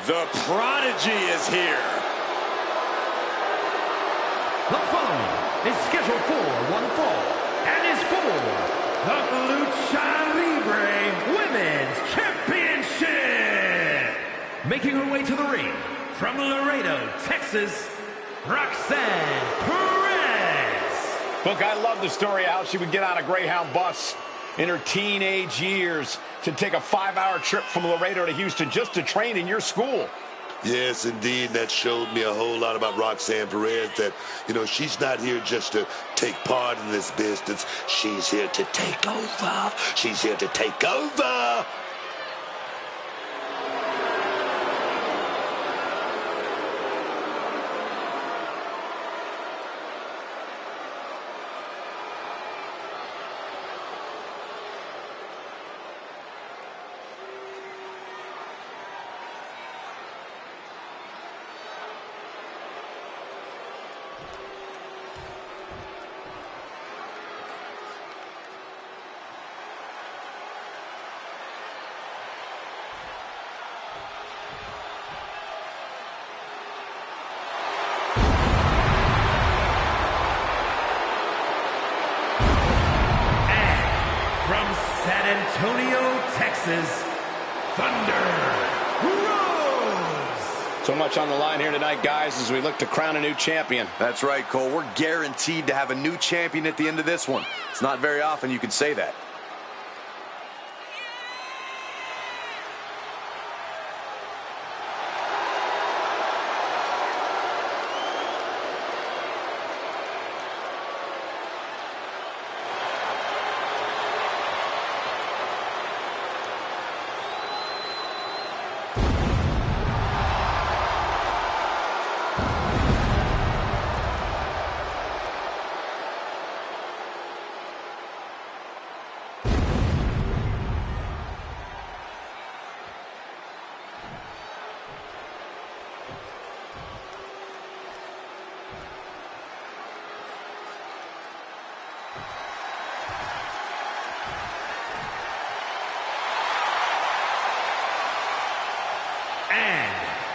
The prodigy is here. The following is scheduled for one fall and is for the Lucha Libre Women's Championship. Making her way to the ring from Laredo, Texas, Roxanne Perez. Look, I love the story of how she would get on a Greyhound bus in her teenage years to take a 5-hour trip from Laredo to Houston just to train in your school. Yes, indeed. That showed me a whole lot about Roxanne Perez, that, you know, she's not here just to take part in this business. She's here to take over. She's here to take over. San Antonio, Texas, Thunder Rose. So much on the line here tonight, guys, as we look to crown a new champion. That's right, Cole. We're guaranteed to have a new champion at the end of this one. It's not very often you can say that.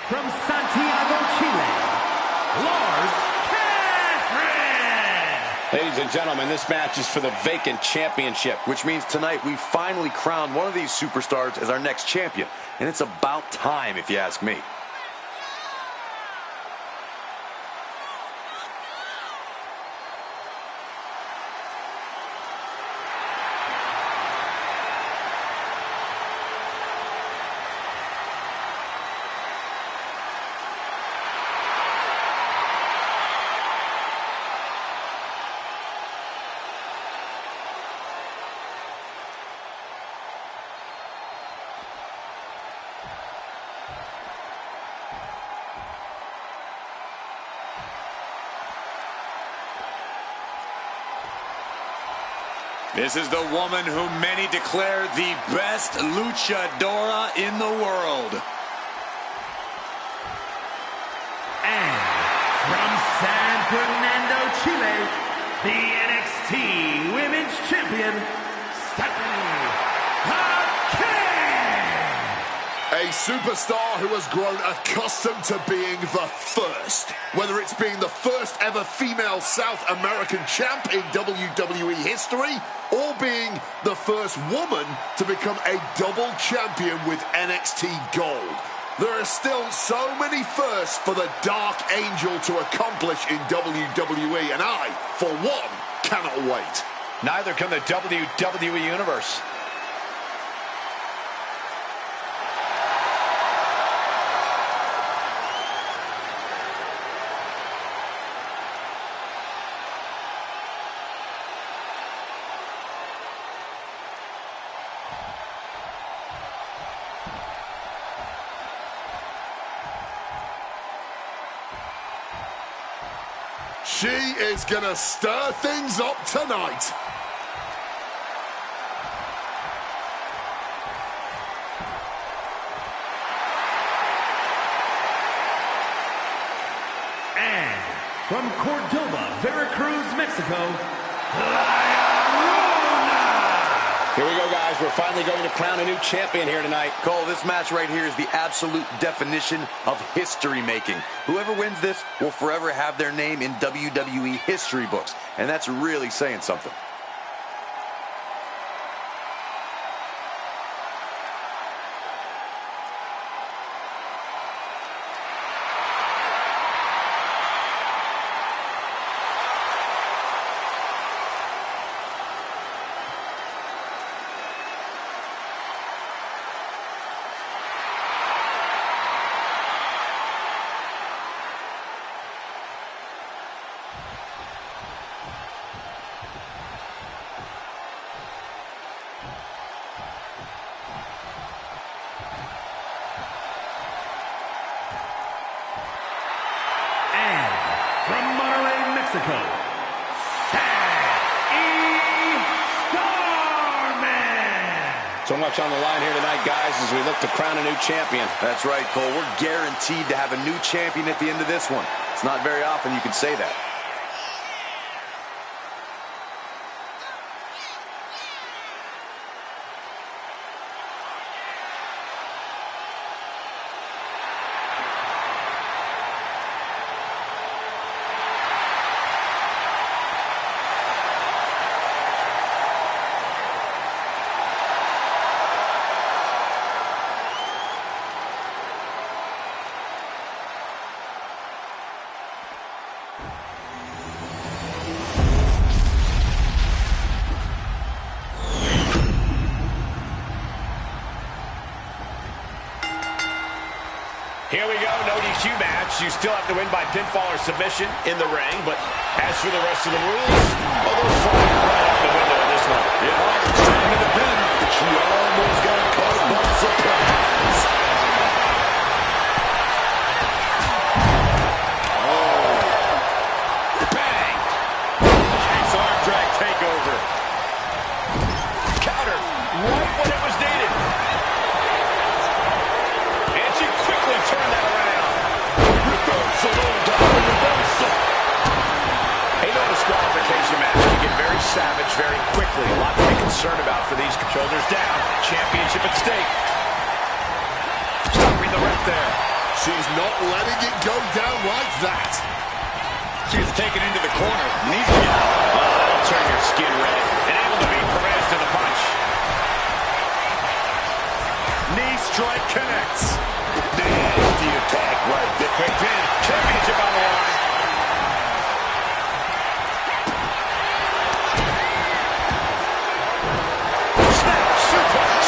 From Santiago, Chile, Lars Catherine. Ladies and gentlemen, this match is for the vacant championship. Which means tonight we finally crown one of these superstars as our next champion. And it's about time, if you ask me. This is the woman whom many declare the best luchadora in the world. And from San Fernando, Chile, the NXT Women's Champion, Stephanie A superstar who has grown accustomed to being the first. Whether it's being the first ever female South American champ in WWE history, or being the first woman to become a double champion with NXT Gold. There are still so many firsts for the Dark Angel to accomplish in WWE, and I, for one, cannot wait. Neither can the WWE Universe. She is going to stir things up tonight. And from Cordoba, Veracruz, Mexico, La Llorona. Here we go, guys. We're finally going to crown a new champion here tonight. Cole, this match right here is the absolute definition of history-making. Whoever wins this will forever have their name in WWE history books, and that's really saying something. Mexico. So much on the line here tonight, guys, as we look to crown a new champion. That's right, Cole. We're guaranteed to have a new champion at the end of this one. It's not very often you can say that. Here we go, no DQ match. You still have to win by pinfall or submission in the ring, but as for the rest of the rules, oh, those flying right out the window in this one. Yeah, straight into the pin, but she almost got caught by surprise. Oh. Bang! Nice arm drag takeover. Counter, right when it was needed. Turn that around. Reversal, reversal. A no disqualification match can get very savage very quickly. A lot to be concerned about for these. Shoulders down. Championship at stake. Stopping the ref there. She's not letting it go down like that. She's taken into the corner. Needs to get out. Oh, that'll turn your skin red. And able to beat Perez to the punch. Knee strike connects. Nasty attack right there. Quick pin. Championship on the line. Snap suplex.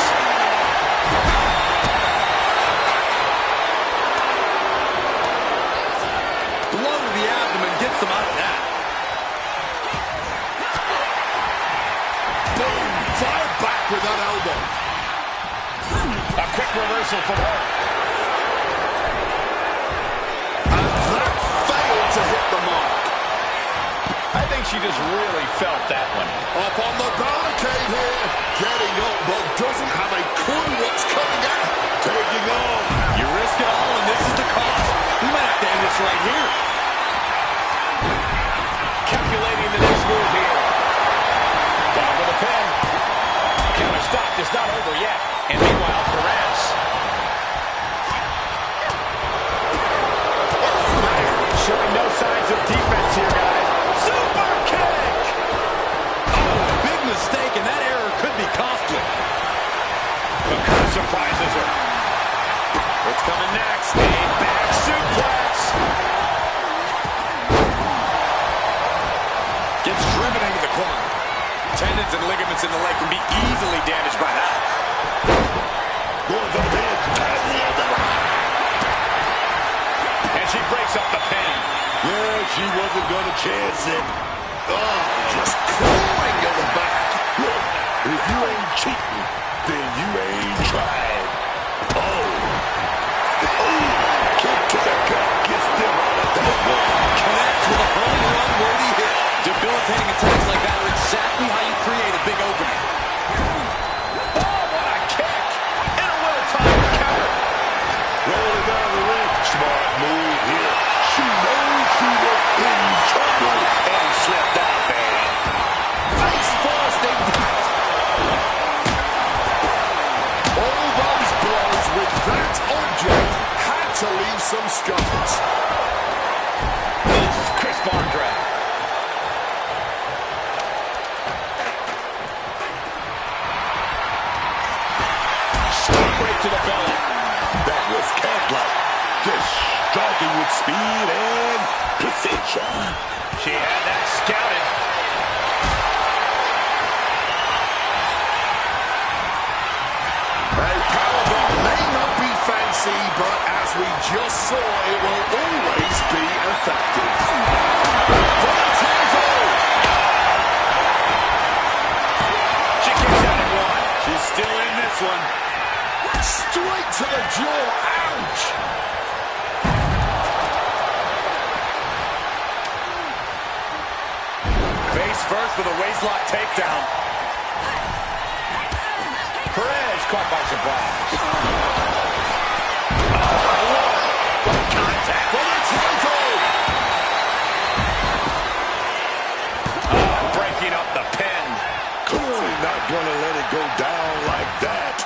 Blow to the abdomen gets them out of that. Boom! Fire back with that elbow. A quick reversal from her. To hit the mark. I think she just really felt that one. Up on the barricade here. Getting up, but doesn't have a clue what's coming at. Taking on. You risk it all, and this is the cost. We might have to end this right here. Calculating the next move here. Down for the pin. Counter stop is not over yet. And meanwhile, Perez. Showing no signs of defense here, guys. Super kick! Oh, big mistake, and that error could be costly. The curve surprises her. What's coming next? A back suplex. Gets driven into the corner. Tendons and ligaments in the leg can be easily damaged by that. And she breaks up the pin. Yeah, she wasn't going to chance it. Oh, just clawing at the back. If you ain't cheating, then you ain't trying. Oh. Kick to the gut. Gets them out of that one. Connects with a home run worthy hit. Debilitating attacks like that are exactly how you create a big opening. Oh, what a kick! And a well-timed counter. Rolling down the ring. Smart move here. She knows she was in trouble and slipped out, man. Face first impact. speed and precision. She had that scouted. A powerbomb may not be fancy, but as we just saw, it will always be effective. For the title! She kicks out at one. She's still in this one. Straight to the jaw. Ouch! Face first with a waistlock takedown. Perez caught by surprise. Contact. For the title! Breaking up the pin. Clearly not going to let it go down like that.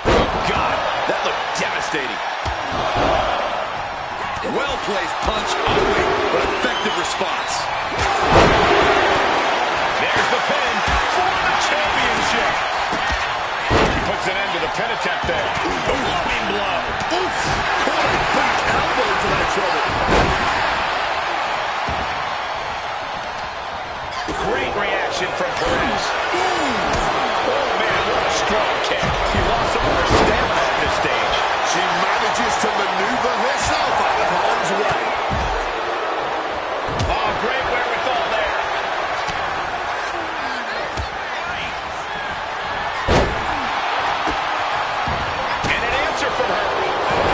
Oh, God. That looked devastating. Well-placed punch, ugly, but effective response. There's the pin for the championship. She puts an end to the pin attempt there. Loving blow. Oof! Caught a back elbow for that trouble. Great reaction from Perez. Oh, man, what a strong kick. She lost some of her stamina at this stage. She manages to maneuver herself out of harm's way. Oh, great wherewithal there. And an answer from her.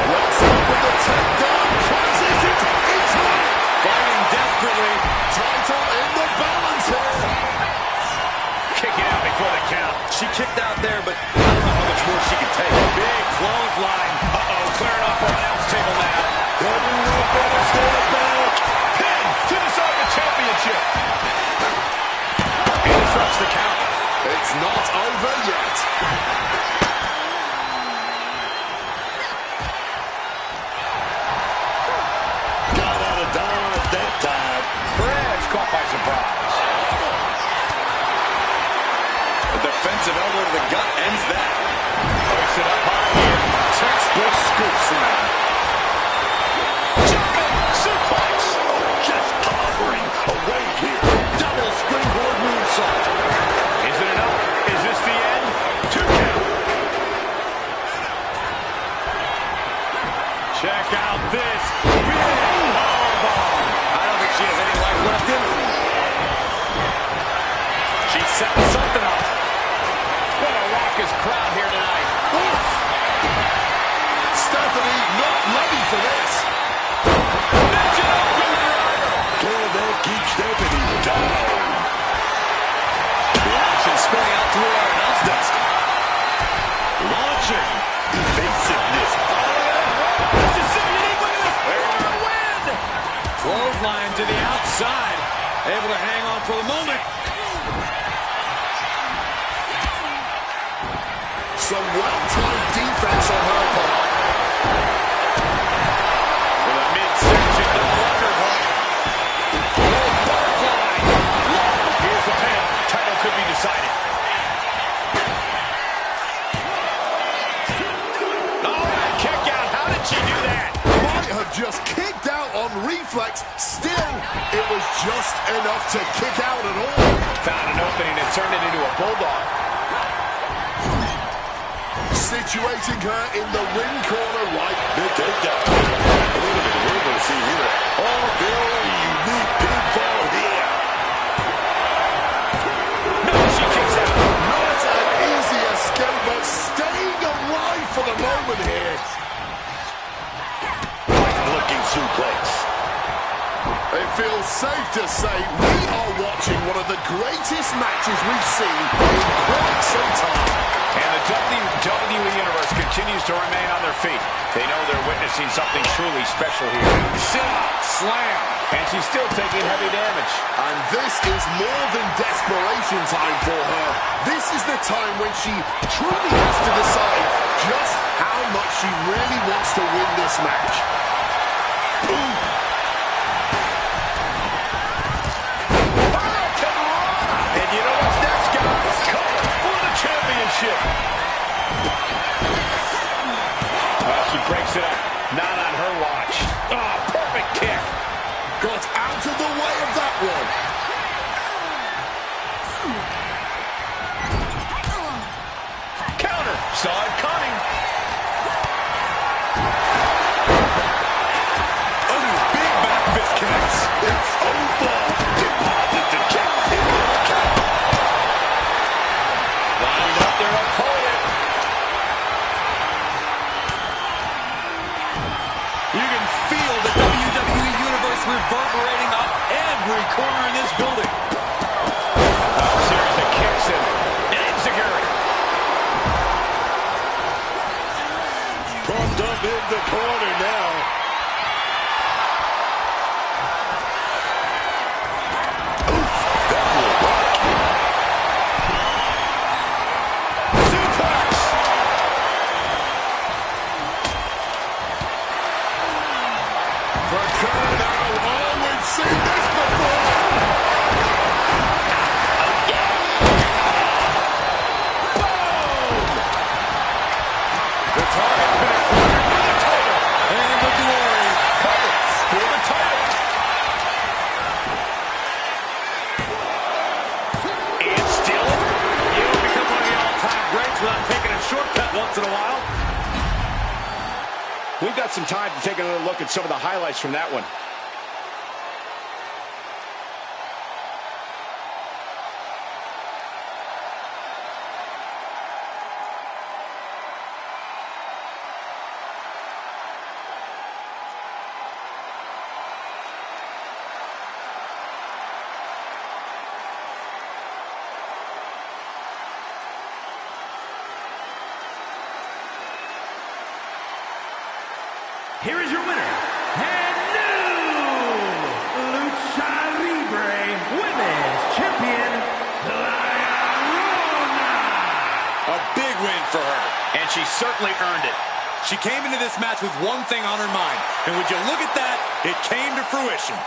Let's up with the takedown. Transitions into it. Fighting desperately. Title in the balance here. Kicking out before the count. She kicked out there, but I don't know how much more she can take. Big clothesline. Uh-oh, clearing off her announce table now. Pin to decide the championship. And disrupts the count. It's not over yet. Got out of dodge that time. Perez caught by surprise. A defensive elbow to the gut ends that. Hoists it up high here. Textbook scoop slam. Jumping suplex. Just hovering away here. Double springboard moonsault. Is it enough? Is this the end? 2 count. Check out this big powerbomb. I don't think she has any life left in her. She's setting something up. What a raucous crowd here tonight. Oof. Stephanie not ready for this. Can that keep Stephanie down? The action spinning out through our announce desk. Launching. Evasiveness. This is so unique. Look at this. There's the win. Clothesline to the outside. Able to hang on for the moment. Some well-timed defense on her part. For the midsection double underhook. Oh, butterfly. Here's the pin. Title could be decided. All right, kick out. How did she do that? Might have just kicked out on reflex. Still, it was just enough to kick out at all. Found an opening and turned it into a bulldog. Situating her in the ring corner right. Big takedown. We're going to see here a very unique pinfall here. No, she kicks out. Not an easy escape, but staying alive for the moment here. Looking suplex. It feels safe to say we are watching one of the greatest matches we've seen in quite some time. And the WWE Universe continues to remain on their feet. They know they're witnessing something truly special here. Sit out. Slam. And she's still taking heavy damage. And this is more than desperation time for her. This is the time when she truly has to decide just how much she really wants to win this match. Ooh. And you know what's next, guys? Cover for the championship. Well, she breaks it up. got out of the way of that one. Counter. Saw it coming. Oh, big back fist connects. It's over. Deposit the check into the account. Lining up their opponent. You can feel the WWE Universe reverberating up every corner in this building. Series of kicks and insecurity. Pumped up in the corner now. Oof, that will rock. Suplex. For Kurt Angle, we've seen this before. The target's been acquired for the title. And the glory. Cover for the title. And still, You don't become one of the all-time greats without taking a shortcut once in a while. we've got some time to take another look at some of the highlights from that one. Here is your winner, and new Lucha Libre Women's Champion, A big win for her. And she certainly earned it. She came into this match with one thing on her mind. And would you look at that? It came to fruition.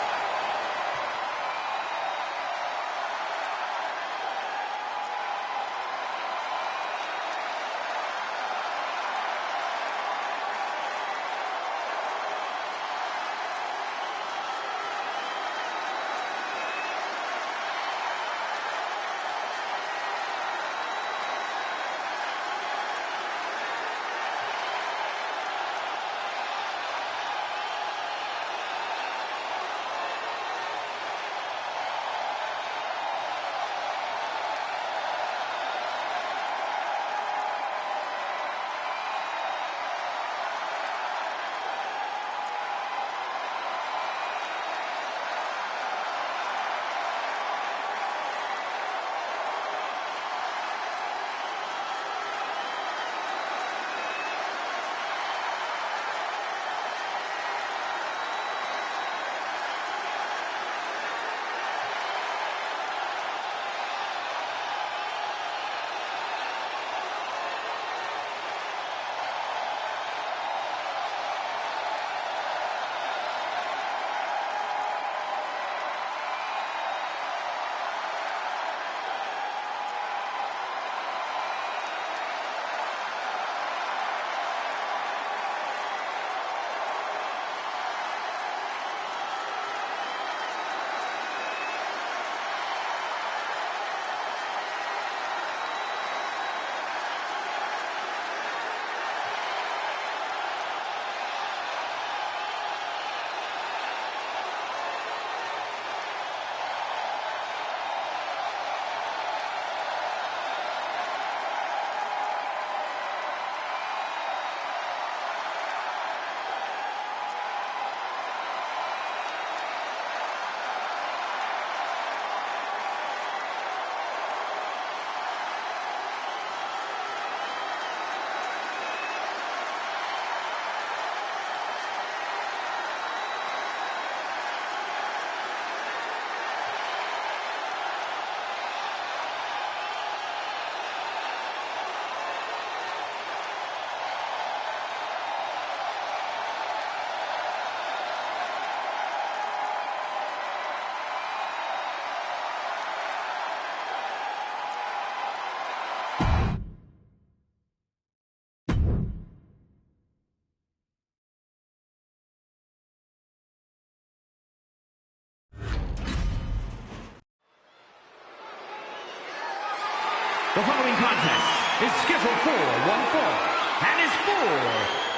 The following contest is scheduled for one fall and is for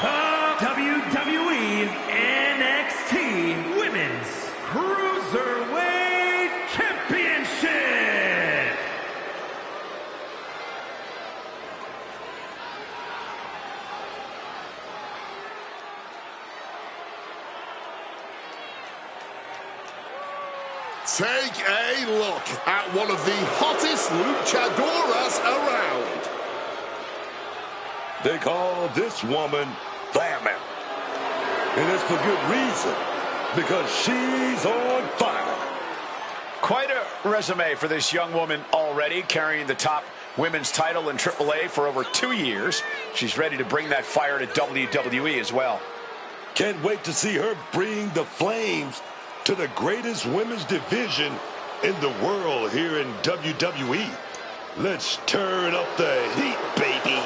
the WWE NXT Women's Cruiserweight Championship. Take a look at one of the hottest luchadoras around. They call this woman Famine. And it's for good reason. Because she's on fire. Quite a resume for this young woman already, carrying the top women's title in AAA for over 2 years. She's ready to bring that fire to WWE as well. Can't wait to see her bring the flames to the greatest women's division in the world here in WWE. Let's turn up the heat, baby.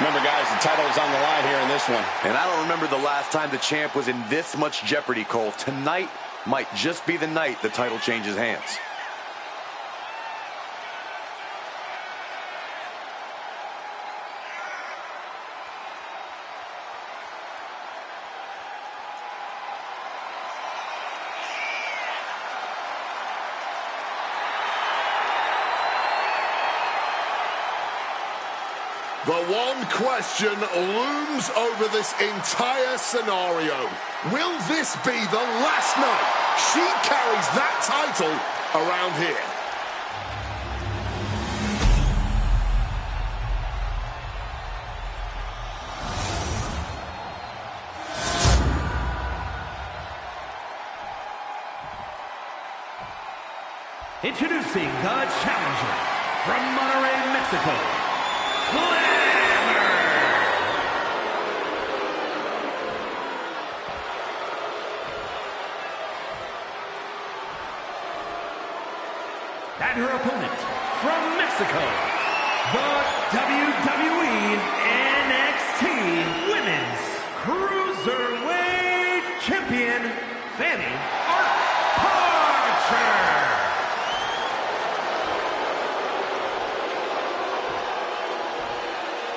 Remember, guys, the title is on the line here in this one. And I don't remember the last time the champ was in this much jeopardy, Cole. Tonight might just be the night the title changes hands. The one question looms over this entire scenario. Will this be the last night she carries that title around here? Introducing the challenger from Monterrey, Mexico, and her opponent from Mexico, the WWE NXT Women's Cruiserweight Champion, Fanny Archer.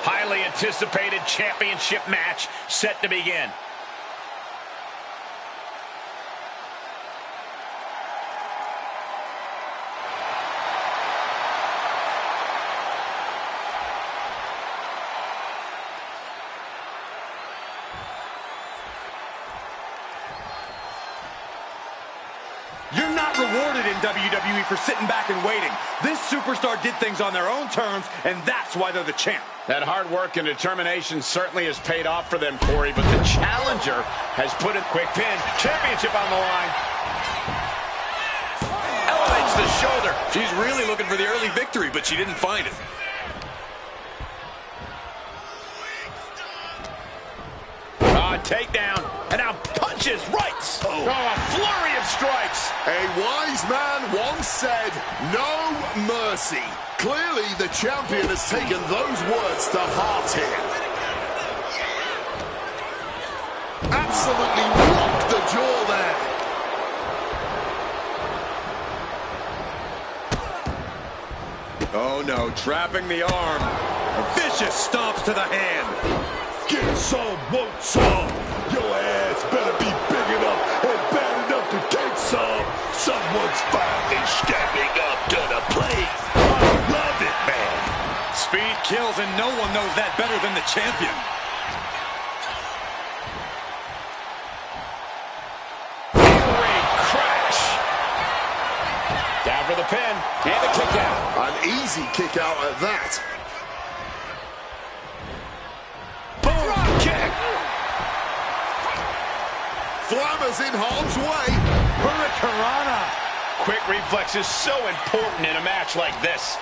Highly anticipated championship match set to begin. You're not rewarded in WWE for sitting back and waiting. This superstar did things on their own terms, and that's why they're the champ. That hard work and determination certainly has paid off for them, Corey, but the challenger has put a quick pin. Championship on the line. Elevates the shoulder. She's really looking for the early victory, but she didn't find it. Takedown, and now punches rights. Oh, a flurry of strikes. A wise man once said, no mercy. Clearly, the champion has taken those words to heart here. Absolutely rocked the jaw there. Oh no, trapping the arm. Vicious stomps to the hand. Get some, want some. Your ass better be big enough and bad enough to take some. Someone's finally stepping up to the plate. I love it, man. Speed kills, and no one knows that better than the champion. In-ring crash. Down for the pin and the kick out. An easy kick out at that. Flammer's in harm's way. Hurricanrana. Quick reflex is so important in a match like this.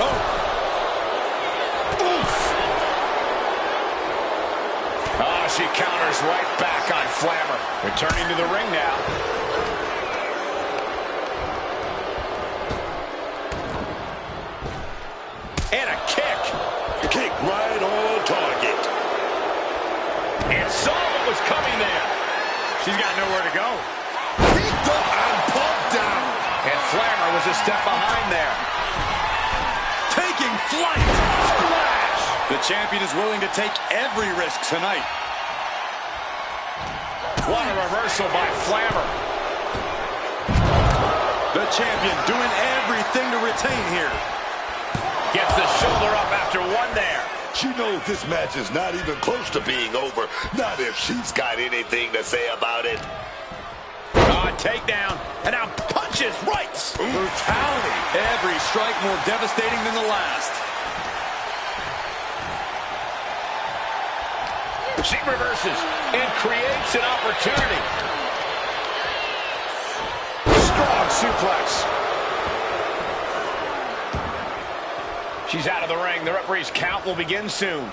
Oh. Fires right back on Flammer. Returning to the ring now. And a kick. Kick right on target. And saw what was coming there. She's got nowhere to go. Picked up and popped down. And Flammer was a step behind there. Taking flight. Splash. The champion is willing to take every risk tonight. What a reversal by Flammer. The champion doing everything to retain here. Gets the shoulder up after one there. She knows this match is not even close to being over. Not if she's got anything to say about it. Takedown. And now punches right. Brutality. Every strike more devastating than the last. She reverses and creates an opportunity. Strong suplex. She's out of the ring. The referee's count will begin soon.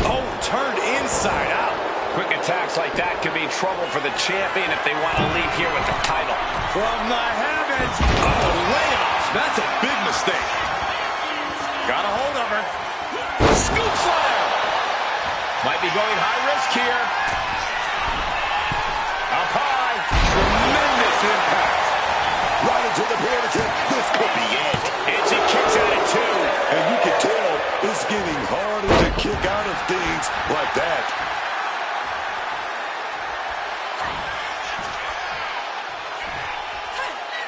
Oh, turned inside out. Quick attacks like that could be trouble for the champion if they want to leave here with the title. From the heavens. Oh, layoff. That's a big mistake. Got a hold of her. Scoop slam. Might be going high risk here. Up high. Tremendous impact. Right into the pin. This could be it. And she kicks at it too. And you can tell it's getting harder to kick out of things like that.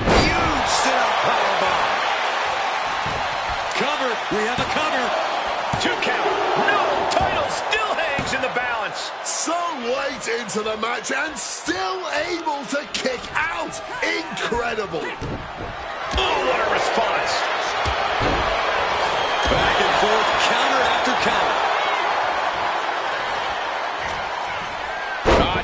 Huge sit-up powerbomb. Cover. We have a cover. 2 count. No. Title still hangs in the balance. So late into the match and still able to kick out. Incredible. Oh, what a response. Back and forth, counter after counter.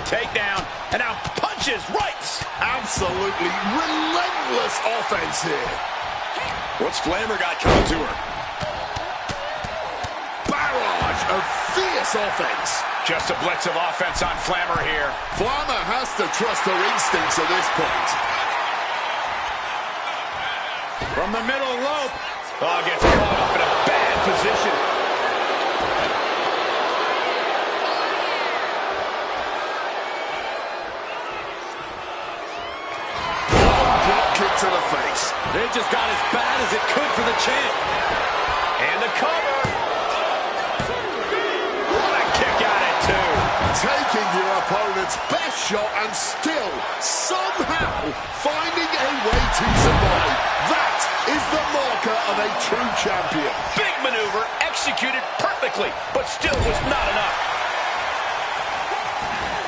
Takedown. And now punches right. Absolutely relentless offense here. What's Flammer got coming to her? Barrage of fierce offense. Just a blitz of offense on Flammer here. Flammer has to trust her instincts at this point. From the middle rope. Oh, gets caught up in a bad position. Kick to the face. They just got as bad as it could for the champ. And the cover. What a kick out at 2. Taking your opponent's best shot and still somehow finding a way to survive. That is the marker of a true champion. Big maneuver executed perfectly, but still was not enough.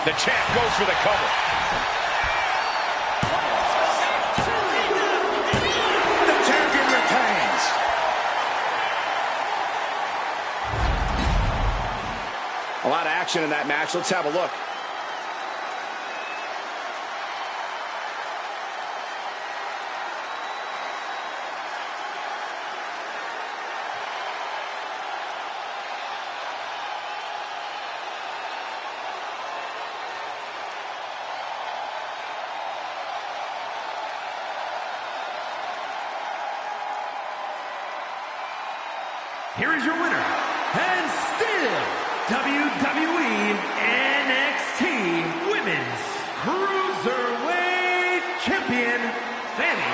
The champ goes for the cover. A lot of action in that match. Let's have a look. Here is your winner, and still WWE NXT Women's Cruiserweight Champion, Fanny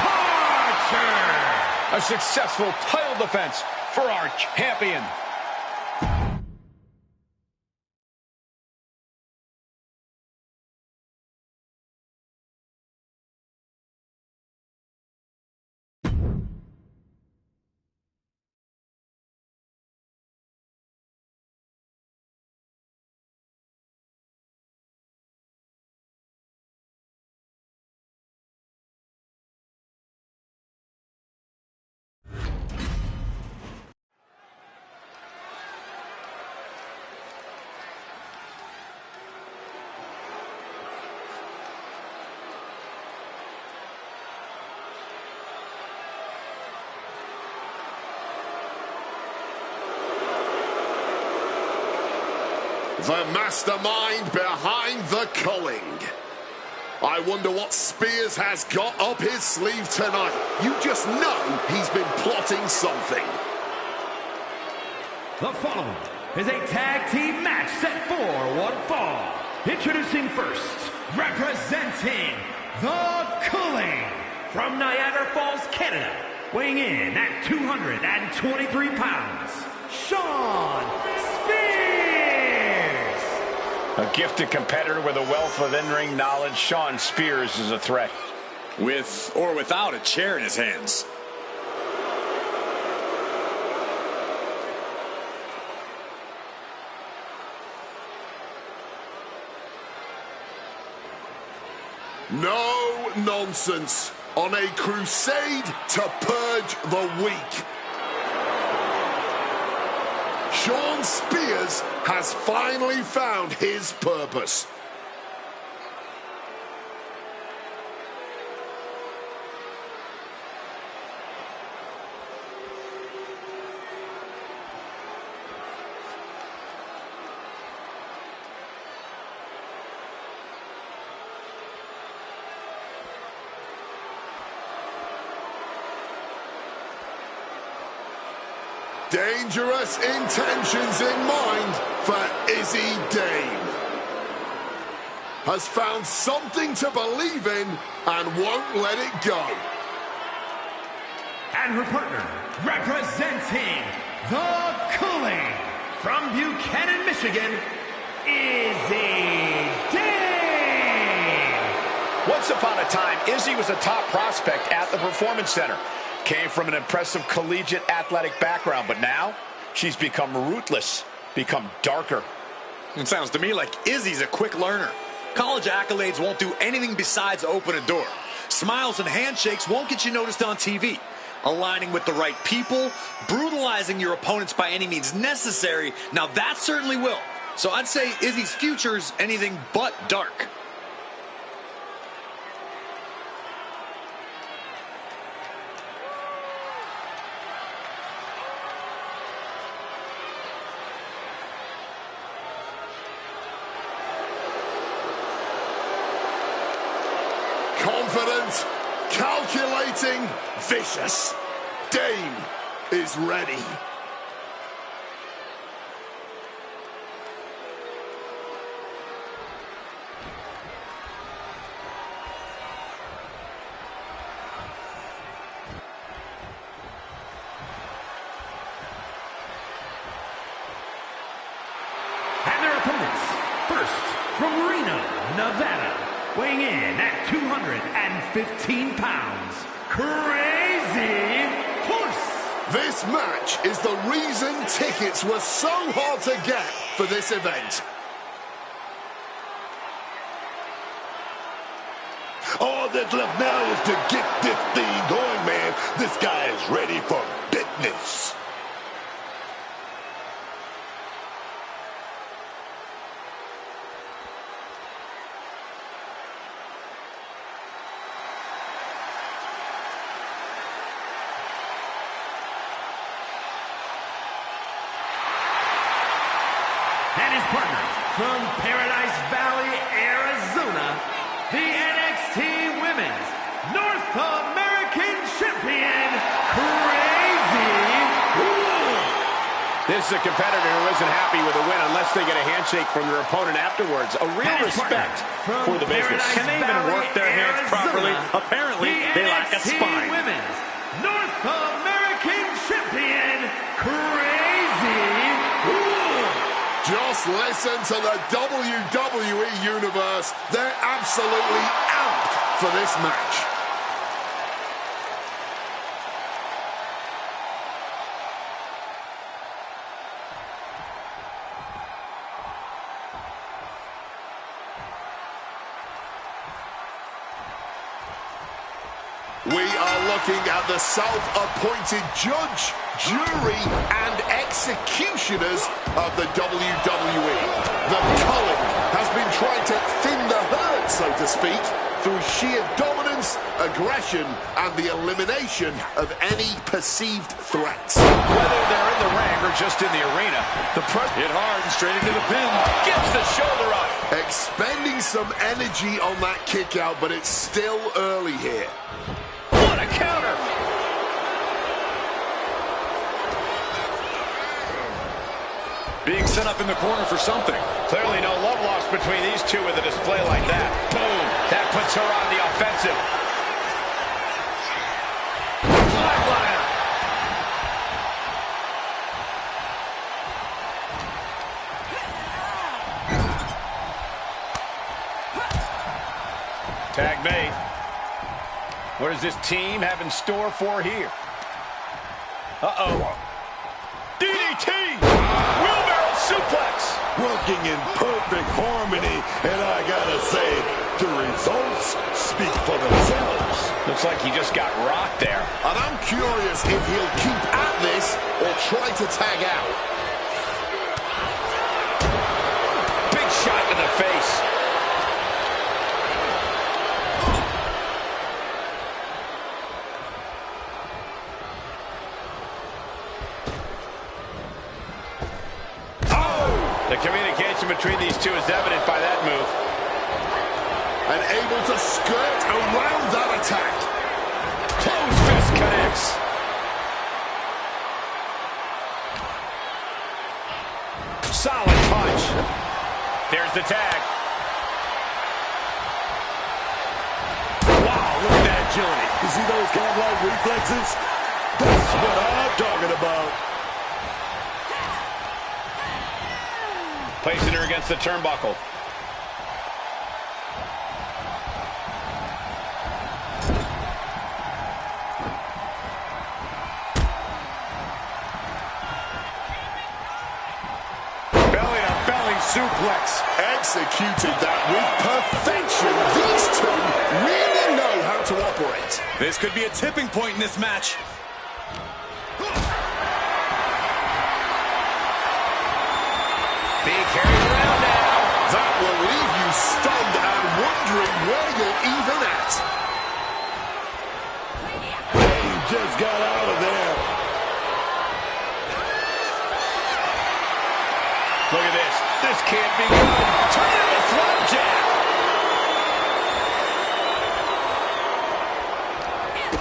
Archer. A successful title defense for our champion. The mastermind behind the culling. I wonder what Spears has got up his sleeve tonight. You just know he's been plotting something. The following is a tag team match set for one fall. Introducing first, representing the Culling from Niagara Falls, Canada, weighing in at 223 pounds, Shawn Spears. A gifted competitor with a wealth of in-ring knowledge, Shawn Spears is a threat. With or without a chair in his hands. No nonsense. On a crusade to purge the weak. Shawn Spears has finally found his purpose. Dangerous intentions in mind for Izzy Dame. Has found something to believe in and won't let it go. And her partner, representing the Culling from Buchanan, Michigan, Izzy Dame. Once upon a time, Izzy was a top prospect at the Performance Center. Came from an impressive collegiate athletic background, but now she's become ruthless, become darker. It sounds to me like Izzy's a quick learner. College accolades won't do anything besides open a door. Smiles and handshakes won't get you noticed on TV. Aligning with the right people, brutalizing your opponents by any means necessary, now that certainly will. So I'd say Izzy's future's anything but dark. Confident, calculating, vicious. Dame is ready. And their opponents, first from Reno, Nevada, weighing in at 215 pounds, Crazy Horse. This match is the reason tickets were so hard to get for this event. All that's left now is to get this thing going, man. This guy is ready for business. And his partner from Paradise Valley, Arizona, the NXT Women's North American Champion, Crazy Horse. This is a competitor who isn't happy with a win unless they get a handshake from their opponent afterwards. A real respect for the business. Can they even work their hands properly? Apparently, they lack a spine. Women's North American Champion, Crazy Horse. Just listen to the WWE Universe. They're absolutely amped for this match. We are looking at the self-appointed judge, jury, and executioners of the WWE. The Culling has been trying to thin the herd, so to speak, through sheer dominance confidence, aggression, and the elimination of any perceived threats. Whether they're in the ring or just in the arena, Hit hard and straight into the pin. gets the shoulder up. Expending some energy on that kick out, but it's still early here. What a counter. Being set up in the corner for something. Clearly no love lost between these two with a display like that. Boom. That puts her on the offensive. Flatliner. Tag made. What does this team have in store for here? Uh-oh. DDT! Wheelbarrow suplex! Working in perfect harmony, and I gotta say, the results speak for themselves. Looks like he just got rocked there. And I'm curious if he'll keep at this or try to tag out. Big shot to the face. The communication between these two is evident by that move. And able to skirt around that attack. Close fist connects. Solid punch. There's the tag. Wow, look at that agility. You see those cat-like reflexes? That's what I'm talking about. Placing her against the turnbuckle. Belly-to-belly suplex. Executed that with perfection. These two really know how to operate. This could be a tipping point in this match. Being carried around now. That will leave you stunned and wondering where you're even at. They just got out of there. Look at this. This can't be good. Turn it into flapjack.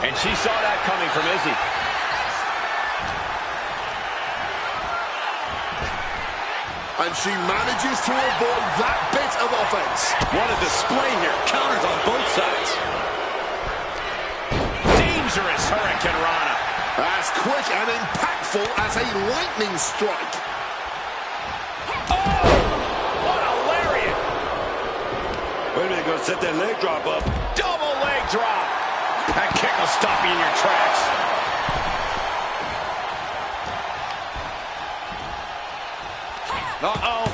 And she saw that coming from Izzy. And she manages to avoid that bit of offense. What a display here. Counters on both sides. Dangerous Hurricane Rana. As quick and impactful as a lightning strike. Oh! What a lariat. Wait a minute, go set that leg drop up. Double leg drop. That kick will stop you in your tracks. Uh-oh.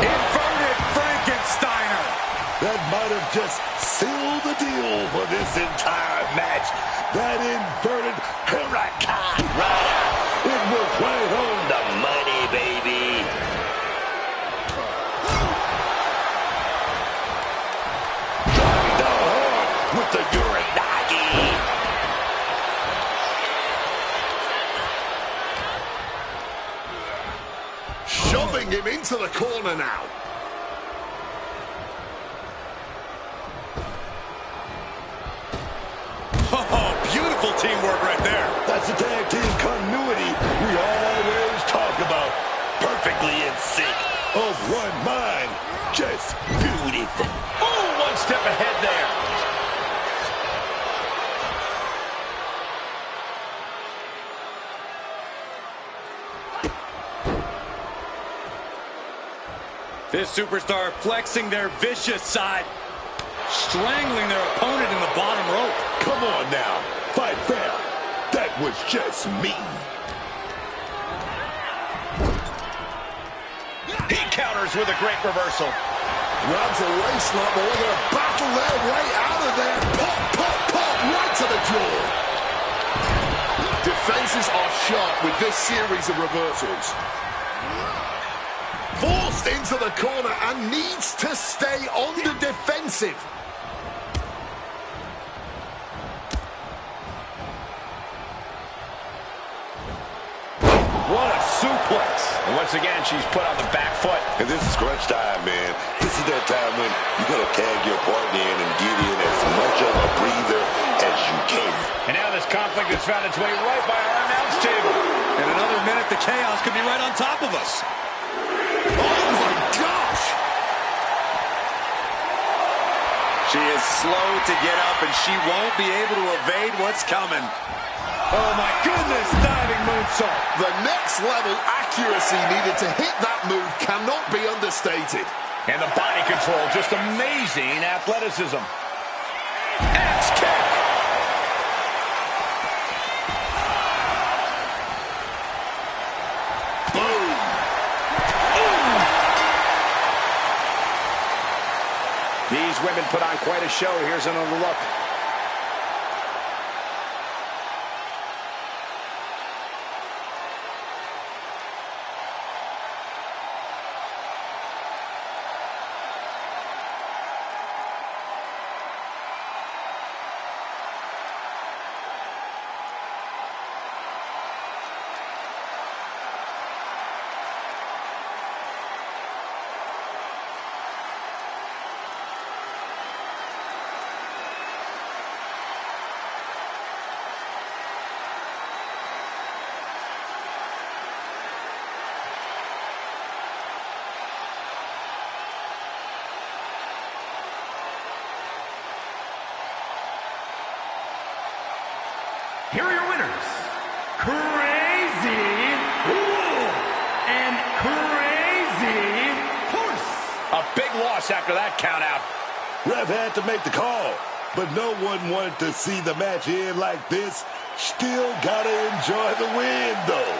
Inverted Frankensteiner. That might have just sealed the deal for this entire match. That inverted Hurricane Rana. It was right on the money, baby. Driving down hard with the Uranagi. Shoving him into the corner now. Oh, beautiful teamwork right there. That's the tag team continuity we always talk about. Perfectly in sync. Of one mind. Just beautiful. Oh, one step ahead there. This superstar flexing their vicious side, strangling their opponent in the bottom rope. Come on now. Fight fair. That was just me. He counters with a great reversal. Grabs a waist lock, but they're going to battle their way out of there. Pop, pop, pop, right to the jaw. Defenses are sharp with this series of reversals. Forced into the corner and needs to stay on the defensive. What a suplex. And once again, she's put on the back foot. And this is crunch time, man. This is that time when you got to tag your partner in and get in as much of a breather as you can. And now this conflict has found its way right by our announce table. In another minute, the chaos could be right on top of us. Oh, my gosh! She is slow to get up, and she won't be able to evade what's coming. Oh, my goodness, diving moonsault. The next level accuracy needed to hit that move cannot be understated. And the body control, just amazing athleticism. Axe kick. Boom! These women put on quite a show. Here's another look. Here are your winners, Crazy Wolf and Crazy Horse. A big loss after that count out. Ref had to make the call, but no one wanted to see the match end like this. Still gotta enjoy the win, though.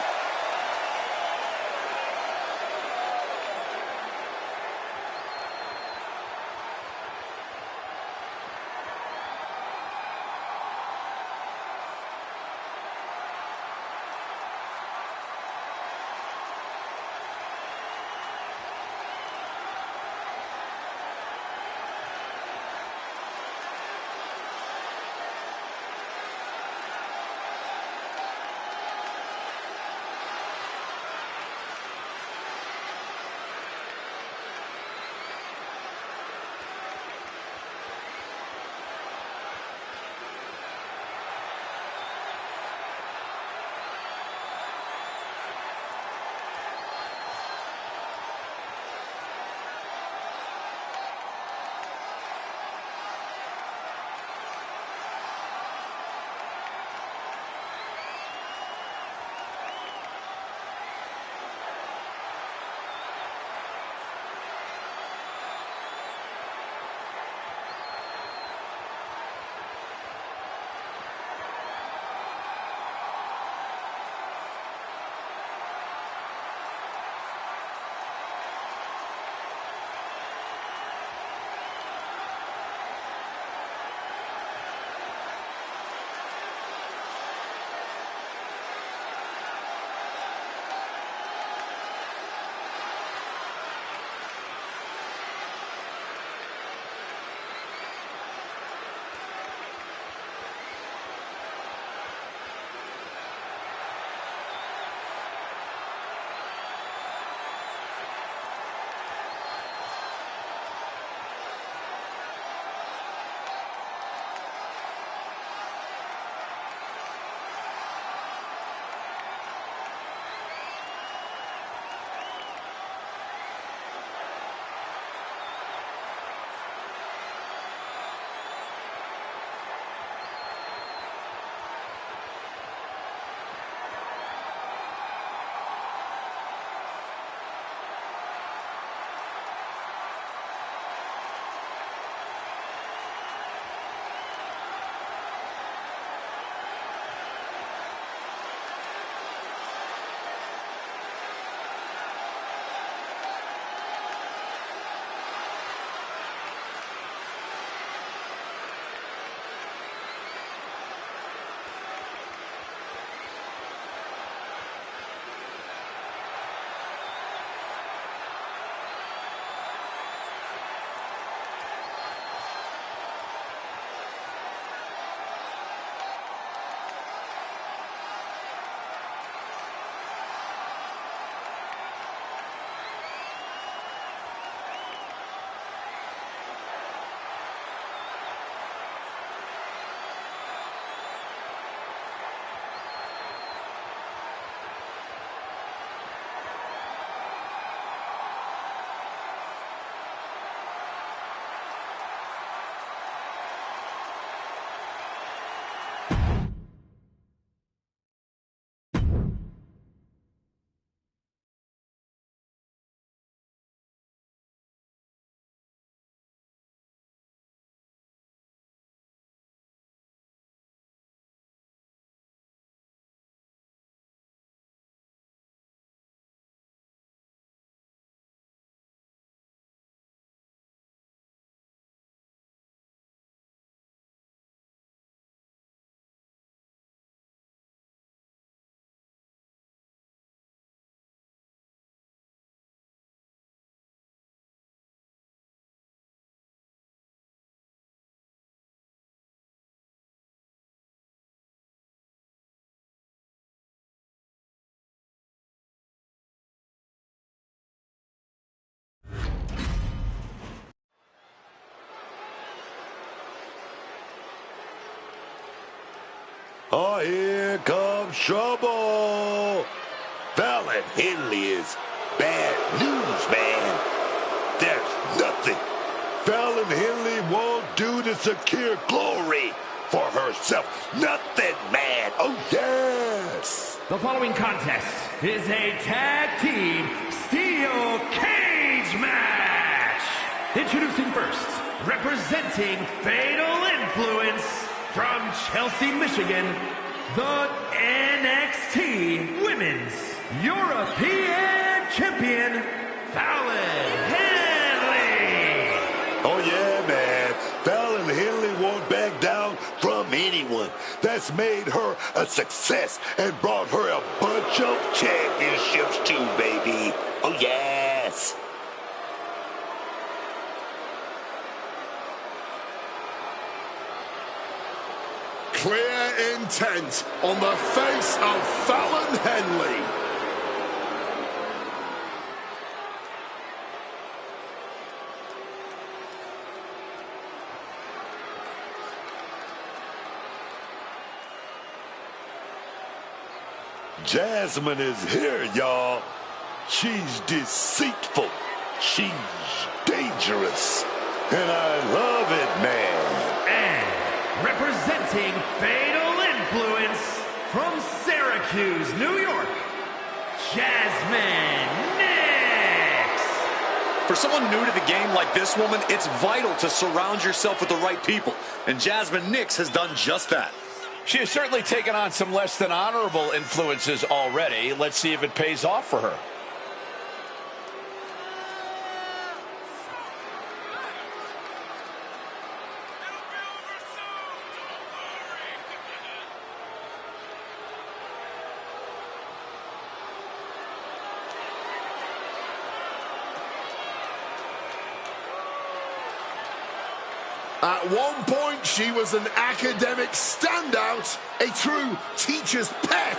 Oh, here comes trouble. Fallon Henley is bad news, man. There's nothing Fallon Henley won't do to secure glory for herself. Nothing, man. Oh, yes. The following contest is a tag team steel cage match. Introducing first, representing Fatal Influence from Chelsea, Michigan, the NXT Women's European Champion, Fallon Henley. Oh, yeah, man. Fallon Henley won't back down from anyone. That's made her a success and brought her a bunch of championships too, baby. Oh, yes. Clear intent on the face of Fallon Henley. Jasmine is here, y'all. She's deceitful. She's dangerous. And I love it, man. And representing Fatal Influence from Syracuse, New York, Jasmine Nxt. For someone new to the game like this woman, it's vital to surround yourself with the right people. And Jasmine Nxt has done just that. She has certainly taken on some less than honorable influences already. Let's see if it pays off for her. At one point, she was an academic standout, a true teacher's pet.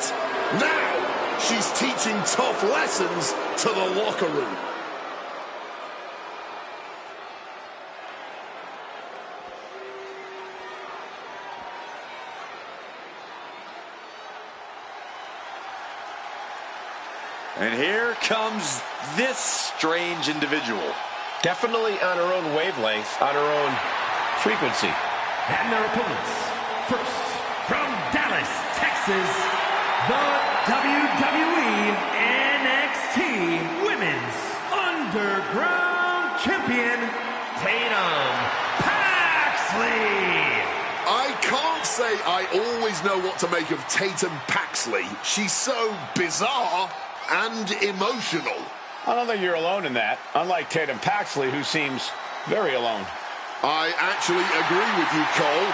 Now, she's teaching tough lessons to the locker room. And here comes this strange individual. Definitely on her own wavelength, on her own frequency. And their opponents, first, from Dallas, Texas, the WWE NXT Women's Underground Champion, Tatum Paxley. I can't say I always know what to make of Tatum Paxley. She's so bizarre and emotional. I don't think you're alone in that, unlike Tatum Paxley, who seems very alone. I actually agree with you, Cole.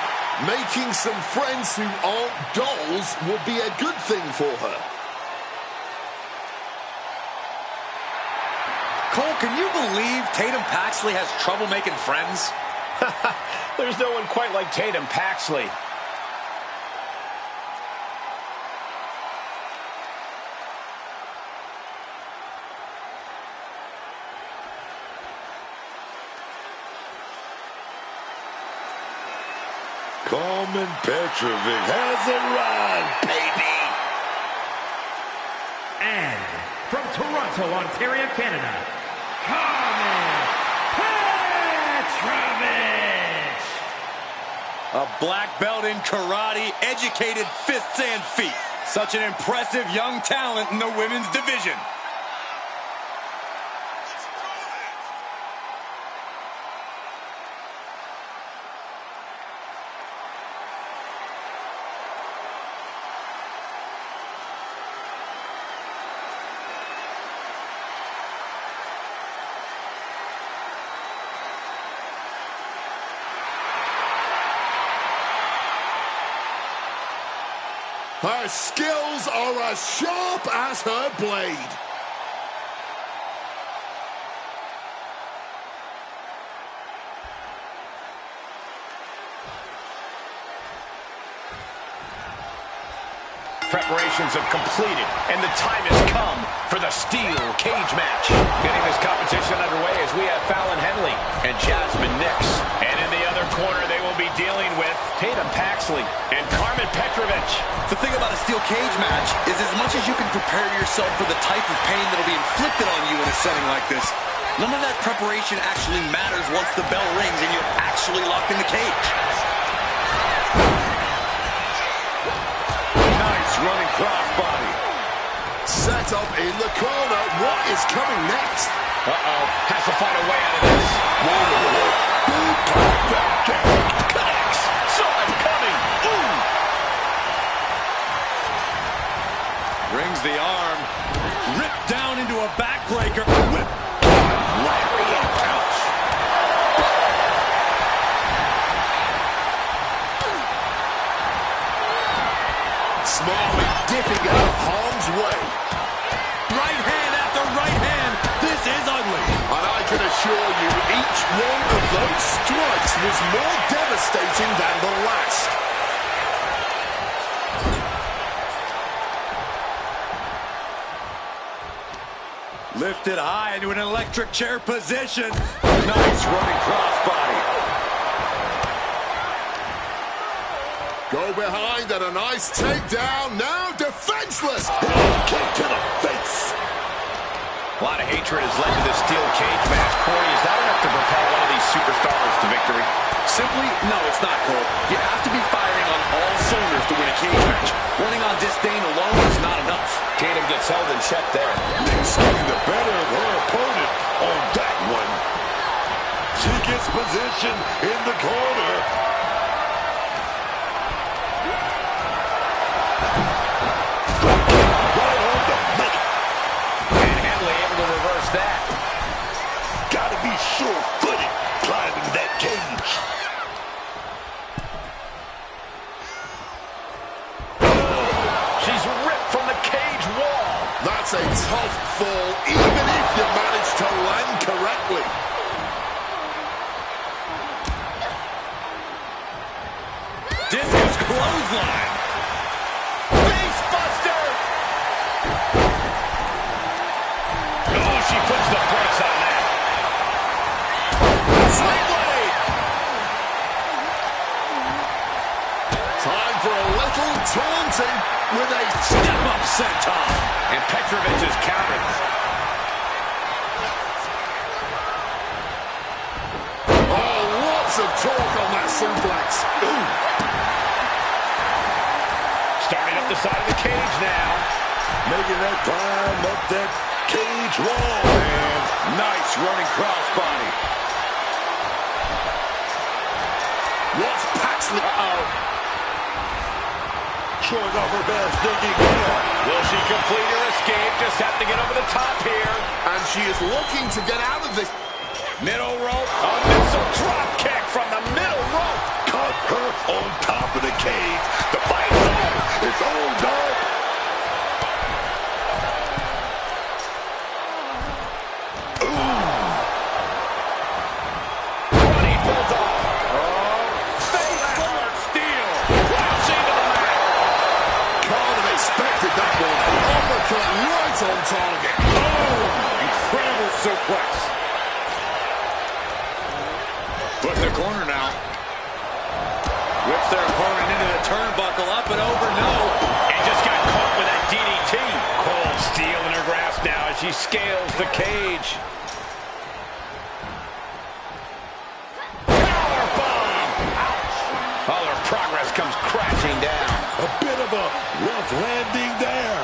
Making some friends who aren't dolls would be a good thing for her. Cole, can you believe Tatum Paxley has trouble making friends? There's no one quite like Tatum Paxley. Coleman Petrovic has arrived, baby. And from Toronto, Ontario, Canada, Coleman Petrovic. A black belt in karate, educated fists and feet. Such an impressive young talent in the women's division. Her skills are as sharp as her blade. Preparations have completed, and the time has come for the steel cage match. Getting this competition underway as we have Fallon Henley and Jasmine Nxt. And in the other corner, they will be dealing with Tatum Paxley and Carmen Petrovic. The thing about a steel cage match is as much as you can prepare yourself for the type of pain that will be inflicted on you in a setting like this, none of that preparation actually matters once the bell rings and you're actually locked in the cage. Nice running crossbody. Set up in the corner. What is coming next? Uh-oh. Has to find a way out of this. Connects. Saw it coming. Ooh. Rings the arm. Ripped down into a backbreaker. Whip. Lariat. Ouch. Smartly dipping out of harm's way. Right hand after right hand. This is ugly. And I can assure you, each one of those strikes was more devastating than the last. Lifted high into an electric chair position. Nice running crossbody. Go behind and a nice takedown. Now defenseless. Kick to the face. A lot of hatred has led to this steel cage match. Corey, is that enough to propel one of these superstars to victory? Simply, no, it's not, Cole. You have to be firing on all cylinders to win a cage match. Running on disdain alone is not enough. Tatum gets held in check there. Nxt getting the better of her opponent on that one. She gets position in the corner. Right on the money. And Henley able to reverse that. Gotta be sure-footed climbing that cage. She's ripped from the cage wall. That's a tough fall, even if you manage to land correctly. Discus clothesline. Face buster. Oh, she puts the brakes on that. Sling blade. Time for a little taunting with a Step-up senton. And Petrovic is countered. Oh, lots of torque on that suplex. Ooh. Starting up the side of the cage now. Making that climb up that cage wall, man. Nice running crossbody. What's Paxley? Showing off her best thinking here. Will she complete her escape? Just have to get over the top here. And she is looking to get out of this. Middle rope. A missile drop kick from the middle rope. Caught her on top of the cage. The fight is on. It's on, dog. Running bulldog. Face full of steel. Crashing to the mat. Can't have expected that one. Uppercut right on target. Incredible suplex. Put in the corner now. Whips their opponent into the turnbuckle, up and over, no. And just got caught with that DDT. Cold steel in her grasp now as she scales the cage. Powerbomb! Ouch! All her progress comes crashing down. A bit of a rough landing there.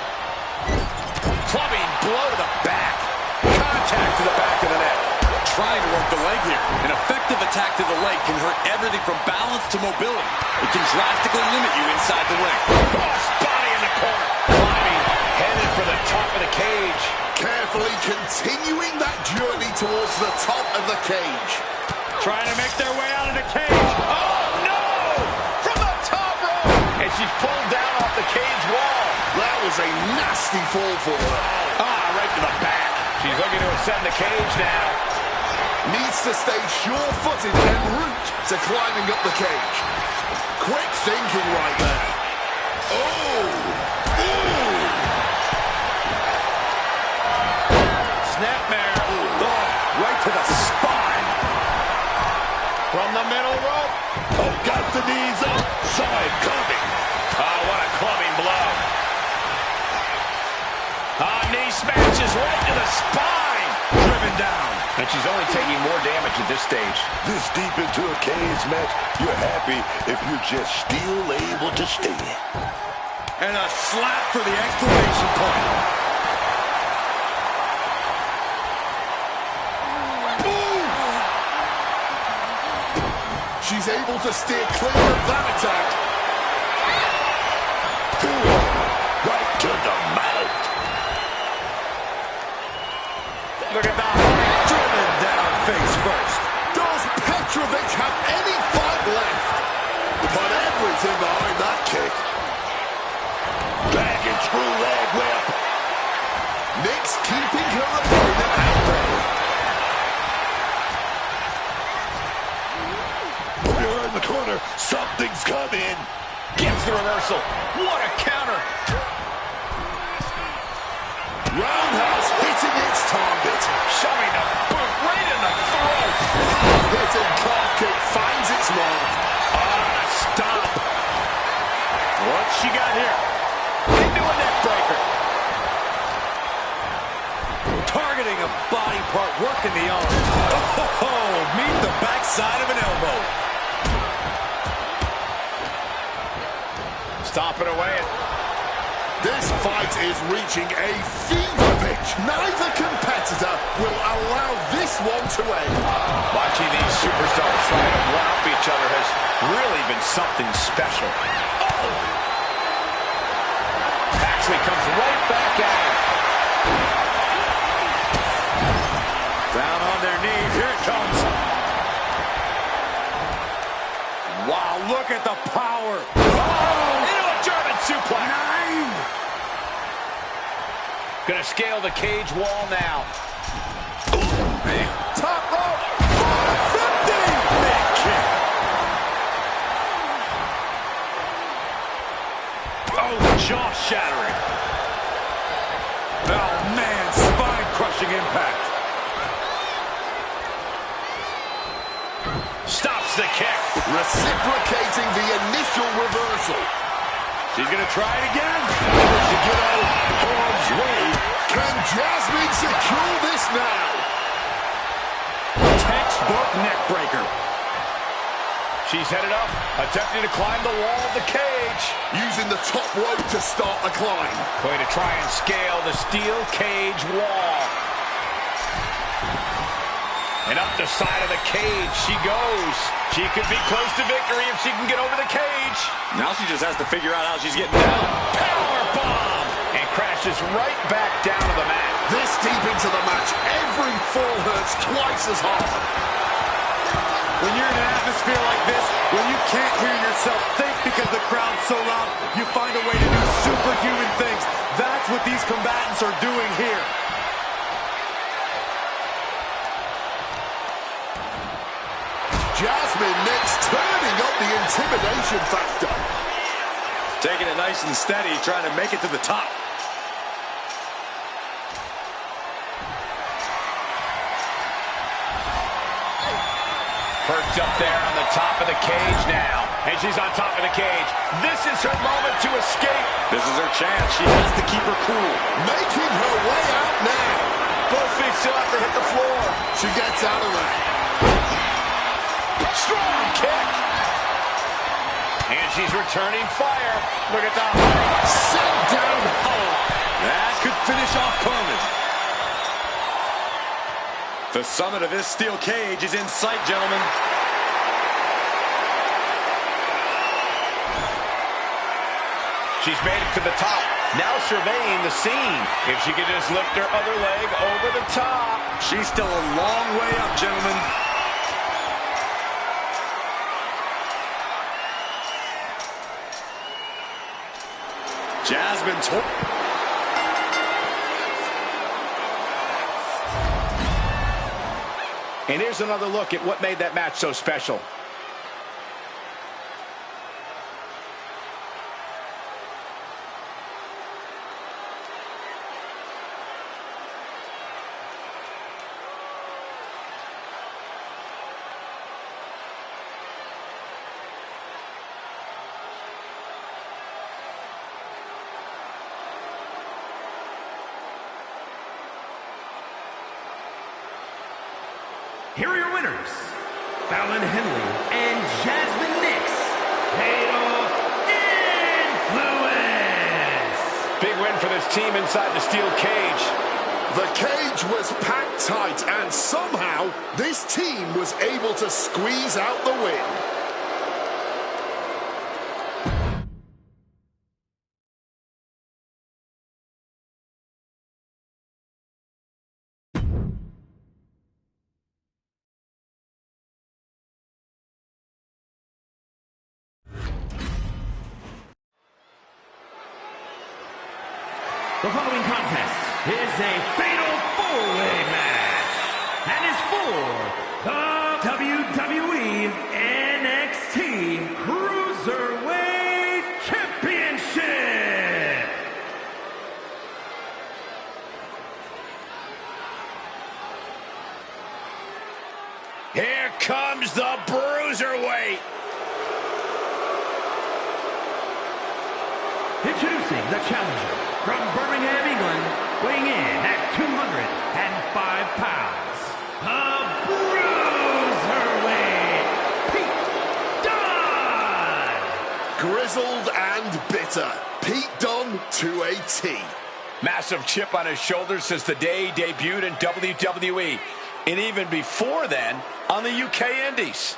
Clubbing blow to the back. Contact to the back of the neck. Trying to work the leg here. An effective attack to the leg can hurt everything from balance to mobility. It can drastically limit you inside the ring. Cross body in the corner. Climbing, headed for the top of the cage. Carefully continuing that journey towards the top of the cage. Trying to make their way out of the cage. Oh, no! From the top rope. And she's pulled down off the cage wall. That was a nasty fall for her. Right to the back. She's looking to ascend the cage now. Needs to stay sure-footed en route to climbing up the cage. Quick thinking right there. Oh! Ooh! Snapmare. Oh, right to the spine. From the middle rope. Oh, got the knees up. Saw it coming. Oh, what a clubbing blow. Knee smashes right to the spine. Driven down. And she's only taking more damage at this stage. This deep into a cage match, you're happy if you're just still able to stand. And a slap for the exclamation point. She's able to steer clear of that attack. Right to the mouth. Look at that. Driven down face first. Does Petrovic have any fight left? Put everything behind that kick. Back and screw leg whip. Nxt keeping her opponent at bay. You're in the corner. Something's coming. Gets the reversal. What a counter. Roundhouse hitting its target. Shoving the boot right in the throat. Hitting calf kick finds its mark. Stop. What's she got here? Into a neck breaker. Targeting a body part, working the arm. Oh, meet the backside of an elbow. Stomping away. This fight is reaching a fever pitch. Neither competitor will allow this one to end. Watching these superstars try to whop each other has really been something special. Actually comes right back at him. Down on their knees. Here it comes. Wow, look at the power. Oh, into a German suplex. Gonna scale the cage wall now. Top rope. 50. Big kick. Oh, jaw-shattering. Oh, man, spine-crushing impact. Stops the kick. Reciprocating the initial reversal. She's gonna try it again. To get out of harm's way. Can Jasmine secure this now? Textbook neck breaker. She's headed up, attempting to climb the wall of the cage. Using the top rope to start the climb. Going to try and scale the steel cage wall. And up the side of the cage she goes. She could be close to victory if she can get over the cage. Now she just has to figure out how she's getting down. Power bomb! And crashes right back down to the mat. This deep into the match, every fall hurts twice as hard. When you're in an atmosphere like this, when you can't hear yourself think because the crowd's so loud, you find a way to do superhuman things. That's what these combatants are doing here. Jasmine Nxt turning up the intimidation factor. Taking it nice and steady, trying to make it to the top. Perched up there on the top of the cage now. And she's on top of the cage. This is her moment to escape. This is her chance. She has to keep her cool. Making her way out now. Both feet still have to hit the floor. She gets out of there. Strong kick. And she's returning fire. Look at that height. Set down hard. That could finish off Carmen. The summit of this steel cage is in sight, gentlemen. She's made it to the top. Now surveying the scene. If she could just lift her other leg over the top. She's still a long way up, gentlemen. Jasmine And here's another look at what made that match so special. here are your winners, Fallon Henley and Jasmine Nix. Fatal Influence. Big win for this team inside the steel cage. The cage was packed tight, and somehow this team was able to squeeze out the win. The following contest is a fatal four-way match and is for the WWE NXT Cruiserweight Championship. Here comes the Bruiserweight. Introducing the challenger from Birmingham, England, weighing in at 205 pounds, the Bruiserweight, Pete Dunne! Grizzled and bitter, Pete Dunne to a T. Massive chip on his shoulders since the day he debuted in WWE. And even before then, on the UK Indies.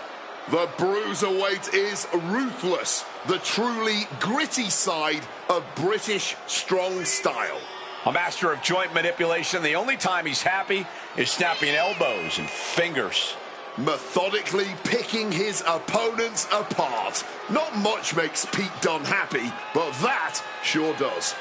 The Bruiserweight is ruthless, the truly gritty side of British strong style. A master of joint manipulation. The only time he's happy is snapping elbows and fingers. Methodically picking his opponents apart. Not much makes Pete Dunne happy, but that sure does.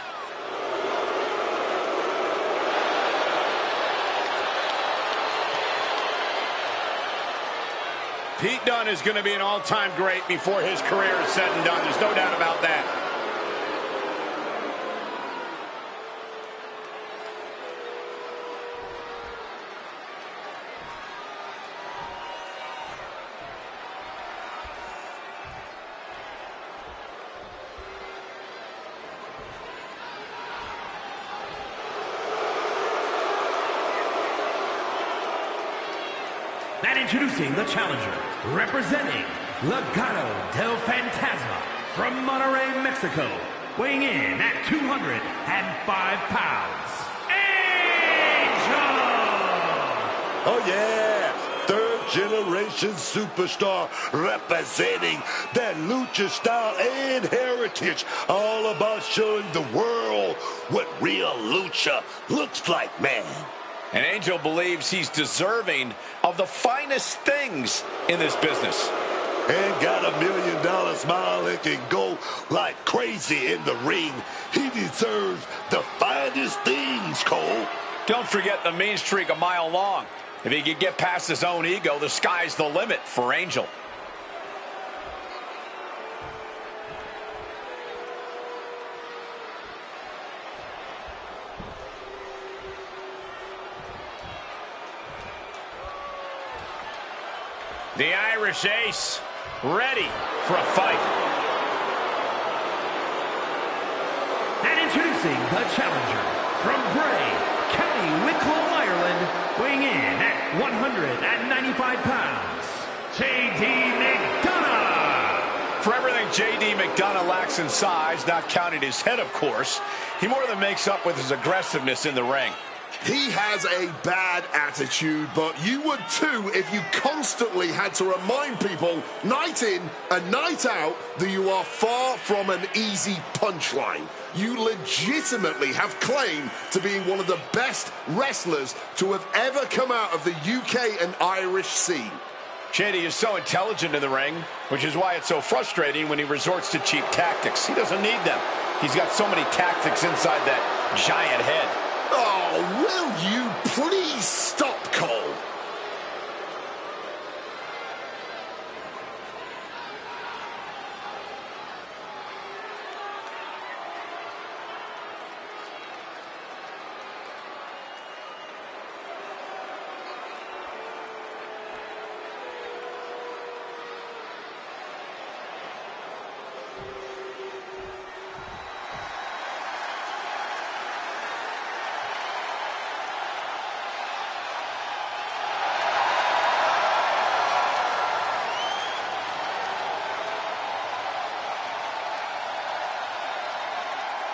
Pete Dunne is going to be an all-time great before his career is said and done. There's no doubt about that. And introducing the challenger, representing Legado del Fantasma from Monterrey, Mexico, weighing in at 205 pounds, Angel! Oh, yeah. Third-generation superstar representing that lucha style and heritage. All about showing the world what real lucha looks like, man. And Angel believes he's deserving of the finest things in this business. And got $1 million smile and can go like crazy in the ring. He deserves the finest things, Cole. Don't forget the mean streak a mile long. If he can get past his own ego, the sky's the limit for Angel. The Irish Ace, ready for a fight. And introducing the challenger from Bray, County Wicklow, Ireland, weighing in at 195 pounds, J.D. McDonough. For everything J.D. McDonough lacks in size, not counting his head, of course, he more than makes up with his aggressiveness in the ring. He has a bad attitude, but you would too if you constantly had to remind people, night in and night out, that you are far from an easy punchline. You legitimately have claim to being one of the best wrestlers to have ever come out of the UK and Irish scene. JD is so intelligent in the ring, which is why it's so frustrating when he resorts to cheap tactics. He doesn't need them. He's got so many tactics inside that giant head. Oh, will you please stop, Cole?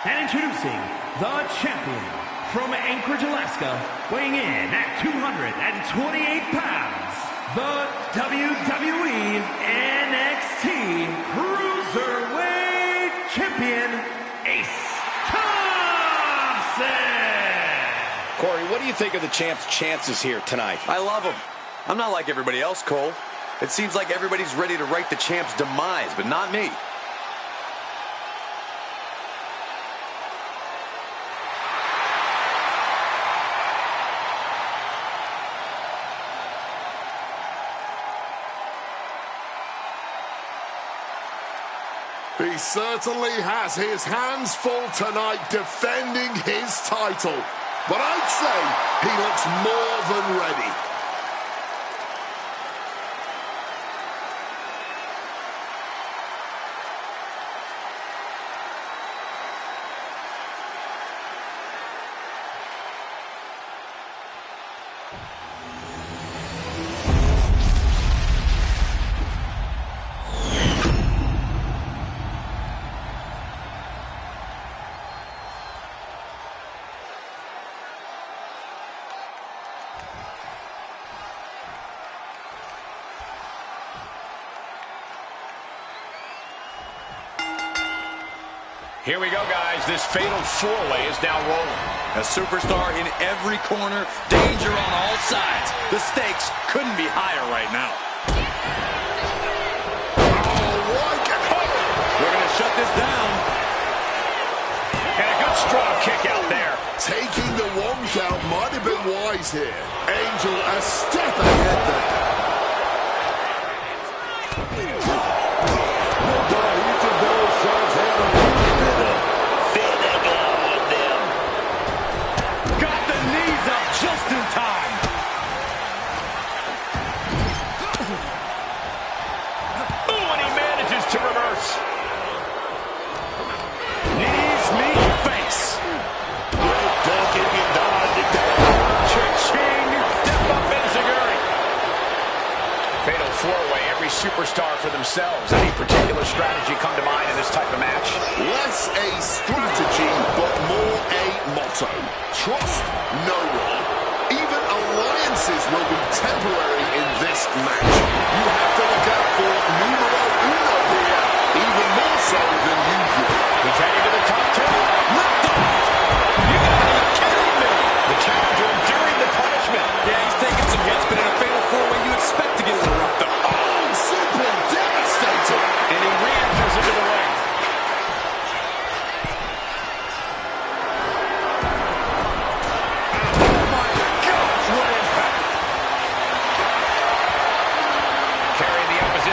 And introducing the champion from Anchorage, Alaska, weighing in at 228 pounds, the WWE NXT Cruiserweight Champion, Ace Thompson! Corey, what do you think of the champ's chances here tonight? I love him. I'm not like everybody else, Cole. It seems like everybody's ready to write the champ's demise, but not me. He certainly has his hands full tonight defending his title. But I'd say he looks more than ready. Here we go, guys. This fatal four-way is now rolling. A superstar in every corner, danger on all sides. The stakes couldn't be higher right now. We're going to shut this down. And a good strong kick out there. Taking the one count might have been wise here. Angel a step ahead there. Just in time. Ooh, and he manages to reverse. Knees, meet, face. Great ducking and dodging there. Cha-ching. Step up enziguri. Fatal four-way, every superstar for themselves. Any particular strategy come to mind in this type of match? Less a strategy, but more a motto. Trust no one. Even alliances will be temporary in this match. You have to look out for numero uno here, even more so than usual. He's heading to the top two. Lift off! You gotta be kidding me! The challenger enduring the punishment. Yeah, he's taking some hits, but in a fatal four-way, you expect to get a little roughed up. Oh, simply devastating. And he re-enters into the ring.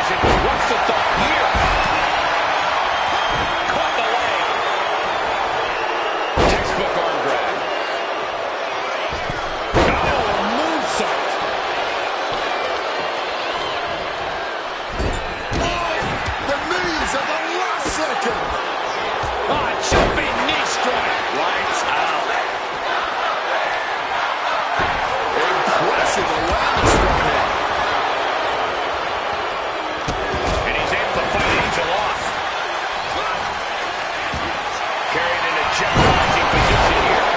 What's the thought here? Caught the leg. Textbook arm grab. Oh, moonsault. Oh, the knees at the last second. Ah, jumping knee strike. Lights out. Impressive awareness from him. Jeopardizing position here.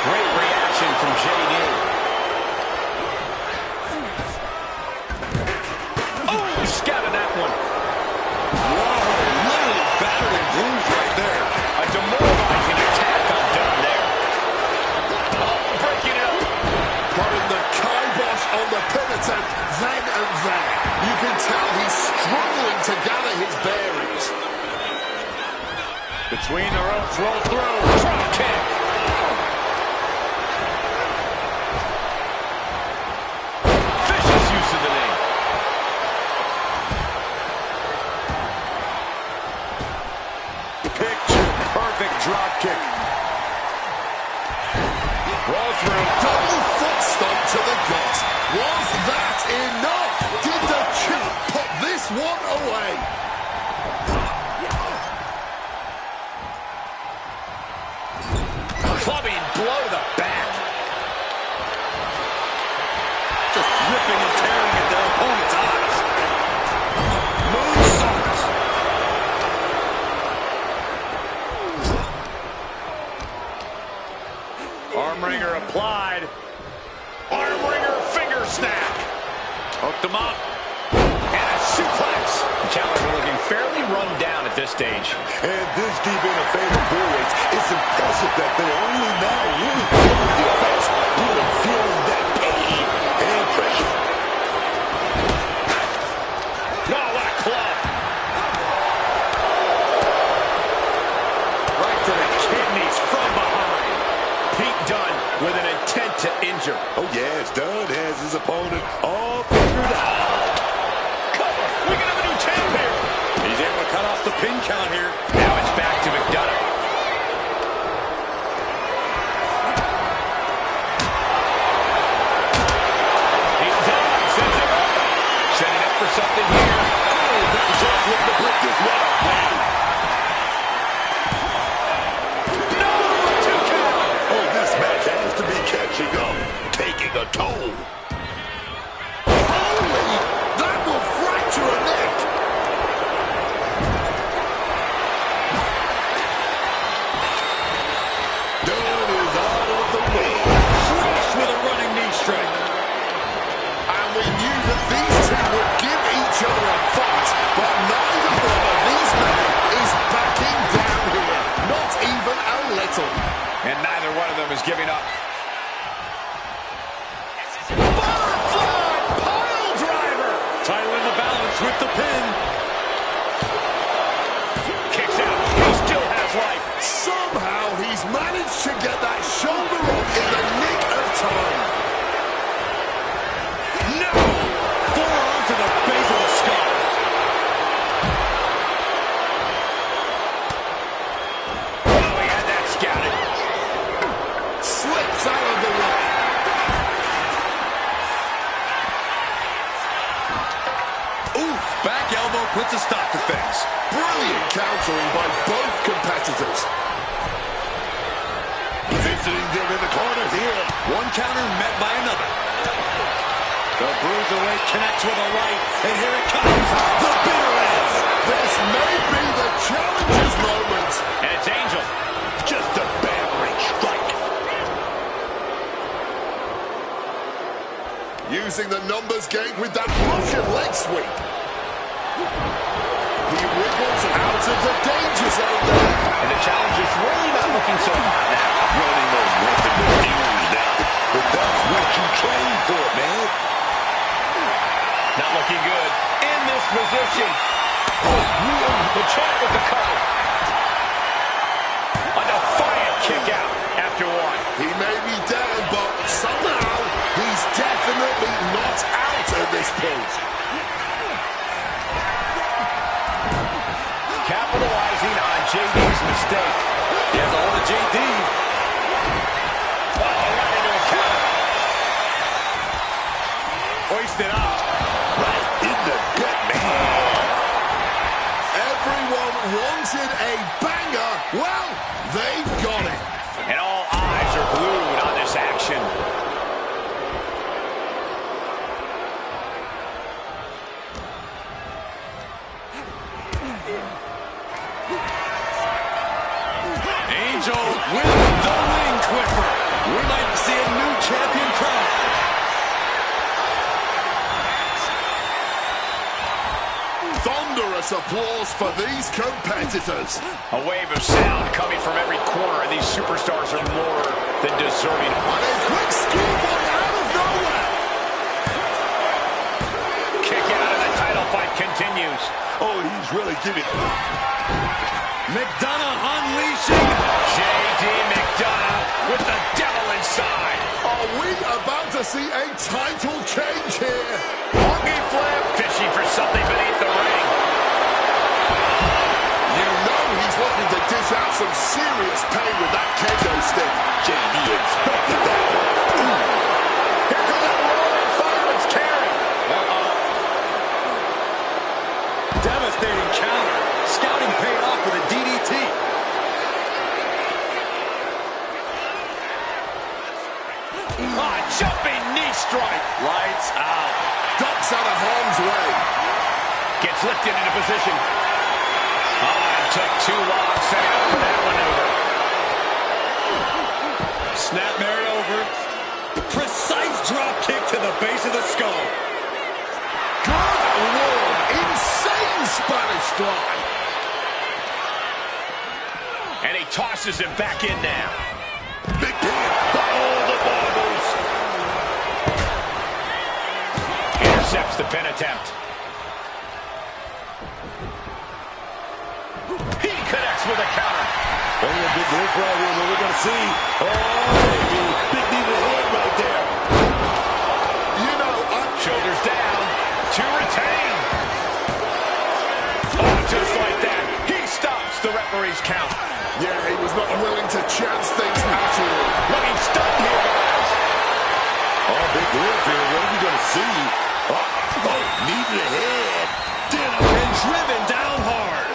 Great reaction from JD. Oh, he scouted that one. Whoa, literally battered and bruised right there. A demoralizing attack undone there. Oh, breaking it up. Putting the kibosh on the pin attempt then and there. You can tell he's struggling to gather his bearings. Between the ropes, roll through. Drop kick. Vicious use of the knee. Picture perfect drop kick. Roll through. Double foot stomp to the gut. Was that enough? Did the champ put this one away? Clubbing blow to the back. Just ripping and tearing at their opponent's eyes. this stage. And this deep in a fatal weights, it's impressive that they're only now really feeling the effects, really feeling that pain and pressure. Oh, what a club. Right to the kidneys from behind. Pete Dunne with an intent to injure. Oh, yes, Dunne has his opponent all figured out. Cover. We can have a new champ here. He's able to cut off the pin count here. Now it's back to McDonough. Pete Dunne sends it up. Setting up for something here. Oh, that was all with the brick as well. No, 2 count. Oh, this match has to be catching up, taking a toll. Holy, that will fracture a neck. Dunne is out of the way. Fresh with a running knee strike. And we knew that these two would give each other a fight, but neither one of these men is backing down here. Not even a little. And neither one of them is giving up. Butterfly pile driver. Title in the balance with the pin. Kicks out. He still has life. Somehow he's managed to get that shoulder up in the nick of time. No! Forearm to the base of the skull. Oh, he had that scouted. Slips out of the way. Oof! Back elbow puts a stop to things. Brilliant countering by both competitors. Visiting them in the corner here. One counter met by another. The Bruiserweight connects with a right, and here it comes. The bitter end. This may be the challenger's moment. And it's Angel. Just a battering strike. Using the numbers game with that Russian leg sweep. He wriggles out of the danger zone there. And the challenger's really not looking so hot now. Running those weapon reviews now. But that's what you train for, man. Not looking good. In this position. The champ with the cover. A defiant kick out after one. He may be down, but somehow he's definitely not out at this point. Capitalizing on JD's mistake. He has a hold of JD. Oh, right into a counter. Hoisted up. Right in the gut, man. Everyone wanted a banger. Well, they've got it. And all eyes are glued on this action. Angel with the wing clipper. We might see a new champion crowned. Thunderous applause for these competitors. A wave of sound coming from every corner, and these superstars are more than deserving. And a quick schoolboy out of nowhere. Kick out, and the title fight continues. Oh, he's really giving. McDonough unleashing. J.D. McDonough with the devil inside. Are we about to see a title change here? Monkey flip, fishing for something beneath the ring. You know he's looking to dish out some serious pain with that kendo stick. JD expected that one. Here comes that rolling fireman's carry. Devastating counter. Scouting paid off with a DDT. Jumping knee strike. Lights out. Ducks out of harm's way. Gets lifted into position. Oh, it took too long setting up for that maneuver. Snap Mary over. Precise drop kick to the base of the skull. Good Lord, insane Spanish fly. tosses him back in now. Big pin. Oh, the marbles. Intercepts the pin attempt. He connects with a counter. Oh, a big lift right here. What we're going to see. Oh, baby. Big knee to the head right there. You know, Shoulders down to retain. Oh, just like that. He stops the referee's count. yeah, he was not willing to chance things at all. Looking stunned here, guys. Oh, big lift here. What are we going to see? Oh, knee to the head. And driven down hard.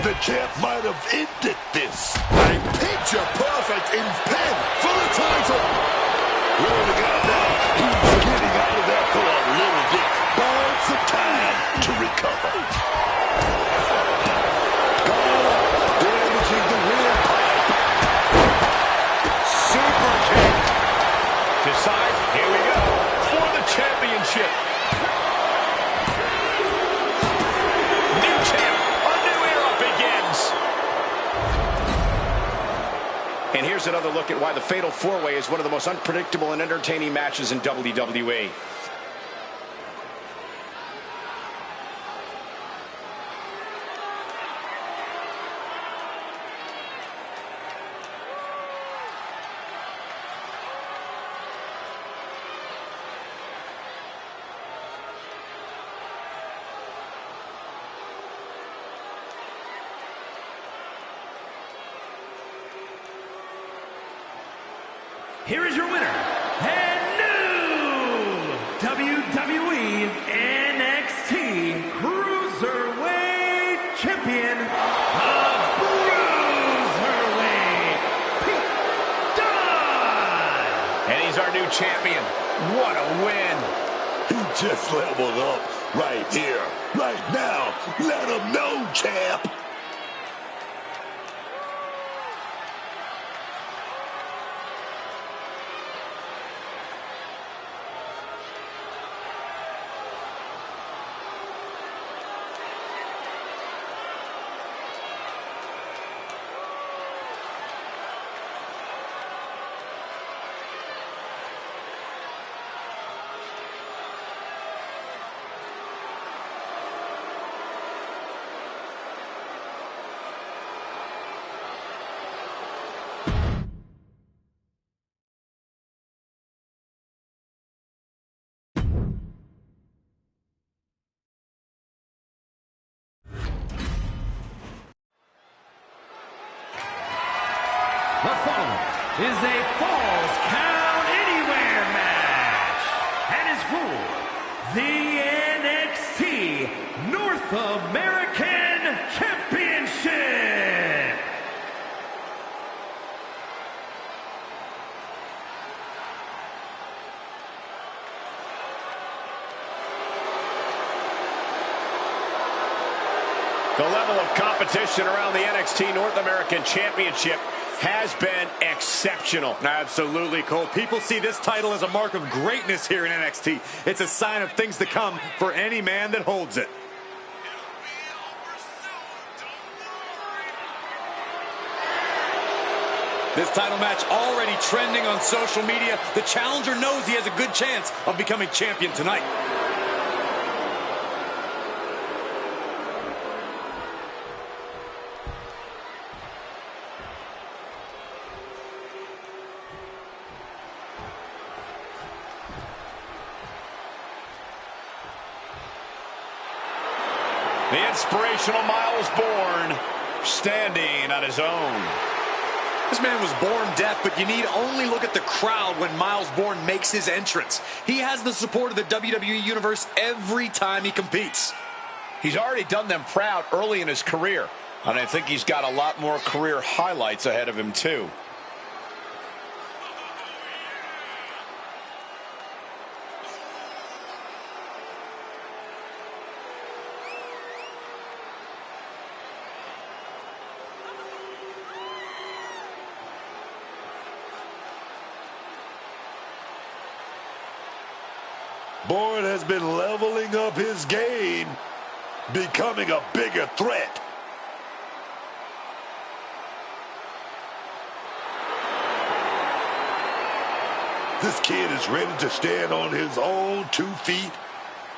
The champ might have ended this. A picture perfect in pen for the title. Look out now. He's getting out of there for a little bit. Buying some time to recover. Damaging the windpipe. Super kick. Decides, here we go, for the championship. New champ, a new era begins. And here's another look at why the Fatal 4-Way is one of the most unpredictable and entertaining matches in WWE. Here is your winner, and new WWE NXT Cruiserweight Champion, the Cruiserweight, Pete Dunne. And he's our new champion. What a win. He just leveled up right here, right now. Let him know, champ. The following is a Falls Count Anywhere match and is for the NXT North American Championship. The level of competition around the NXT North American Championship has been exceptional. Absolutely, Cole. People see this title as a mark of greatness here in NXT. It's a sign of things to come for any man that holds it. This title match already trending on social media. The challenger knows he has a good chance of becoming champion tonight. The inspirational Miles Bourne standing on his own. This man was born deaf, but you need only look at the crowd when Miles Bourne makes his entrance. He has the support of the WWE Universe every time he competes. He's already done them proud early in his career, and I think he's got a lot more career highlights ahead of him, too. Bourne has been leveling up his game, becoming a bigger threat. This kid is ready to stand on his own 2 feet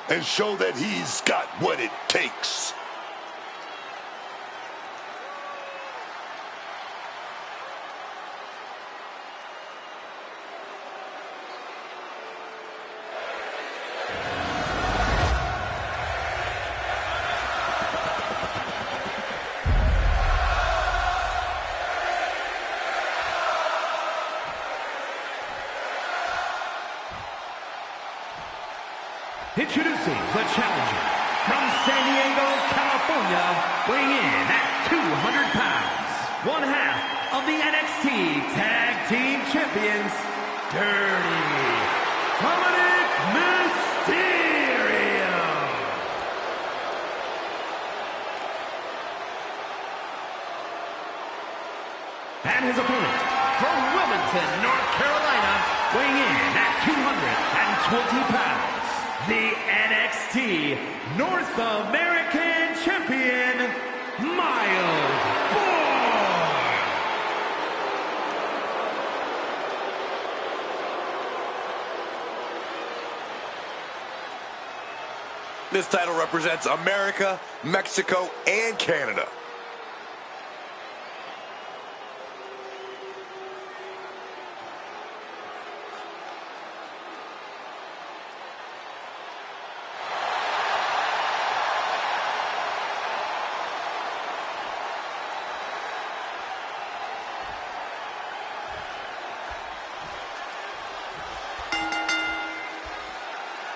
and show that he's got what it takes. Introducing the challenger from San Diego, California, weighing in at 200 pounds, one half of the NXT Tag Team Champions, Dirty Dominic Mysterio. And his opponent from Wilmington, North Carolina, weighing in at 220 pounds. The NXT North American Champion, Miles Bourne. This title represents America, Mexico, and Canada.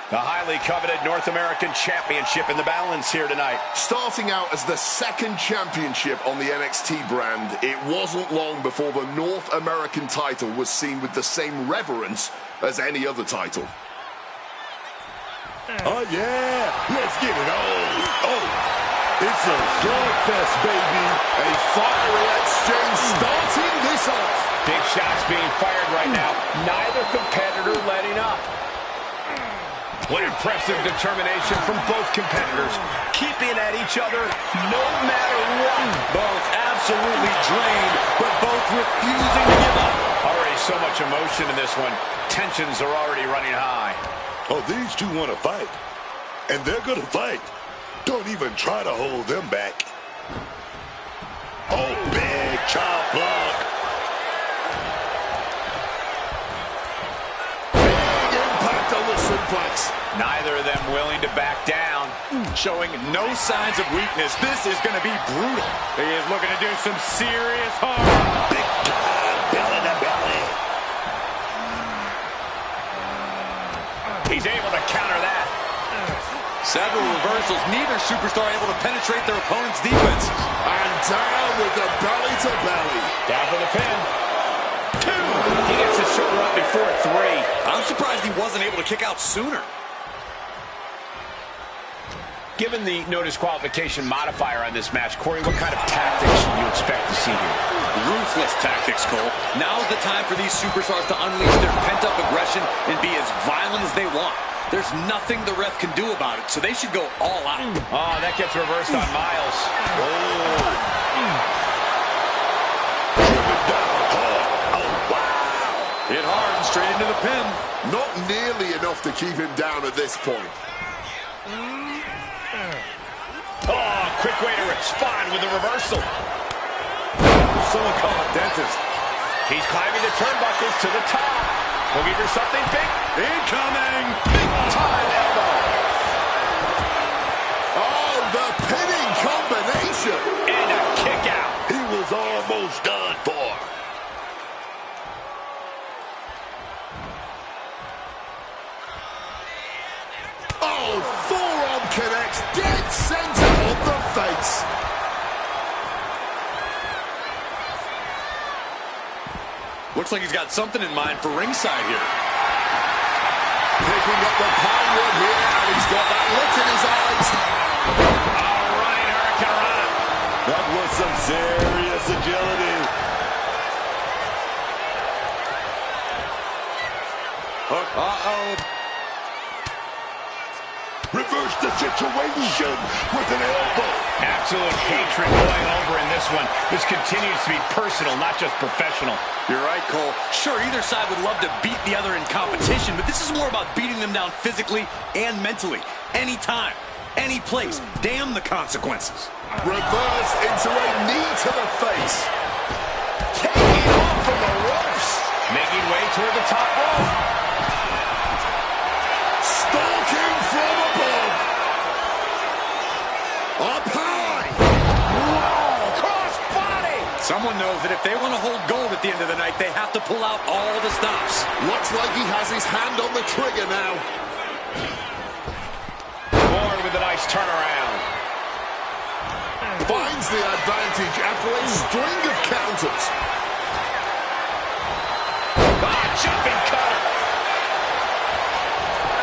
The highly coveted North American Championship in the balance here tonight. Starting out as the second championship on the NXT brand, it wasn't long before the North American title was seen with the same reverence as any other title. Oh, yeah. Let's get it on. Oh, it's a slugfest, baby. A fiery exchange starting this off. Big shots being fired right now. Neither competitor letting up. What impressive determination from both competitors, keeping at each other no matter what. Both absolutely drained, but both refusing to give up. Already so much emotion in this one. Tensions are already running high. Oh, these two want to fight, and they're going to fight. Don't even try to hold them back. Oh, big chop block. Big impact on the suplex. Neither of them willing to back down. Showing no signs of weakness. This is going to be brutal. He is looking to do some serious harm. Big time, belly to belly. He's able to counter that. Several reversals, neither superstar able to penetrate their opponent's defenses. And down with the belly to belly. Down for the pin. 2. He gets his shoulder up before 3. I'm surprised he wasn't able to kick out sooner. Given the no disqualification modifier on this match, Corey, what kind of tactics should you expect to see here? Ruthless tactics, Cole. Now's the time for these superstars to unleash their pent-up aggression and be as violent as they want. There's nothing the ref can do about it, so they should go all out. Oh, that gets reversed on Miles. Hit hard and straight into the pin. Not nearly enough to keep him down at this point. Oh, quick way to respond with a reversal. Someone call a dentist. He's climbing the turnbuckles to the top. We'll give her something big. Incoming. Big time elbow. Oh, the pinning combination. And a kick out. He was almost done for. Oh, forearm connects dead center of the face. Looks like he's got something in mind for ringside here. Picking up the pine wood here, and he's got that look in his eyes. All right, Hurricane. That was some serious agility. Uh-oh. Reverse the situation with an elbow. absolute hatred boiling over in this one. This continues to be personal, not just professional. You're right, Cole. Sure, either side would love to beat the other in competition, but this is more about beating them down physically and mentally. Anytime, any place. Damn the consequences. Reversed into a knee to the face. Taking off from the ropes. Making way toward the top rope. Stalking from above. Up high. Whoa, cross body. Someone knows that if they want to hold gold at the end of the night, they have to pull out all the stops. Looks like he has his hand on the trigger now. Bourne with a nice turnaround. Finds the advantage after a string of counters. Jumping cutter.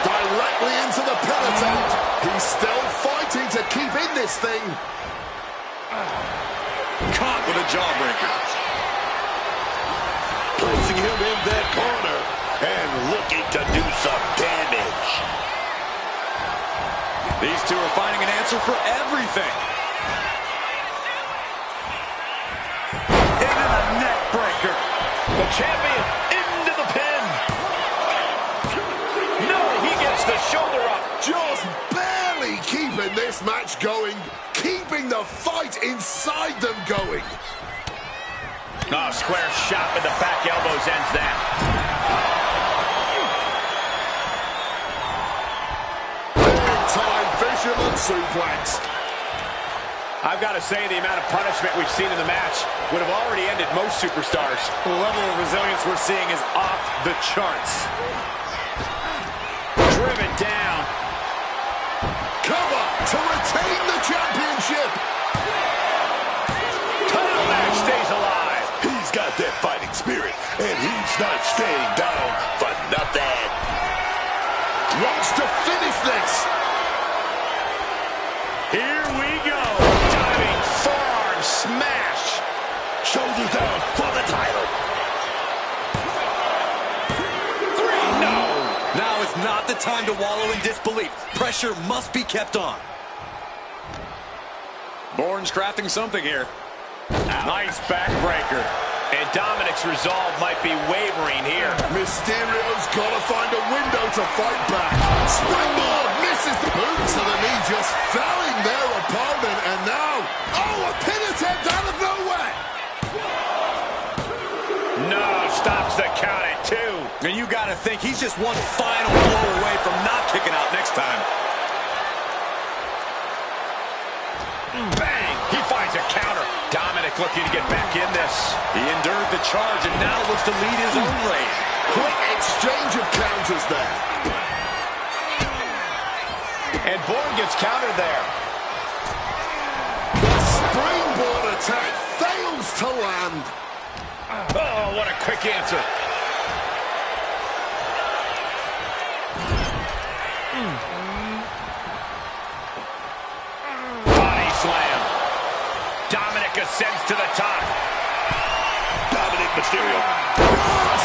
Directly into the pin attempt. He's still fighting to keep in this thing. Caught with a jawbreaker. Placing him in that corner and looking to do some damage. These two are finding an answer for everything. Into the neck breaker. The champion into the pin. No, he gets the shoulder up. Just barely keeping this match going. Keeping the fight inside them going. Oh, square shot with the back elbows ends that. Big-time fisherman suplex. I've got to say, the amount of punishment we've seen in the match would have already ended most superstars. The level of resilience we're seeing is off the charts. Driven down. Cover to retain the championship. Title match stays alive. He's got that fighting spirit, and he's not staying down for nothing. Wants to finish this. Here we go. Diving forearm smash. Shoulders down for the title. 3, no. Now is not the time to wallow in disbelief. Pressure must be kept on. Bourne's crafting something here. Nice backbreaker. And Dominic's resolve might be wavering here. Mysterio's got to find a window to fight back. Springboard misses the boot to the knee, just felling their opponent. And now, oh, a pin attempt out of nowhere. No, stops the count at 2. And you got to think he's just one final blow away from not kicking out next time. Bang! He finds a counter. Dominic looking to get back in this. He endured the charge and now looks to lead his own reign. Quick exchange of counters there. And Bourne gets countered there. The springboard attack fails to land. Oh, what a quick answer. Body slam. Dominic ascends to the top. Dominic Mysterio.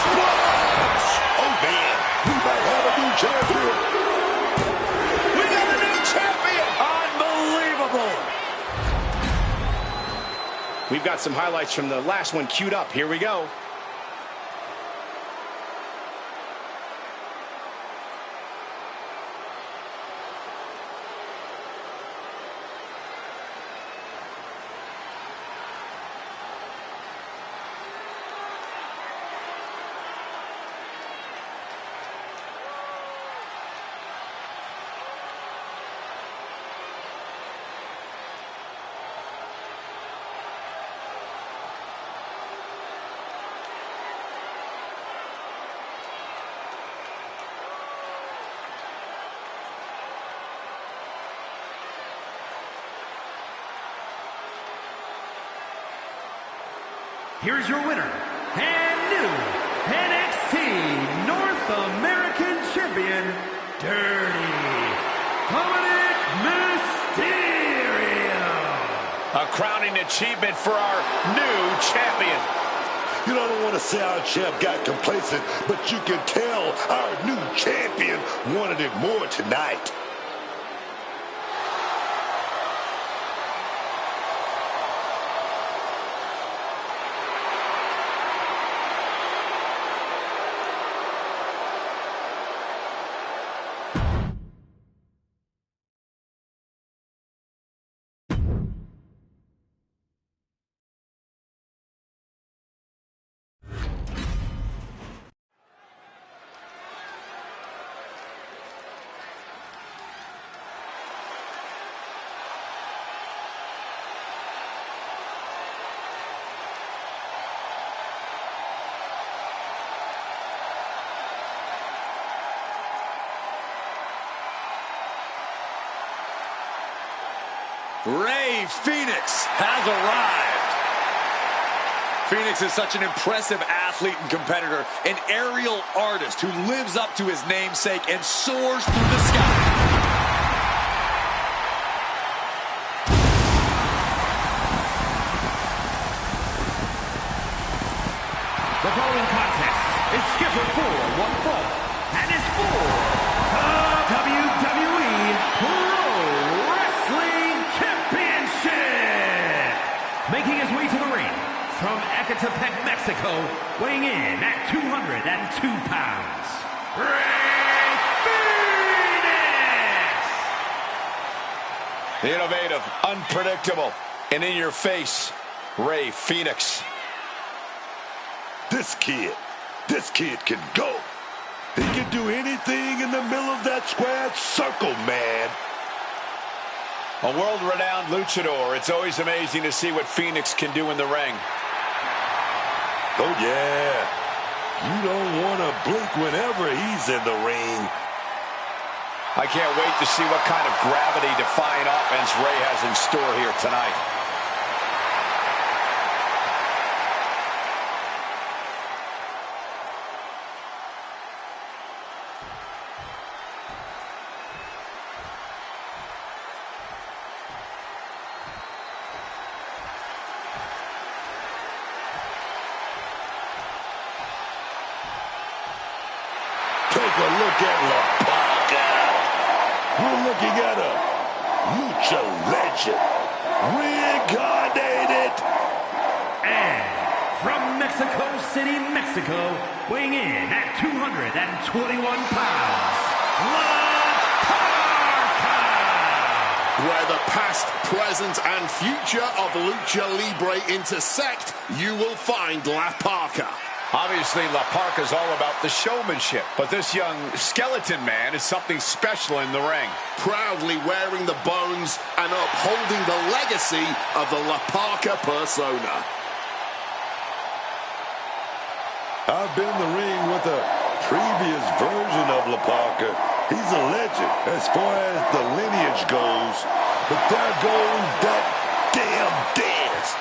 Splash! Oh, man. We might have a new champion. We got a new champion. Unbelievable. We've got some highlights from the last one queued up. Here we go. Here's your winner, and new NXT North American Champion, Dirty Dominic Mysterio. A crowning achievement for our new champion. You know, I don't want to say our champ got complacent, but you can tell our new champion wanted it more tonight. Rey Fenix has arrived. Phoenix is such an impressive athlete and competitor, an aerial artist who lives up to his namesake and soars through the sky. The following contest is scheduled for one fall and is for the WWE Pro Wrestling Championship. Making his way to the ring from Ecatepec, Mexico, weighing in at 202 pounds, Rey Fenix! The innovative, unpredictable, and in-your-face, Rey Fenix. This kid can go. He can do anything in the middle of that squared circle, man. A world-renowned luchador. It's always amazing to see what Fenix can do in the ring. Oh, yeah. You don't want to blink whenever he's in the ring. I can't wait to see what kind of gravity-defying offense Rey has in store here tonight. Take a look at La Parka. We're looking at a lucha legend, reincarnated. And from Mexico City, Mexico, weighing in at 221 pounds, La Parka! Where the past, present, and future of Lucha Libre intersect, you will find La Parka. Obviously, La Parka's all about the showmanship, but this young skeleton man is something special in the ring. Proudly wearing the bones and upholding the legacy of the La Parka persona. I've been in the ring with a previous version of La Parka. He's a legend as far as the lineage goes. But there goes that damn dance.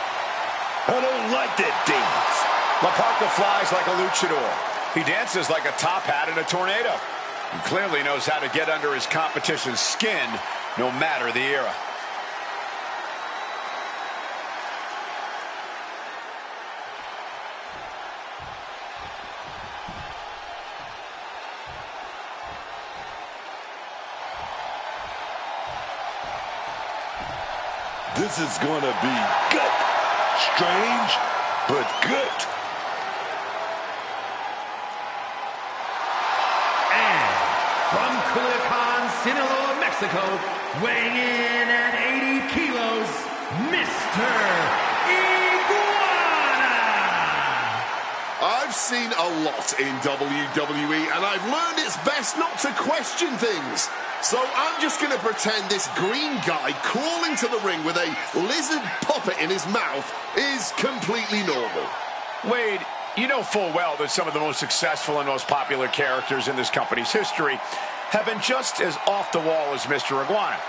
I don't like that dance. La Parka flies like a luchador. He dances like a top hat in a tornado. He clearly knows how to get under his competition's skin, no matter the era. This is going to be good. Strange, but good. And from Culiacan, Sinaloa, Mexico, weighing in at 80 kilos, Mr. Iguana! I've seen a lot in WWE, and I've learned it's best not to question things. So I'm just going to pretend this green guy crawling to the ring with a lizard puppet in his mouth is completely normal. Wade, you know full well that some of the most successful and most popular characters in this company's history have been just as off the wall as Mr. Iguana.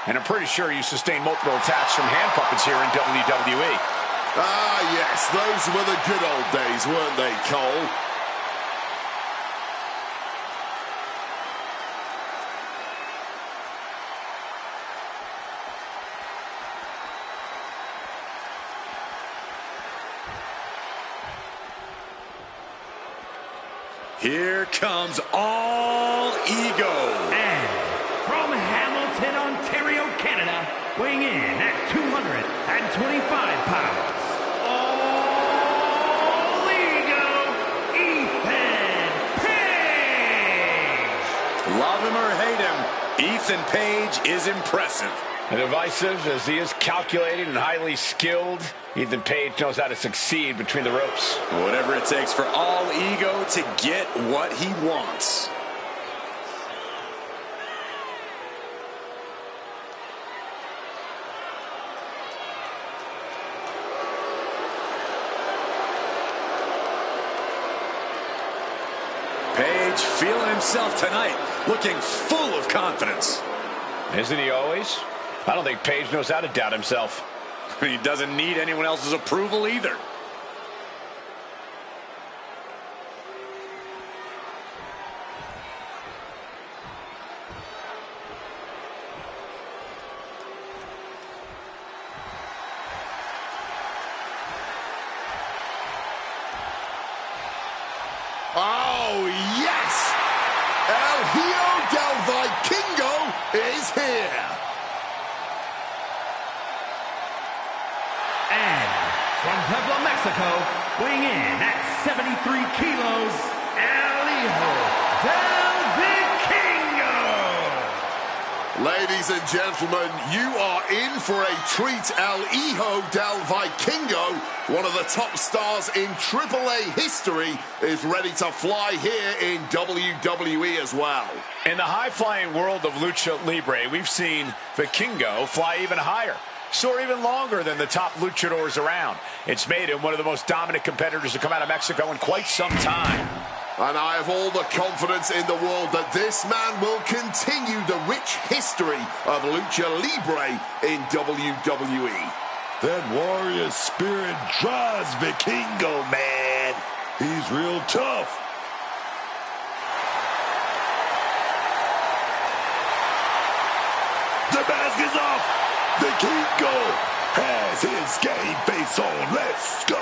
And I'm pretty sure you sustained multiple attacks from hand puppets here in WWE. Ah, yes, those were the good old days, weren't they, Cole? Here comes All Ego. And from Hamilton, Ontario, Canada, weighing in at 225 pounds, All Ego, Ethan Page! Love him or hate him, Ethan Page is impressive. And divisive as he is, calculated and highly skilled, Ethan Page knows how to succeed between the ropes. Whatever it takes for All Ego to get what he wants. Page feeling himself tonight, looking full of confidence. Isn't he always? I don't think Paige knows how to doubt himself. He doesn't need anyone else's approval either. Oh, yes! El Hijo del Vikingo is here. And from Puebla, Mexico, weighing in at 73 kilos, El Hijo del Vikingo. Ladies and gentlemen, you are in for a treat. El Hijo del Vikingo, one of the top stars in AAA history, is ready to fly here in WWE as well. In the high-flying world of Lucha Libre, we've seen Vikingo fly even higher, soar even longer than the top luchadors around. It's made him one of the most dominant competitors to come out of Mexico in quite some time. And I have all the confidence in the world that this man will continue the rich history of Lucha Libre in WWE. That warrior spirit drives Vikingo, man. He's real tough. The mask is off. Vikingo has his game face on. Let's go.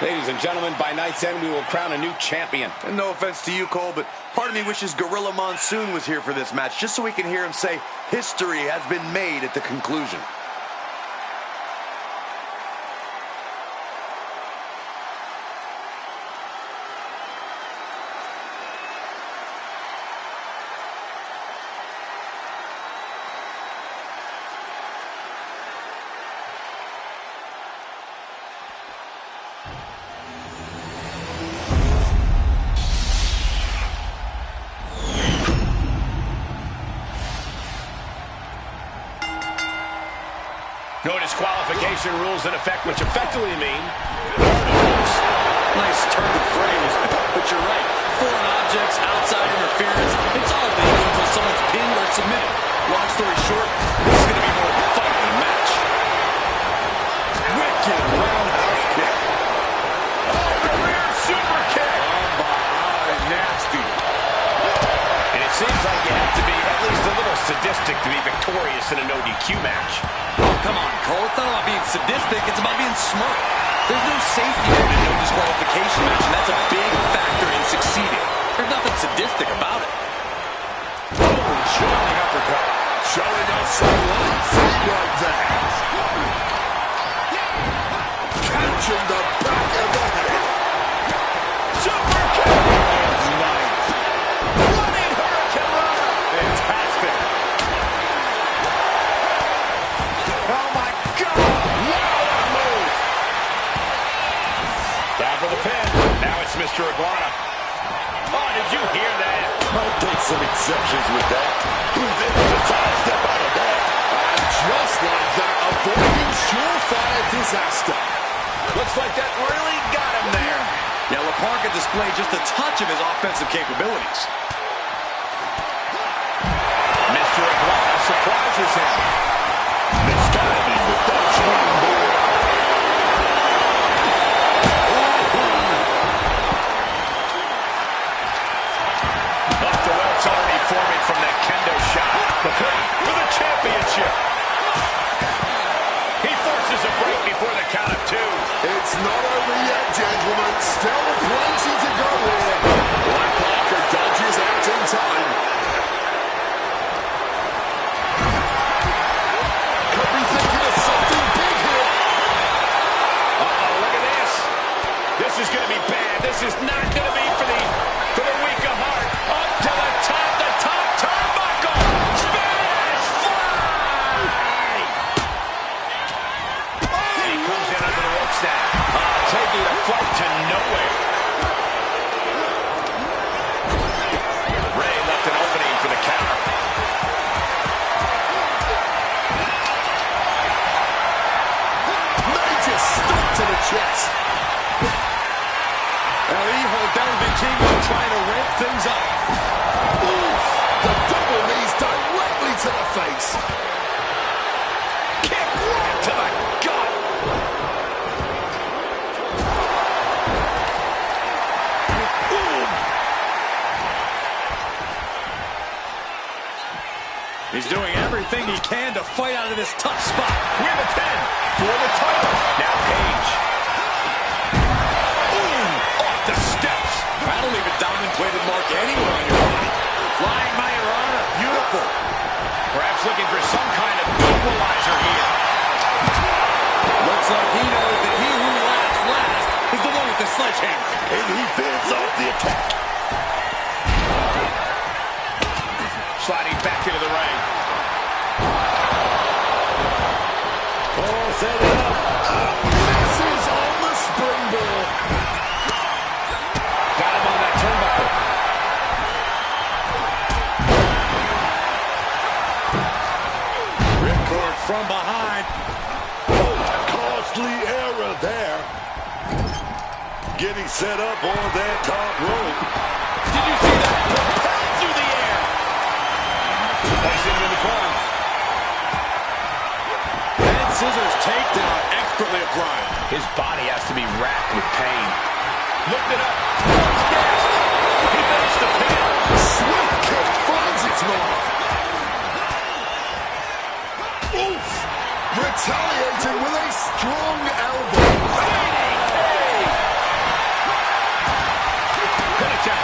Ladies and gentlemen, by night's end, we will crown a new champion. And no offense to you, Cole, but part of me wishes Gorilla Monsoon was here for this match, just so we can hear him say, history has been made at the conclusion. No disqualification rules in effect, which effectively mean... Nice turn of phrase, but you're right. Foreign objects, outside interference, it's all legal until someone's pinned or submitted. Long story short, this is going to be more of a fight than a match. Wicked roundhouse kick. Oh, career super kick. Nasty. And it seems like you have to be at least a little sadistic to be victorious in a no DQ match. Oh, come on, Cole. It's not about being sadistic. It's about being smart. There's no safety net in a no disqualification match, and that's a big factor in succeeding. There's nothing sadistic about it. Oh, showing uppercut. Showing us some light feet right there. Catching the back of the head. Super kick. Nice. Running Hurricane Runner. Fantastic. Oh, my God. Wow, move. Down for the pin. Now it's Mr. Iguana. Oh, did you hear that? Might take some exceptions with that. He's able to sidestep out of that. And just like that, avoiding surefire disaster. Looks like that really got him there. Yeah, LaParca displayed just a touch of his offensive capabilities. Mr. Iguana surprises him. Misguided with that springboard. Off the ropes already forming from that kendo shot. Preparing for the championship. He forces a break before the count of 2. It's not over yet, gentlemen. Still plenty to go here. Parker dodges out in time. Could be thinking of something big here. Uh-oh, look at this. This is going to be bad. This is not going to be for the weak of heart. Up to the top turnbuckle. Spanish fly. And he comes in under the ropes now. Taking a flight to nowhere. Ray left an opening for the counter. Major stop to the chest. El Hijo del Vikingo trying to ramp things up. Oof. The double knees directly to the face. Kick right to the gut. He's doing everything he can to fight out of this tough spot. We have a 10 for the title. Now Page. Off the steps. That'll leave a diamond-plated mark anywhere on your body. Flying by your honor. Beautiful. Perhaps looking for some kind of equalizer here. Looks like he knows that he who laughs last is the one with the sledgehammer. And he fends off the attack. Sliding back into the ring. Oh, set it up. Misses on the springboard. Got him on that turnbuckle. Ripcord from behind. Costly error there. Getting set up on that top rope. Did you see that? Propelled through the air. Placing him in the corner. And scissors takedown expertly applied. His body has to be racked with pain. Lifted up. Yes. He makes the pin. Swift kick finds its mark. Oof. Retaliating with a strong elbow. Pin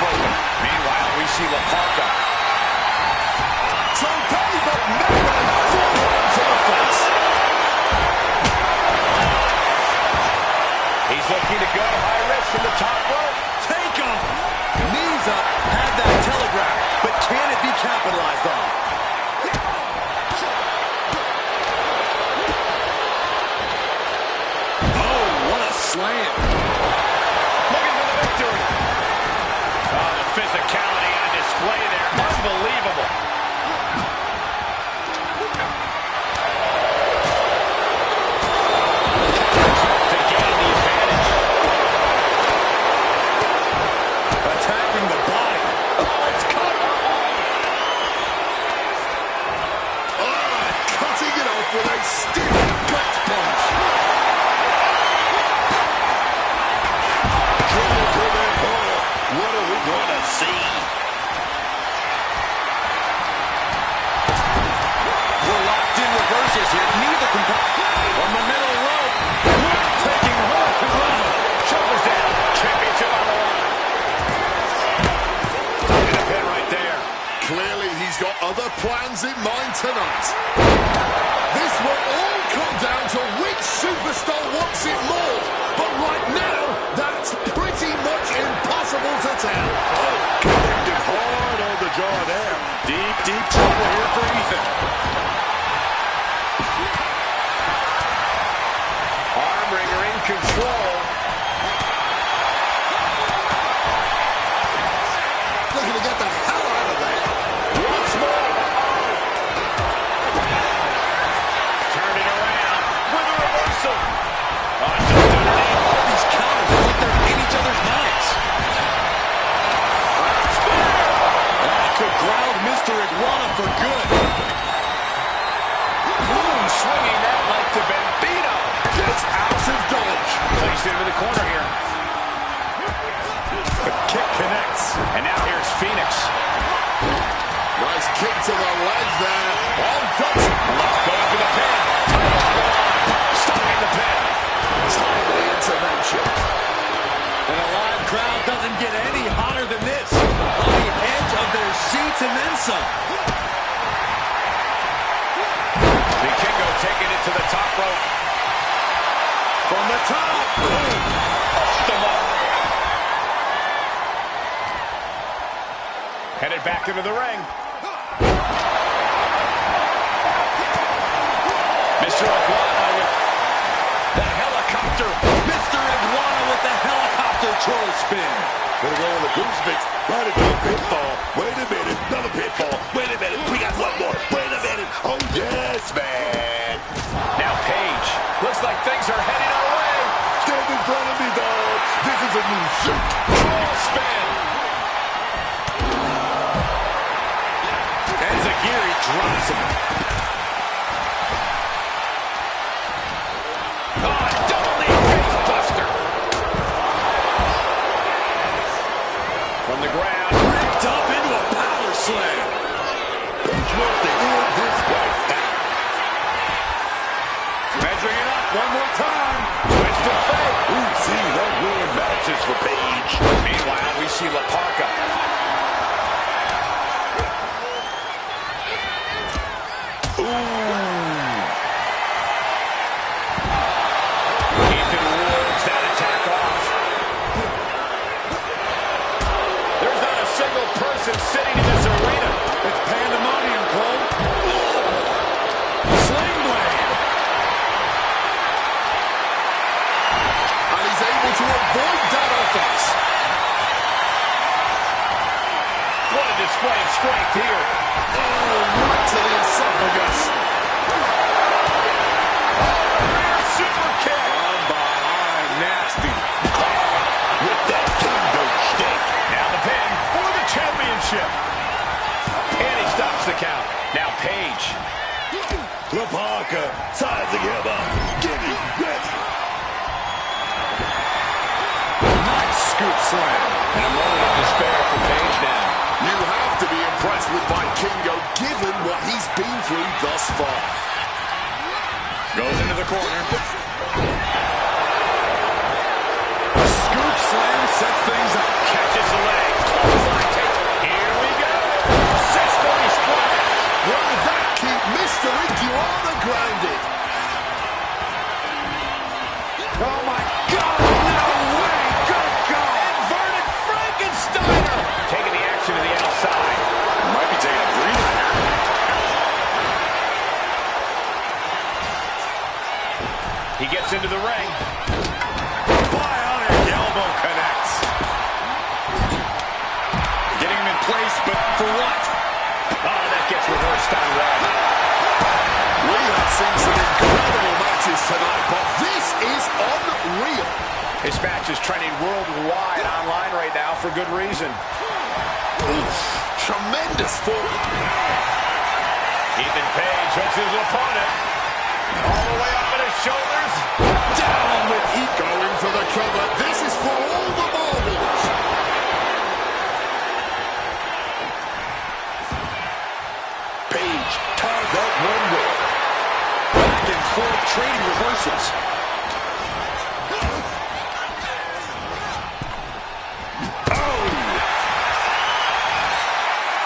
broken. Meanwhile, we see LaParca. Today, but never a forearm to the face. He's looking to go high risk from the top rope. Take off. Knees up. Had that telegraph. But can it be capitalized on? Oh, what a slam. Looking for the victory. Oh, the physicality on display there. Unbelievable. To gain the advantage. Attacking the body. Oh, it's cut. Cutting it off with a stiff gut punch. What are we going to see? We're locked in reverses here. Neither can on the middle rope. Taking hold. Shoulders down. Championship on the line. Taking a pin right there. Clearly, he's got other plans in mind tonight. This will all come down to which superstar wants it more. But right now, that's pretty much impossible to tell. Oh, connected hard on the jaw there. Deep, deep trouble here for Ethan. Armbringer in control. Looking to get the hell out of there. Once more. Turn it around with a reversal. Oh, just underneath. Mr. Iguana for good. Ooh, swinging that leg to Bambino. Gets out of dodge. Placed into the corner here. The kick connects. And now here's Phoenix. Nice kick to the leg there. On Dutton. Going for the pin. Title on the line. Stopping the pin. Timely intervention. And a live crowd doesn't get any hotter than this. On the edge of their seats and then some. Vikingo taking it to the top rope. From the top. Off the mark. Headed back into the ring. Mr. Iguana with the helicopter. Mr. Iguana with the helicopter troll spin. Gonna go with the goose fix. Right into a pitfall. Wait a minute. Another pitfall. Wait a minute. We got one more. Wait a minute. Oh, yes, man. Now Paige. Looks like things are heading our way. Stand in front of me, dog. This is a new shoot. Troll spin. Enziguri drops him. Oh, double knee face buster. From the ground. Ripped up into a power slam. Paige wants to end this right now. Measuring it up one more time. Twist of fate. Ooh, see, that win matches for Paige. Meanwhile, we see La Parka. Ethan wards that attack off. There's not a single person sitting in this arena. It's pandemonium, Cole. Sling blade. And he's able to avoid that offense. What a display of strength here. Right to the esophagus. Rear super kick. From behind, nasty. With that kendo stick. Now the pin for the championship. And he stops the count. Now Paige. La Parka sizing him up. Getting ready. Nice scoop slam. And a moment of despair for Paige now. You have to be impressed with Vikingo, given what he's been through thus far. Goes into the corner. A scoop slam sets things up. Catches the leg. Clothesline takes. Here we go. 640 splash. Will that keep Mr. Iguana grounded? Oh my God! No way! Good God! Inverted Frankensteiner. Taking the action to the outside. Might be taking a breather. He gets into the ring. Bionic elbow connects. Getting him in place, but for what? Oh, that gets reversed on Raw. We have seen some incredible matches tonight, but this is unreal. This match is trending worldwide online right now for good reason. Oof, tremendous form. Ethan Page hooks his opponent. All the way up at his shoulders. Down with Heat going for the cover. This is for all the marbles. Paige tied that one way. Back and forth trading reversals.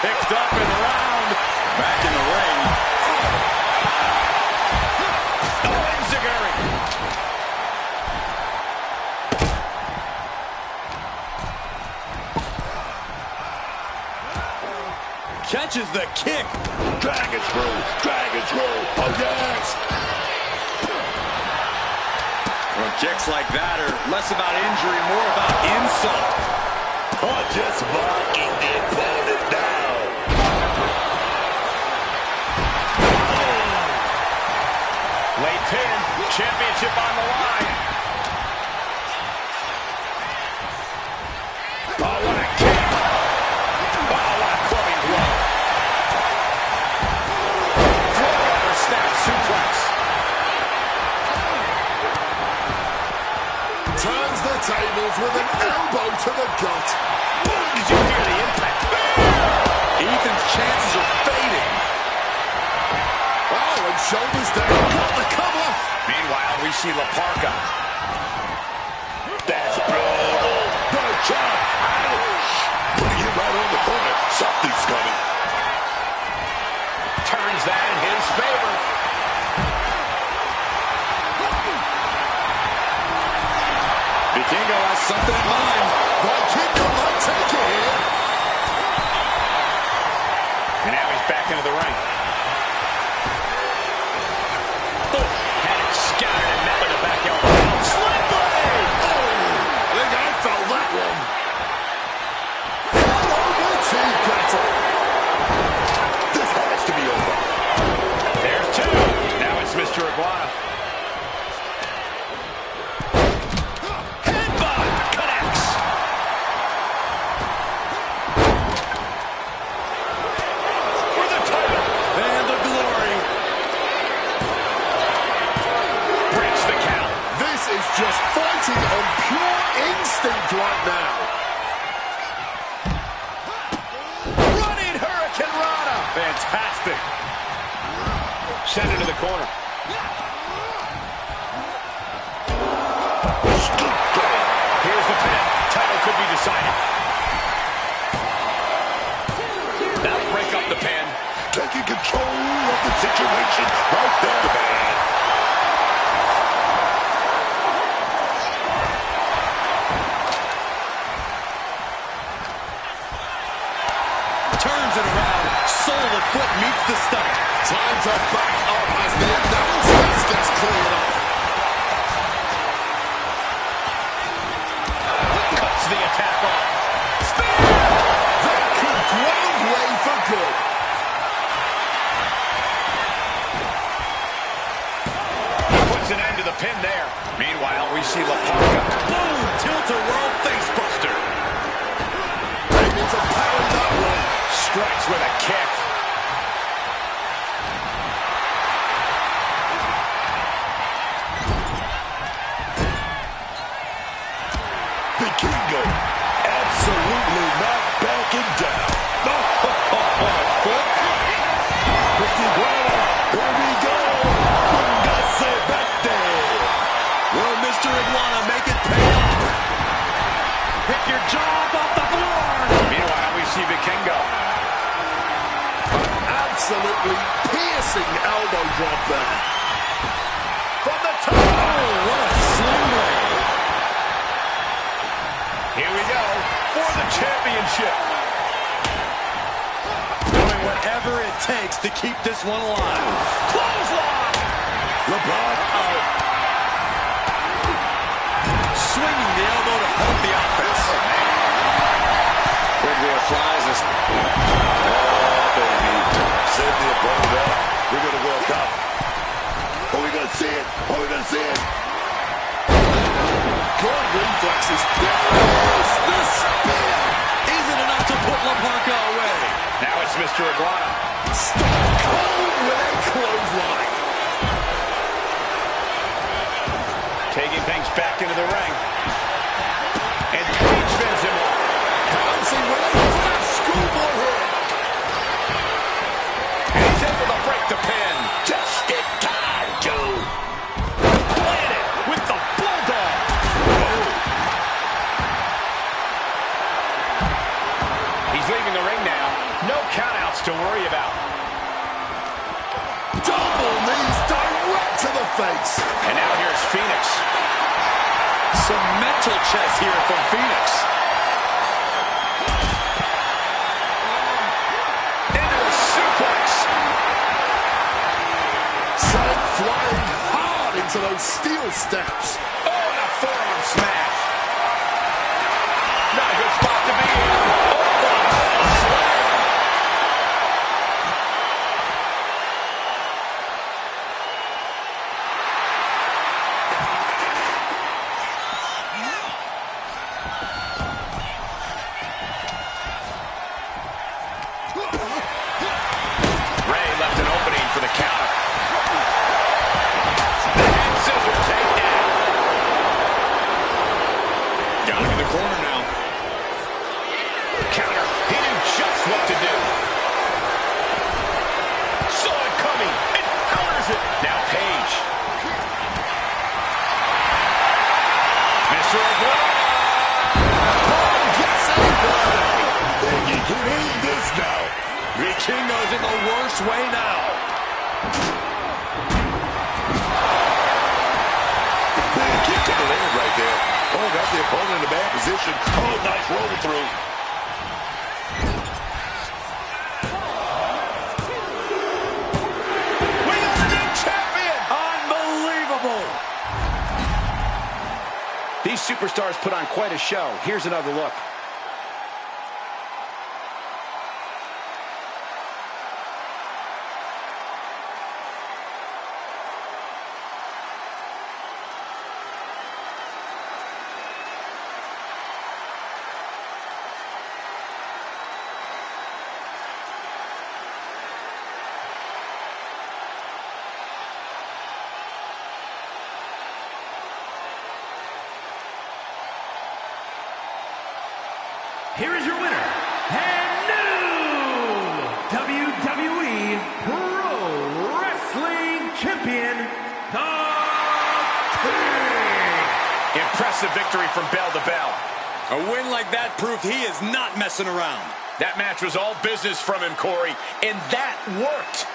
Picked up and around. Back in the ring. Oh, Enziguri. Catches the kick. Dragon screw. Dragon screw. Oh, yes. Well, kicks like that are less about injury, more about insult. Oh, just mocking the opponent down. Late pin. Championship on the line. Oh, what a kick. Oh, what a clubbing blow. Responds with an elbow to the gut. Did you hear the impact? Ethan's chances are fading. Oh, and shoulders down. Got the cover. Meanwhile, we see La Parka. That's brutal. Good job. Ouch. Putting him right on the corner. Something's coming. Turns that in his favor. Vikingo has something in mind. Vikingo might take it here. And now he's back into the ring. Oh, had it scattered and met with a back elbow. Slip blade! I think I felt that one. Head over team battle. This has to be over. There's two. Now it's Mr. Iguana. Headbutt connects. For the title. And the glory. Breaks the count. This is just fighting on pure instinct right now. Running Hurricane Rana. Fantastic. Send it to the corner. Here's the pin. Title could be decided. That'll break up the pin. Taking control of the situation right there, man. Turns it around. Sole of foot meets the stomach. Time to back up as the announcers gets cleared off. Cuts the attack off. That could ground way for good. He puts an end to the pin there. Meanwhile, we see La Parka. Boom! Tilt-a-whirl facebuster. Maybe it's a power that way. Strikes with a kick. Vikingo absolutely not backing down. With the Iguana, here we go. Pungase Bate. Will Mr. Iguana make it pay off? Pick your jaw up off the floor. Meanwhile, we see Vikingo. Absolutely piercing elbow drop there. From the top. Oh, what a sling blade. Here we go for the championship. Doing whatever it takes to keep this one alive. Clothesline. LeBron. Swinging the elbow to help the offense. Paperview flies us. Oh, baby. Send the opponent up. We're going to World Cup. Are we going to see it? Are we going to see it? Good reflexes. There's the spear. Isn't enough to put La Parka away. Now it's Mr. Iguana. Stone cold with a clothesline. Taking things back into the ring. And Page fends him off. Bouncing with a flat schoolboy hit. And he's able to break the pin. Just in time, dude. Planted with the bulldog. He's leaving the ring now. No countouts to worry about. Double knees direct to the face. And now here's Phoenix. Some mental chess here from Phoenix. Into a suplex. Sent flying hard into those steel steps. Oh, and a forearm smash. Not a good spot to be in. Ray left an opening for the counter. The head scissor takedown. has the opponent in a bad position. Oh, nice roll through. We got a new champion! Unbelievable! These superstars put on quite a show. Here's another look. Here is your winner, and new WWE Pro Wrestling Champion, The King. Impressive victory from bell to bell. A win like that proved he is not messing around. That match was all business from him, Corey, and that worked.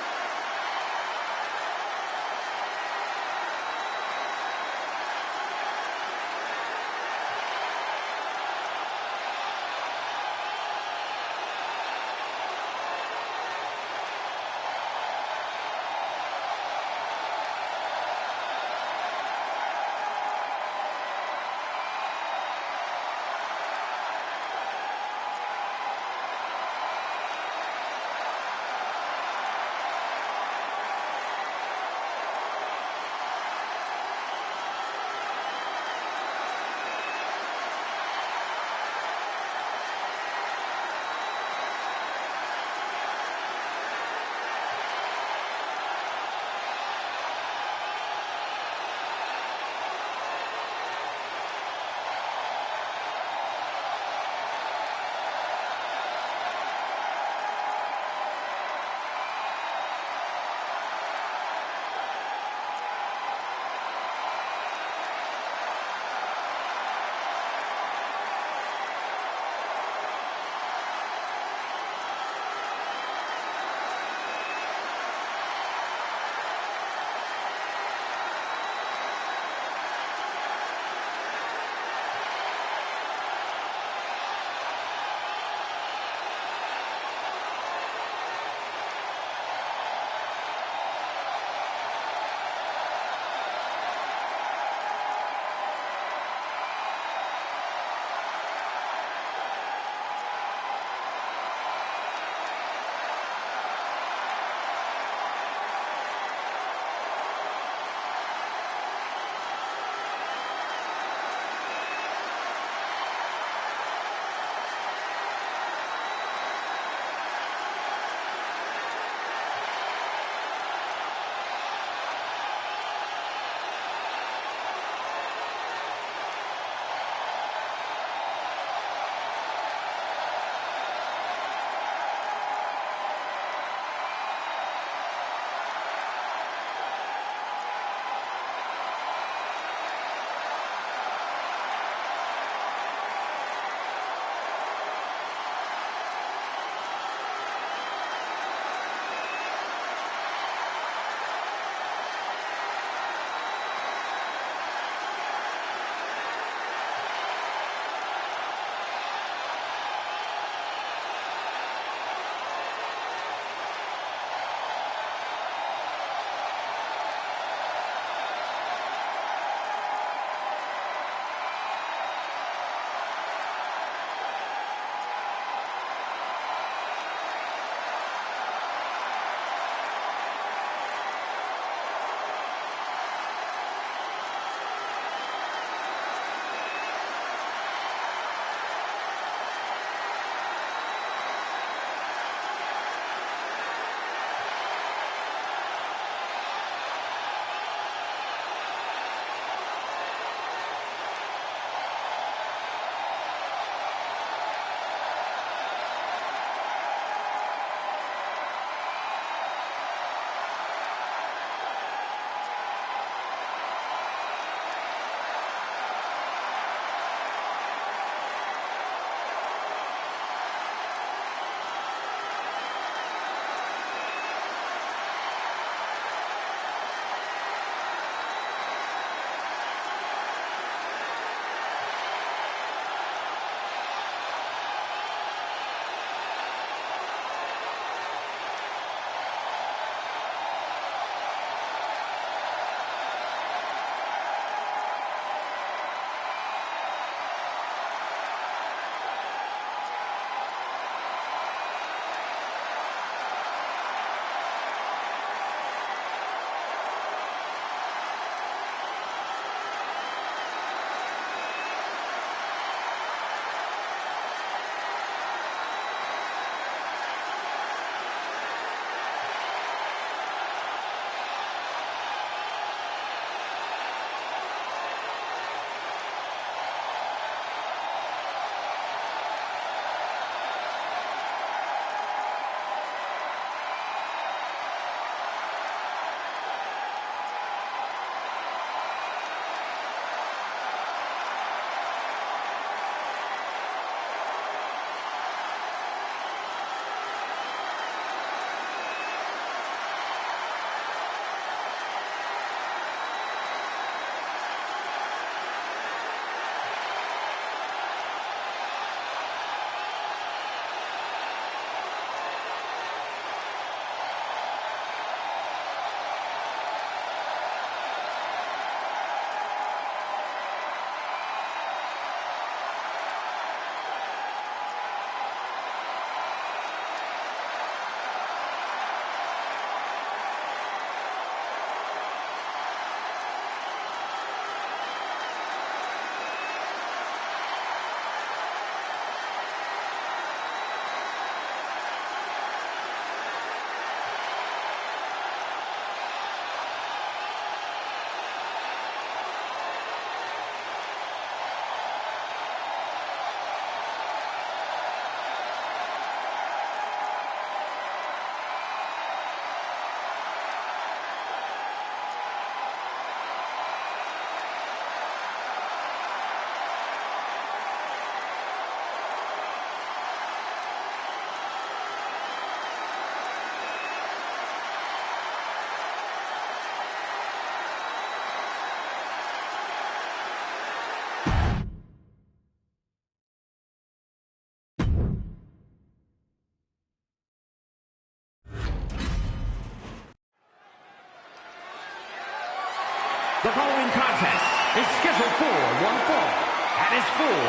The following contest is scheduled for one fall and is for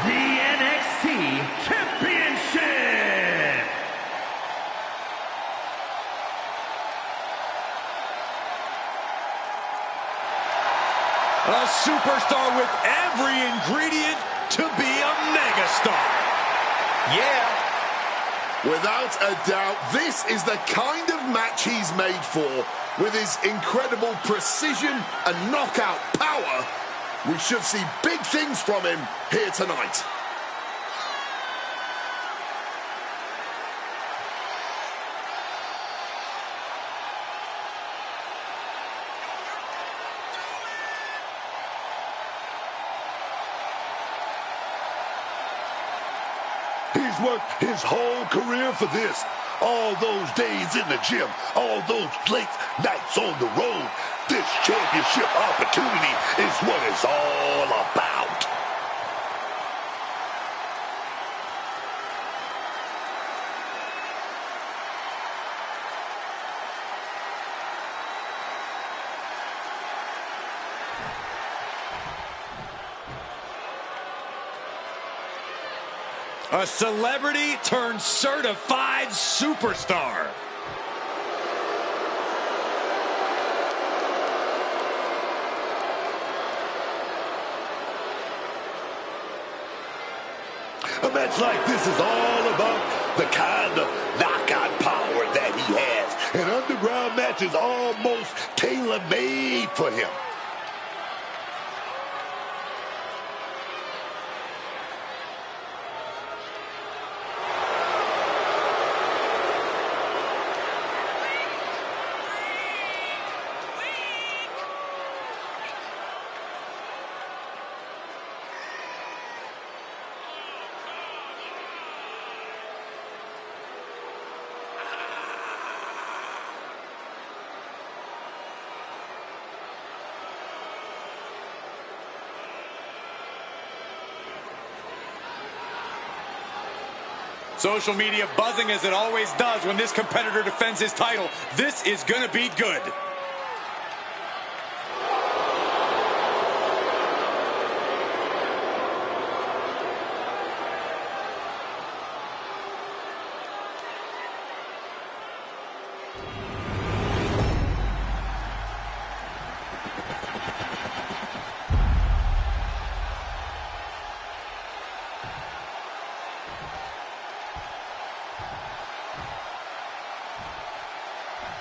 the NXT Championship. A superstar with every ingredient to be a megastar. Yeah. Without a doubt, this is the kind of match he's made for. With his incredible precision and knockout power, we should see big things from him here tonight. He's worked his whole career for this. All those days in the gym, all those late nights on the road. This championship opportunity is what it's all about. A celebrity turned certified superstar. A match like this is all about the kind of knockout power that he has. An underground match is almost tailor-made for him. Social media buzzing as it always does when this competitor defends his title. This is gonna be good.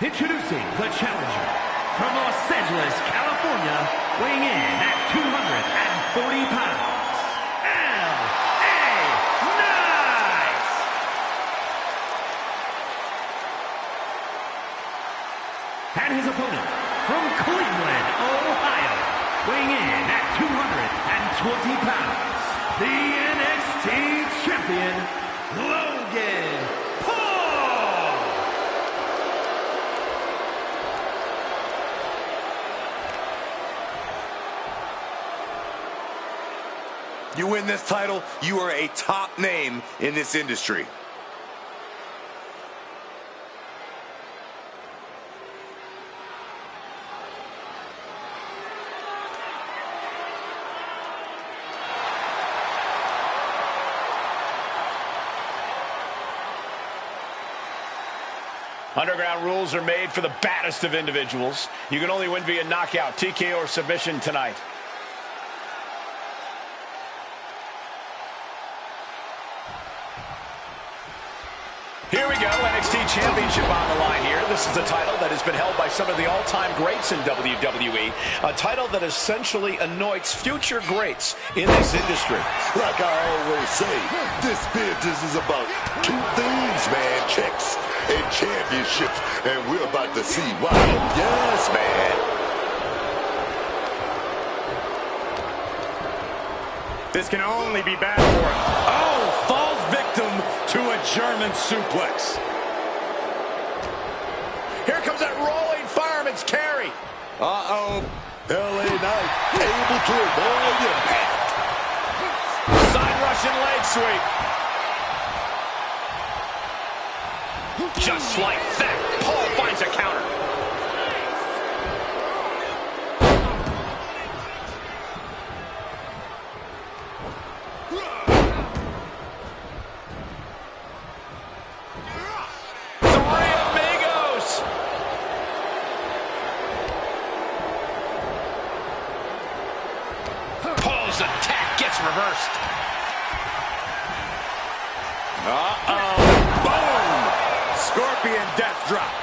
Introducing the challenger from Los Angeles, California, weighing in at 240 pounds, Wwe Nxt. And his opponent from Cleveland, Ohio, weighing in at 220 pounds, the NXT champion, Logan. You win this title, you are a top name in this industry. Underground rules are made for the baddest of individuals. You can only win via knockout, TKO, or submission tonight. Here we go, NXT Championship on the line here. This is a title that has been held by some of the all-time greats in WWE. A title that essentially anoints future greats in this industry. Like I always say, this business is about two things, man. Checks and championships. And we're about to see why. Yes, man. This can only be bad for him. Oh, falls victim to a German suplex. Here comes that rolling fireman's carry. Uh-oh. LA Knight able to avoid impact. Side Russian leg sweep. Just like that, Paul finds a counter. Uh-oh. Boom! Scorpion death drop.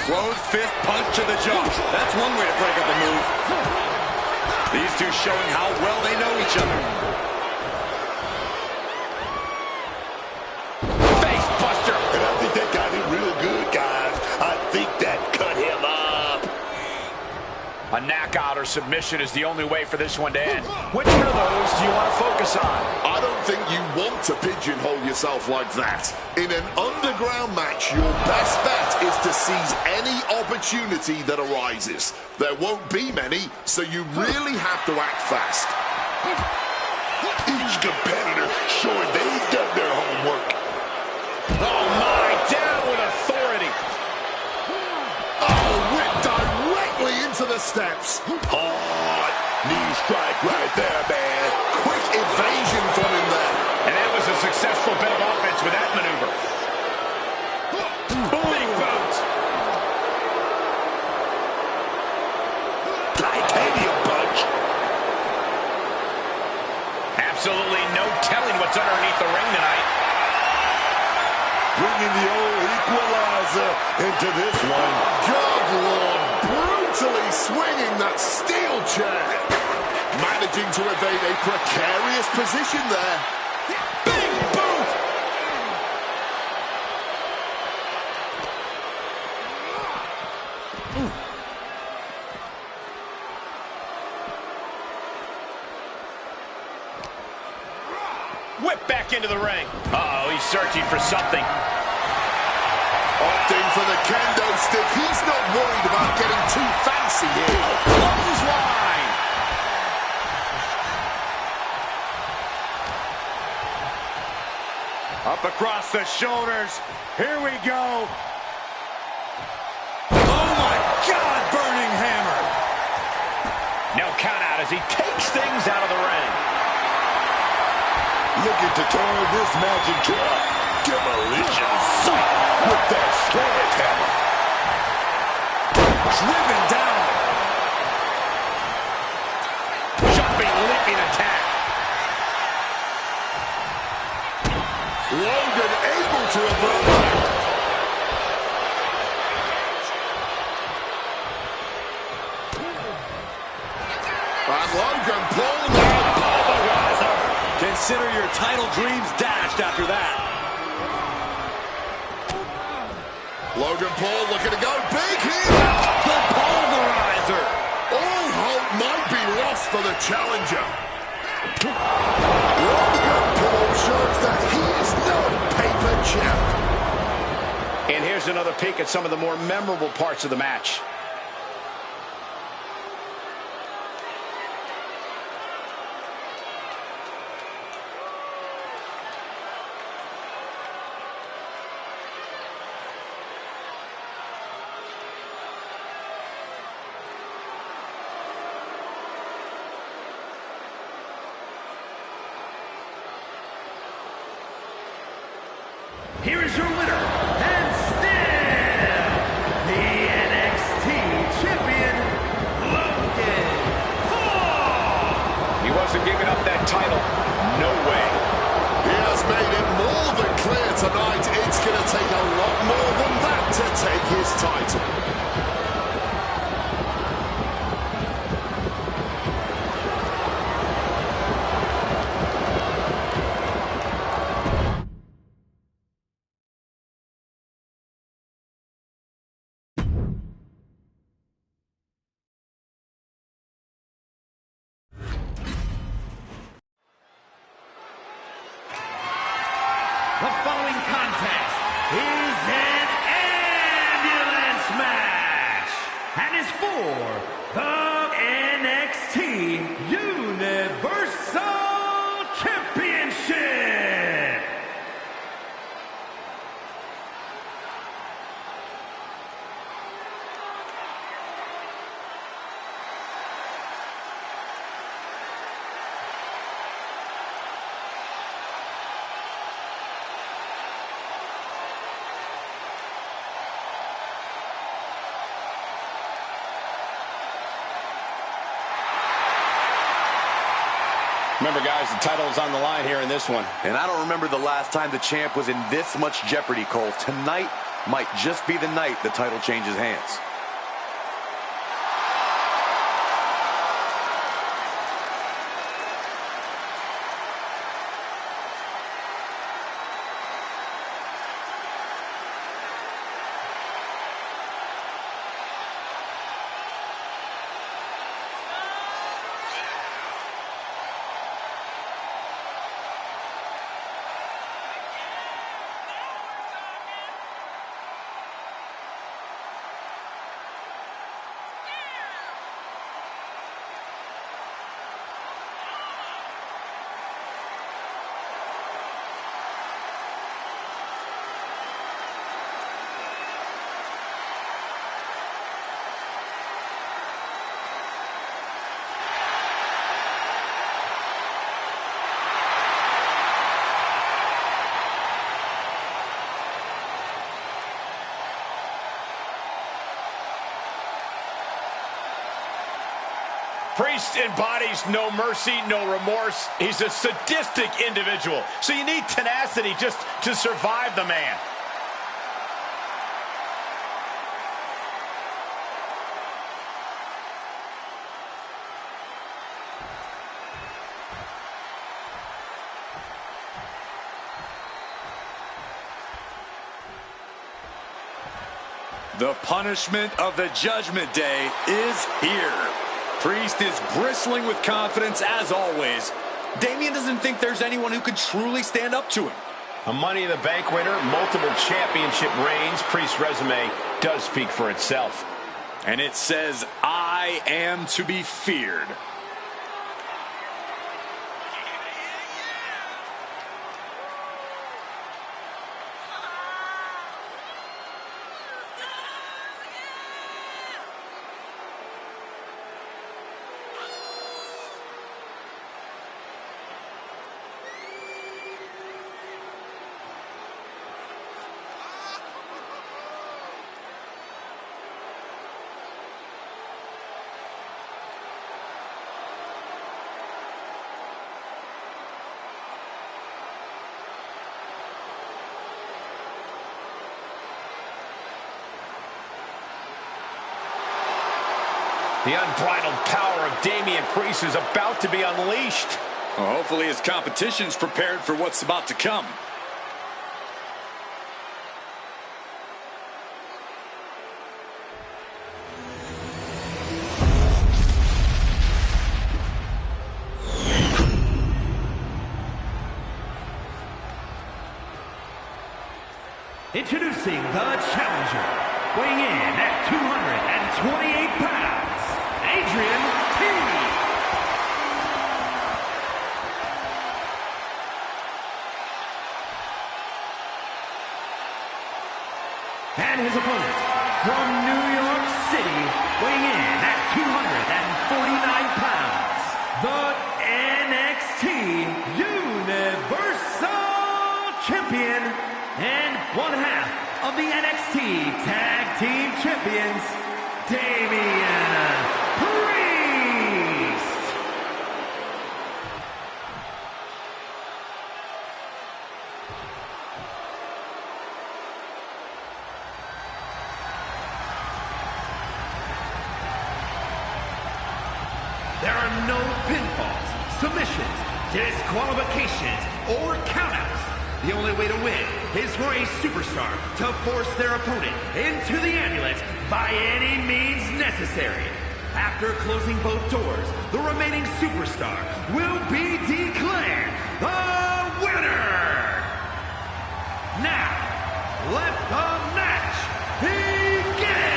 Closed fist punch to the jaw. That's one way to break up a move. These two showing how well they know each other. Face buster. And I think that got him real good, guys. I think that cut him up. A knockout or submission is the only way for this one to end. Which one of those do you want to focus on? I don't think you want to pigeonhole yourself like that. In an underground match, your best bet is to seize any opportunity that arises. There won't be many, so you really have to act fast. Each competitor showing they've done their homework. Oh my, down with authority. Oh, whipped directly into the steps. Hard knee strike right there, man. Quick evasion from him there. And that was a successful bit of offense with that maneuver. Big boot. Titanium punch. Absolutely no telling what's underneath the ring tonight. Bringing the old equalizer into this one. Good Lord, brutally swinging that steel chair. Managing to evade a precarious position there. Big boot. Whip back into the ring. Uh-oh, he's searching for something. Opting for the kendo stick. He's not worried about getting too fancy here. Clothesline. Up across the shoulders. Here we go. Oh my God, burning hammer. No count out as he takes things out of the ring. Looking to turn this match into a demolition site with that sledgehammer. Driven down. Jumping, leaping attack. Logan able to avert that. And Logan Paul now. Consider your title dreams dashed after that. Logan Paul looking to go big here. The pulverizer. All hope might be lost for the challenger. Logan Paul shows that he is no paper champ. And here's another peek at some of the more memorable parts of the match. Here is your winner, and still the NXT champion, Logan Paul. He wasn't giving up that title. No way. He has made it more than clear tonight. It's going to take a lot more than that to take his title. The following contest is an ambulance match and is for the NXT Universal Championship. Remember, guys, the title is on the line here in this one. And I don't remember the last time the champ was in this much jeopardy, Cole. Tonight might just be the night the title changes hands. Priest embodies no mercy, no remorse. He's a sadistic individual. So you need tenacity just to survive the man. The punishment of the Judgment Day is here. Priest is bristling with confidence as always. Damian doesn't think there's anyone who could truly stand up to him. A Money in the Bank winner, multiple championship reigns. Priest's resume does speak for itself. And it says, I am to be feared. The unbridled power of Damian Priest is about to be unleashed. Well, hopefully his competition's prepared for what's about to come. Introducing the challenger, weighing in at 228 pounds, Adrian T. And his opponent, from New York City, weighing in at 249 pounds, the NXT Universal Champion and one half of the NXT Tag Team Champions, Damian Priest. There are no pinfalls, submissions, disqualifications, or countouts. The only way to win is for a superstar to force their opponent into the amulet by any means necessary. After closing both doors, the remaining superstar will be declared the winner. Now, let the match begin.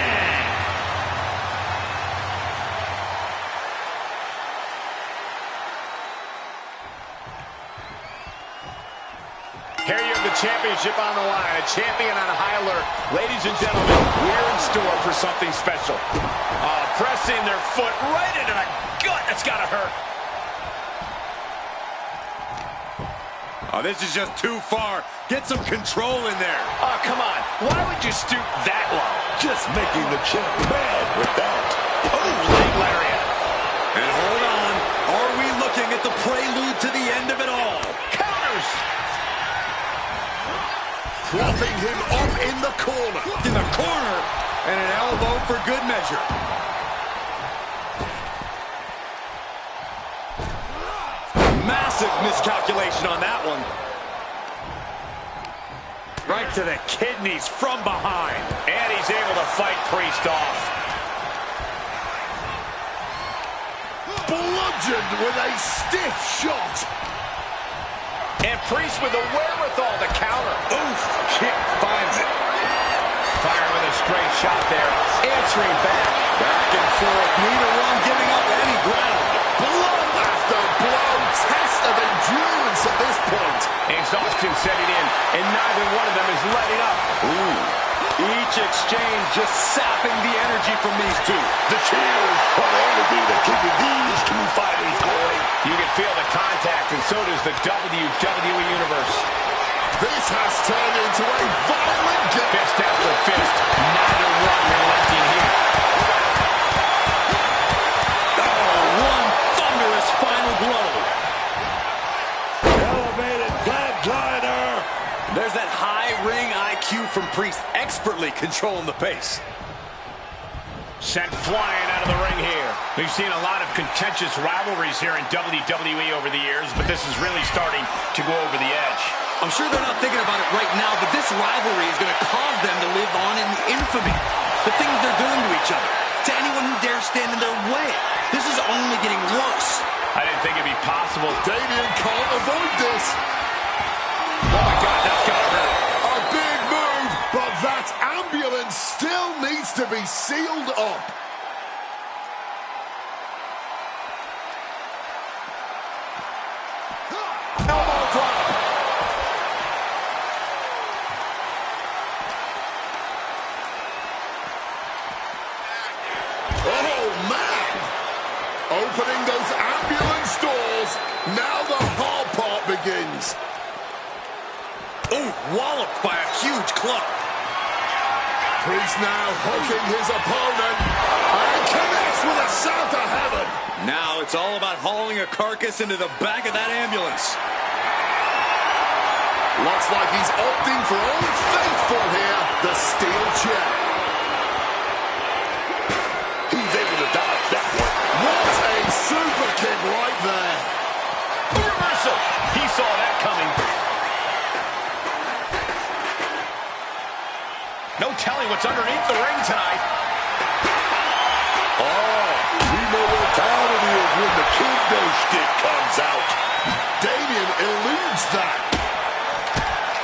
Here you have the championship on the line, a champion on high alert. Ladies and gentlemen, we're in store for something special. Pressing their foot right into the gut. That's got to hurt. Oh, this is just too far. Get some control in there. Oh, come on. Why would you stoop that low? Just making the champ mad with that. Oh, leg lariat. And hold on. Are we looking at the prelude to the end of it all. Counters! Propping him up in the corner. In the corner, and an elbow for good measure. Massive miscalculation on that one. Right to the kidneys from behind. And he's able to fight Priest off. Bludgeoned with a stiff shot. And Priest with the wherewithal to counter. Oof, kick finds it. Firing with a straight shot there. Answering back. Back and forth, neither one giving up any ground. Blow after blow. Test of endurance at this point. Exhaustion setting in, and neither one of them is letting up. Ooh. Each exchange just sapping the energy from these two. The cheers will only be the keeping these two fighters going. You can feel the contact, and so does the WWE Universe. This has turned into a violent game. Fist after fist, neither one relenting here. Oh, one thunderous final blow. Elevated flatliner. There's that high ring IQ from Priest, expertly controlling the pace. Sent flying out of the ring here. We've seen a lot of contentious rivalries here in WWE over the years, but this is really starting to go over the edge. I'm sure they're not thinking about it right now, but this rivalry is going to cause them to live on in infamy. The things they're doing to each other, to anyone who dares stand in their way. This is only getting worse. I didn't think it'd be possible. Damien can't avoid this. Oh my God, that's gonna hurt. A big move, but that ambulance still needs to be sealed up. Elbow drop. Oh, man. Opening those ambulance doors. Now the hard part begins. Ooh, walloped by a huge club. Priest now hooking his opponent and connects with a sound to heaven. Now it's all about hauling a carcass into the back of that ambulance. Looks like he's opting for Old Faithful here, the steel chair. He's able to dodge that one. What a super kick right there. A reversal. He saw that coming. No telling what's underneath the ring tonight. Oh, we know what time it is when the kendo stick comes out. Damien eludes that.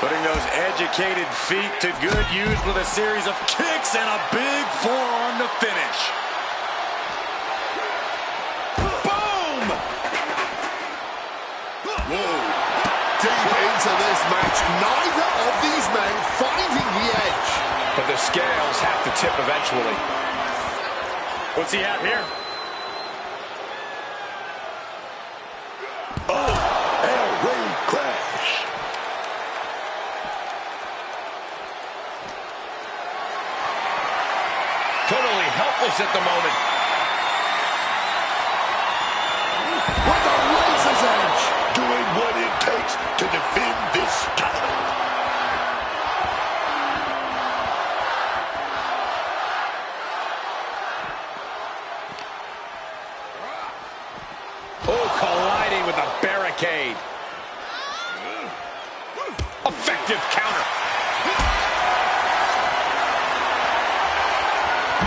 Putting those educated feet to good use with a series of kicks and a big forearm to finish. Boom! Whoa. Deep into this match, neither of these men finding the edge. But the scales have to tip eventually. What's he at here? Oh, Air Raid crash. Totally helpless at the moment. With a razor's edge, doing what it takes to defend this title. Oh, colliding with a barricade. Effective counter.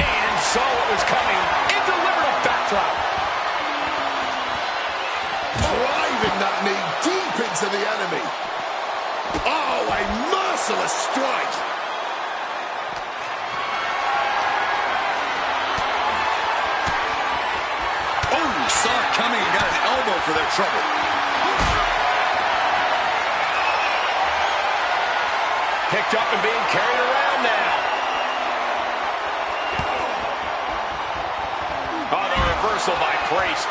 And saw what was coming and delivered a backdrop. Driving that knee deep into the enemy. Oh, a merciless strike. Oh, saw it coming and got an elbow for their trouble. Picked up and being carried around now. Oh, the reversal by Priest.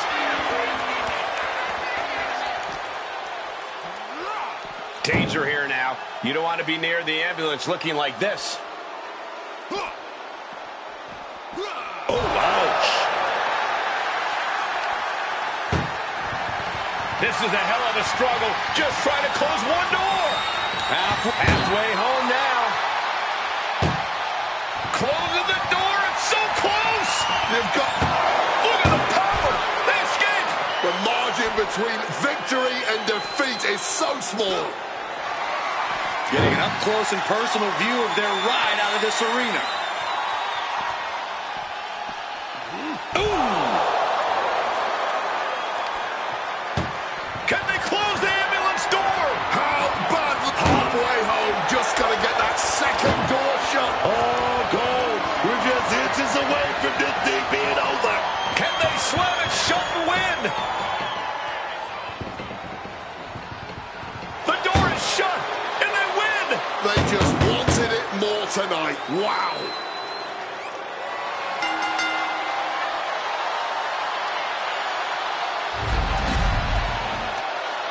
Danger here now. You don't want to be near the ambulance looking like this. Oh, ouch. This is a hell of a struggle. Just trying to close one door. Halfway home now. Closing the door. It's so close. You've got... Look at the power. They escaped. The margin between victory and defeat is so small. Getting an up-close and personal view of their ride out of this arena. Ooh! Can they close the ambulance door? How bad? Halfway home, just got to get that second door shut. Oh, goal. We're just inches away from this thing being over. Can they slam it shut and win? The door is shut, and they win. They just wanted it more tonight. Wow.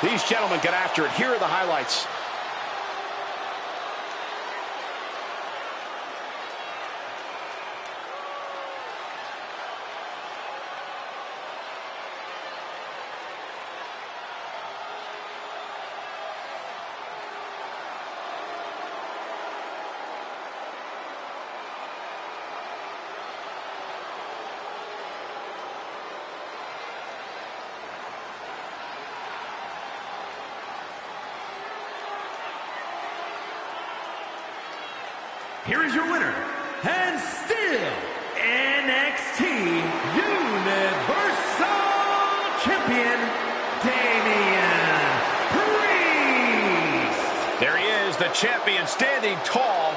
These gentlemen get after it. Here are the highlights. Here is your winner, and still NXT Universal Champion, Damian Priest. There he is, the champion, standing tall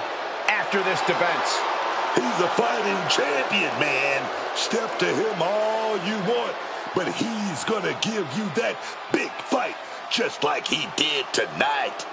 after this defense. He's a fighting champion, man. Step to him all you want, but he's gonna give you that big fight just like he did tonight.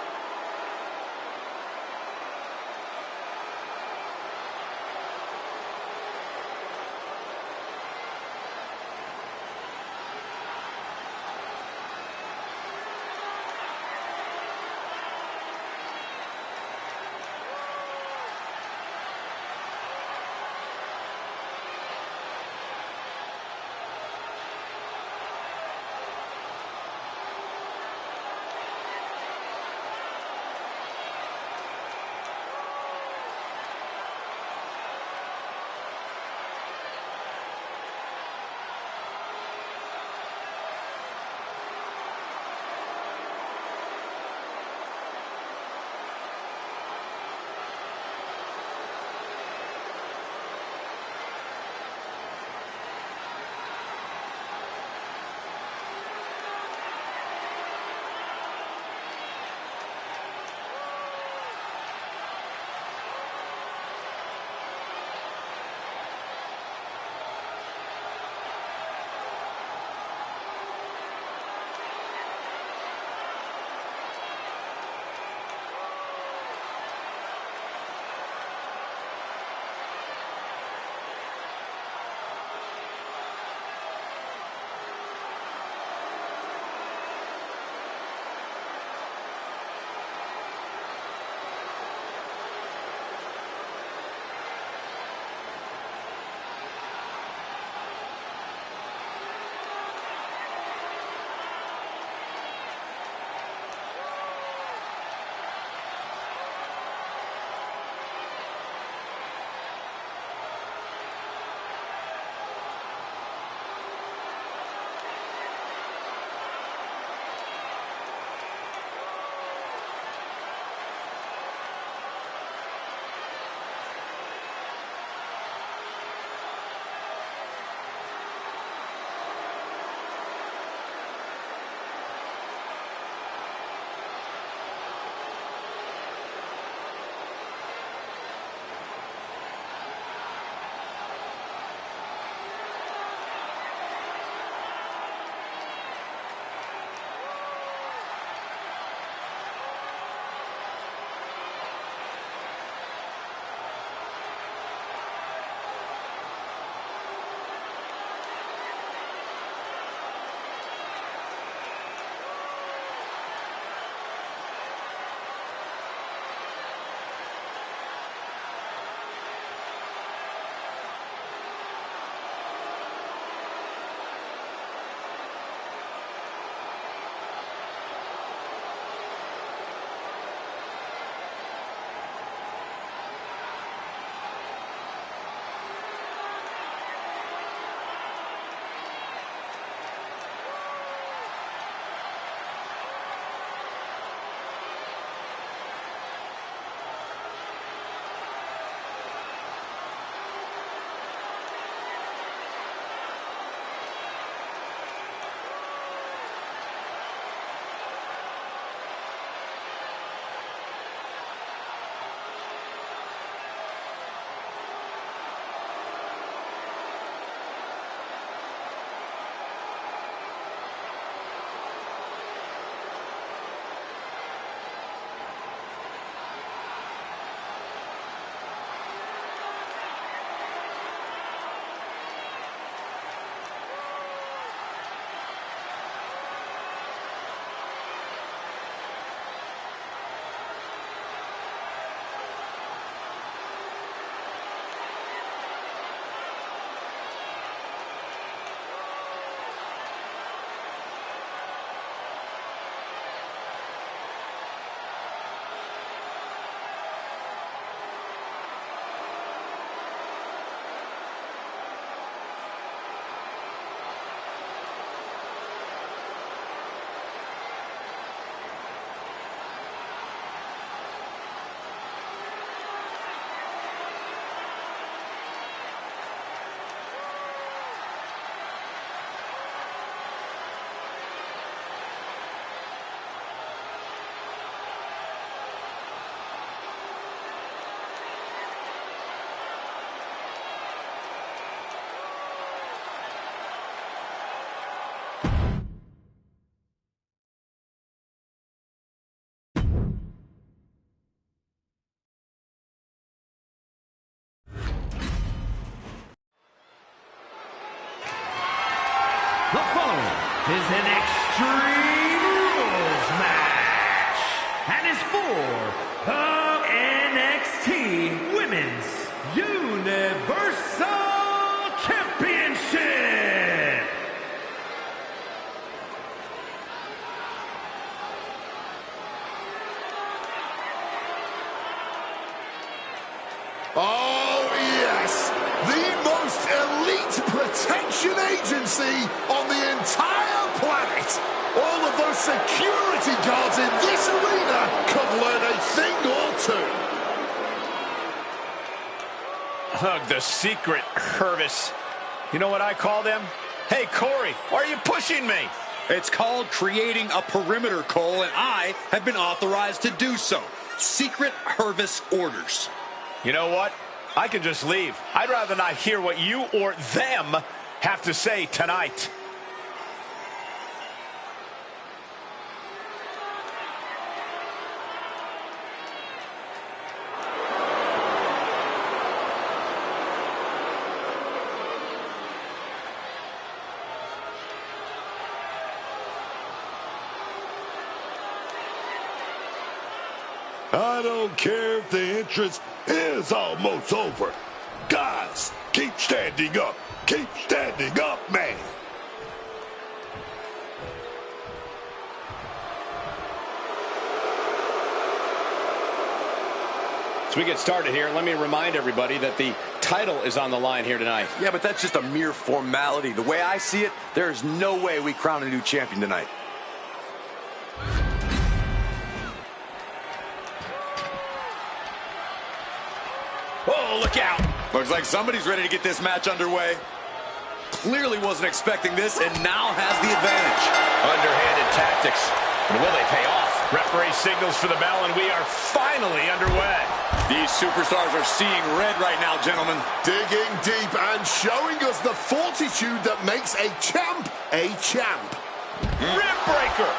is an Extreme Rules match and is for the NXT Women's Universal Championship. Oh, yes. The most elite protection agency on the entire planet. All of those security guards in this arena could learn a thing or two. Hug the secret, Hervis. You know what I call them? Hey, Corey, why are you pushing me? It's called creating a perimeter, Cole, and I have been authorized to do so. Secret Hervis orders. You know what? I can just leave. I'd rather not hear what you or them have to say tonight. I don't care if the entrance is almost over. Guys, keep standing up. Keep standing up, man. As we get started here, let me remind everybody that the title is on the line here tonight. Yeah, but that's just a mere formality. The way I see it, there's no way we crown a new champion tonight. Oh, look out. Looks like somebody's ready to get this match underway. Clearly wasn't expecting this and now has the advantage. Underhanded tactics. And will they pay off? Referee signals for the bell, and we are finally underway. These superstars are seeing red right now, gentlemen. Digging deep and showing us the fortitude that makes a champ a champ. Rib breaker.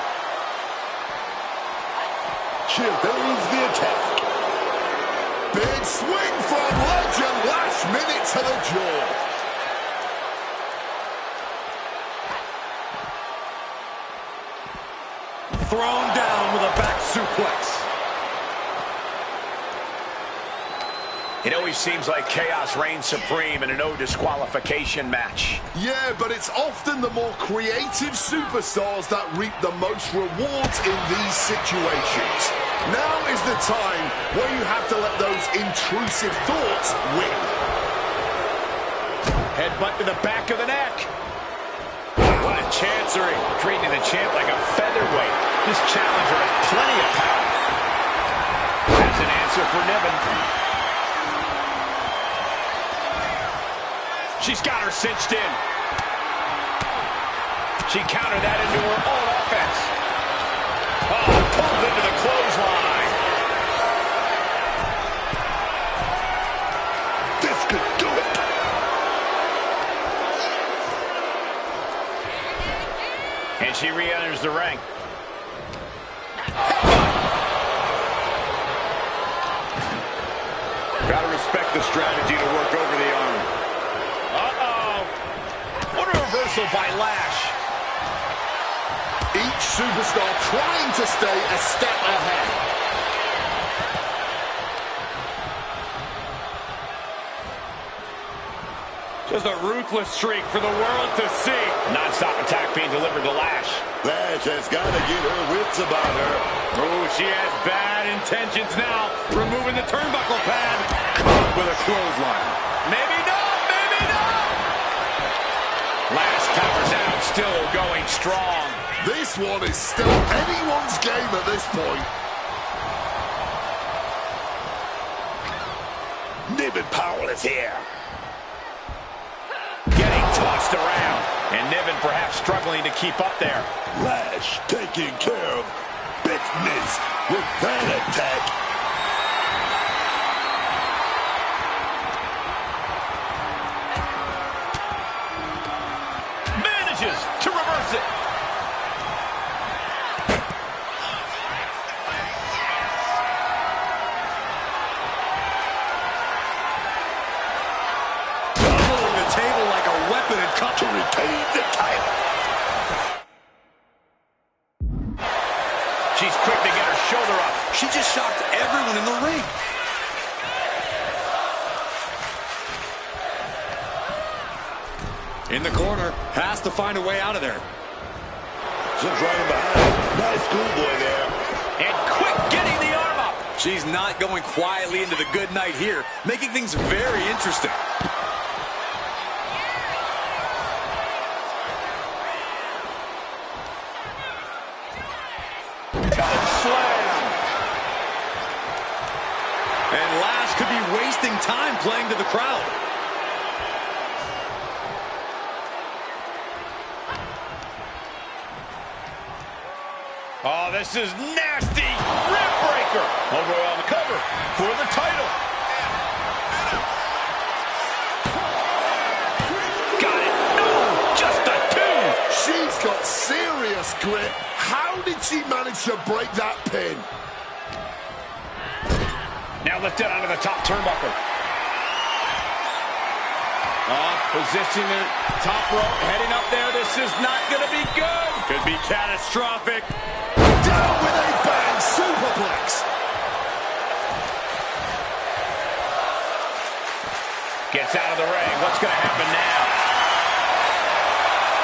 Here goes the attack. Big swing from Legend, last minute to the jaw. Thrown down with a back suplex. It always seems like chaos reigns supreme in a no disqualification match. Yeah, but it's often the more creative superstars that reap the most rewards in these situations. Now is the time where you have to let those intrusive thoughts win. Headbutt to the back of the neck. What a chancery. Treating the champ like a featherweight. This challenger has plenty of power. That's an answer for Niven. She's got her cinched in. She countered that into her own offense. Oh, pulled into the clothesline. This could do it. And she re-enters the ring. Gotta respect the strategy to work over the arm. What a reversal by Lash. Each superstar trying to stay a step ahead. Just a ruthless streak for the world to see. Non-stop attack being delivered to Lash. Lash has got to get her wits about her. Oh, she has bad intentions now. Removing the turnbuckle pad. Caught with a clothesline. Maybe not, maybe not. Lash powers out, still going strong. This one is still anyone's game at this point. Niven Powell is here. Getting tossed around. And Niven perhaps struggling to keep up there. Lash taking care of business with that attack. Manages to reverse it. Doubling the table like a weapon and cut to retain the title. to get her shoulder up. She just shocked everyone in the ring. In the corner, has to find a way out of there. Just right behind. Nice schoolboy there. And quick getting the arm up. She's not going quietly into the good night here, making things very interesting. Slam. And Lash could be wasting time playing to the crowd. Oh, this is nasty. Rib breaker. Over on the cover for the title. Got it. No, just a two. She's got serious grit. How did she manage to break that pin? Now lifted onto the top turnbuckle. Positioning top rope, heading up there. This is not going to be good. Could be catastrophic. Down with a bang, superplex. Gets out of the ring. What's going to happen now?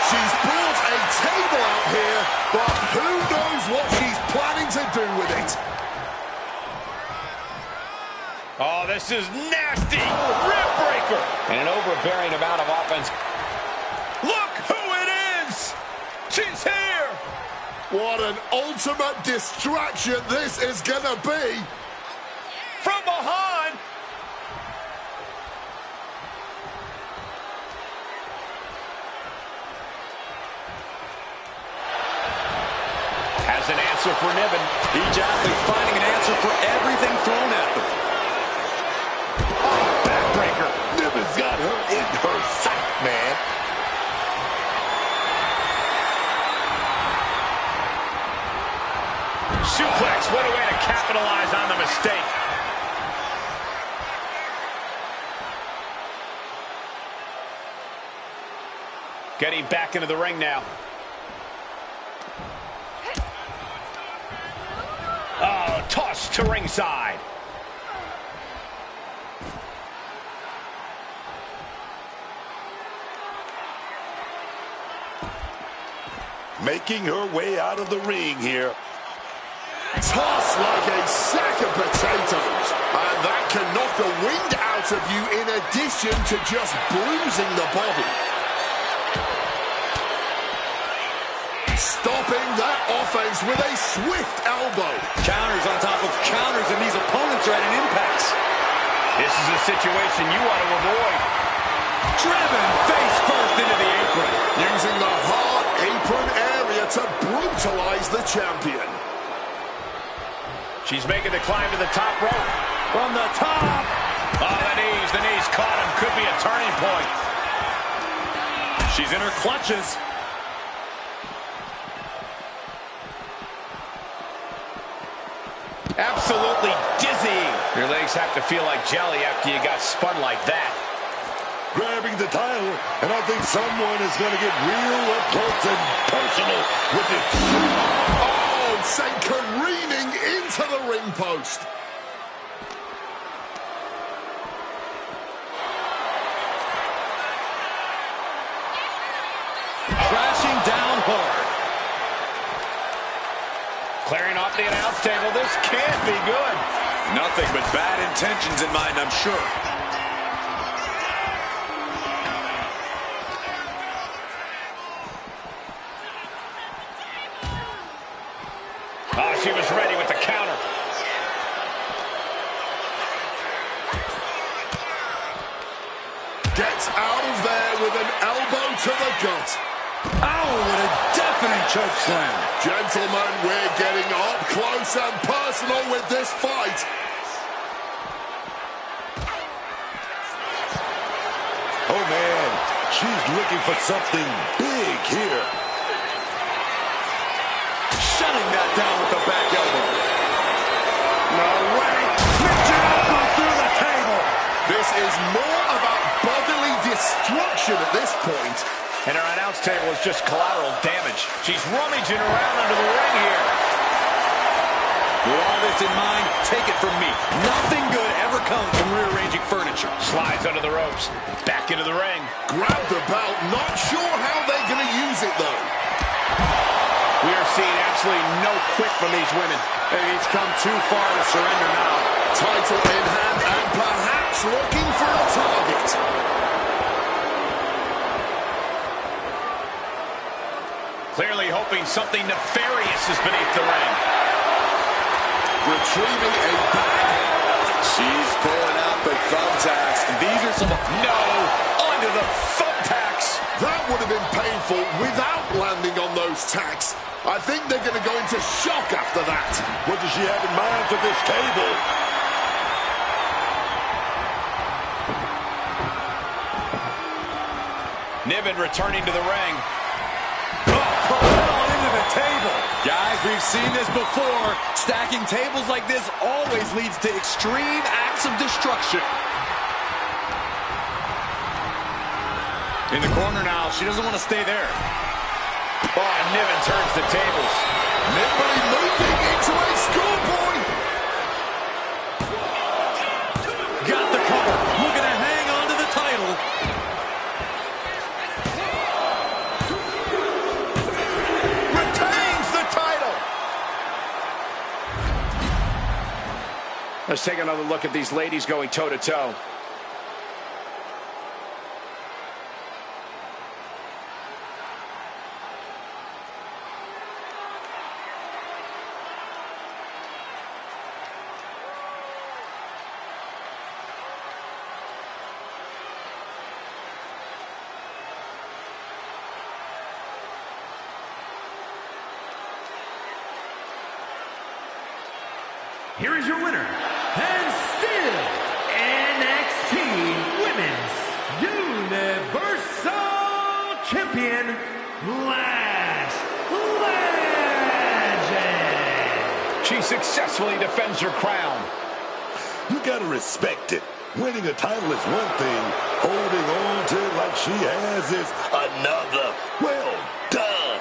She's brought a table out here, but who knows what she's planning to do with it. Oh, this is nasty. Rib breaker. And an overbearing amount of offense. Look who it is. She's here. What an ultimate distraction this is going to be. From behind. Has an answer for Niven. Each athlete finding an answer for everything thrown at them. Oh, backbreaker. Niven's got her in her sight, man. Suplex. What a way to capitalize on the mistake. Getting back into the ring now. Oh, toss to ringside. Making her way out of the ring here. Toss like a sack of potatoes. And that can knock the wind out of you in addition to just bruising the body. Stopping that offense with a swift elbow. Counters on top of counters, and these opponents are at an impasse. This is a situation you want to avoid. Driven face first into the apron. Using the hard apron area to brutalize the champion. She's making the climb to the top rope. From the top. Oh, the knees caught him. Could be a turning point. She's in her clutches. Absolutely dizzy. Your legs have to feel like jelly after you got spun like that. Grabbing the title, and I think someone is going to get real up close and personal with it. Oh, sent careening into the ring post. Crashing down hard. Clearing off the announce table. This can't be good. Nothing but bad intentions in mind, I'm sure. Oh, she was ready with the counter. Gets out of there with an elbow to the gut. Oh, what a definite choke slam. Gentlemen, we're getting up close and personal with this fight. Oh, man, she's looking for something big here. Shutting that down with the back elbow. No way. Midget elbow through the table. This is more about bodily destruction at this point. And her announce table is just collateral damage. She's rummaging around under the ring here. this in mind, take it from me. Nothing good ever comes from rearranging furniture. Slides under the ropes. Back into the ring. Grab the belt. Not sure how they're going to use it, though. We are seeing absolutely no quit from these women. And he's come too far to surrender now. Title in hand and perhaps looking for a target. Clearly hoping something nefarious is beneath the ring. Retrieving a bag. She's pulling out the thumbtacks. These are some... No! Onto the thumbtacks! That would have been painful without landing on those tacks. I think they're going to go into shock after that. What does she have in mind for this table? Niven returning to the ring. Table. Guys, we've seen this before. Stacking tables like this always leads to extreme acts of destruction. In the corner now. She doesn't want to stay there. Oh, Niven turns the tables. Niven moving into a scoreboard. Got the cover. Looking to hang on to the title. Let's take another look at these ladies going toe-to-toe. Here is your winner, and still NXT Women's Universal Champion, Lash Legend. She successfully defends her crown. You gotta respect it. Winning a title is one thing. Holding on to it like she has is another. Well done.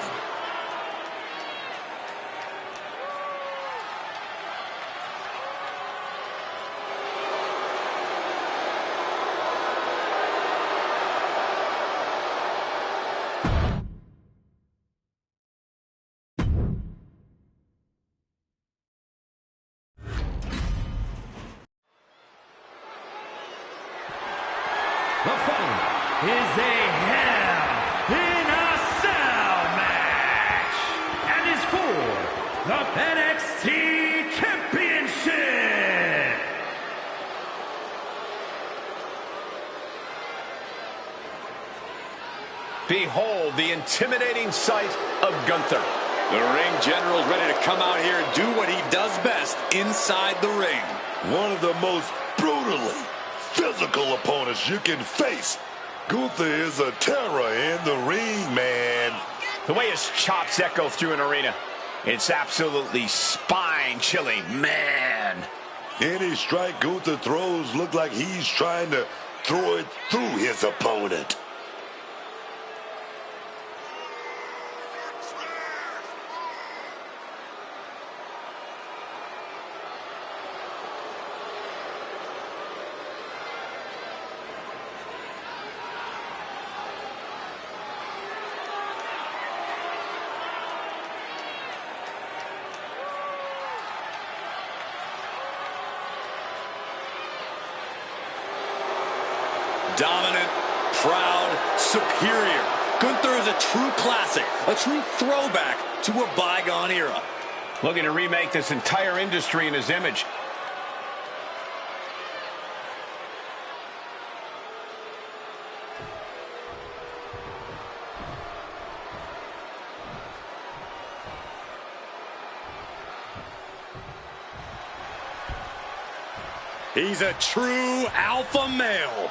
The following is a Hell in a Cell match and is for the NXT Championship. Behold the intimidating sight of Gunther. The ring general's ready to come out here and do what he does best inside the ring. One of the most brutally physical opponents you can face. Gunther is a terror in the ring, man. The way his chops echo through an arena, it's absolutely spine-chilling, man. Any strike Gunther throws look like he's trying to throw it through his opponent. Dominant, proud, superior. Gunther is a true classic, a true throwback to a bygone era. Looking to remake this entire industry in his image. He's a true alpha male.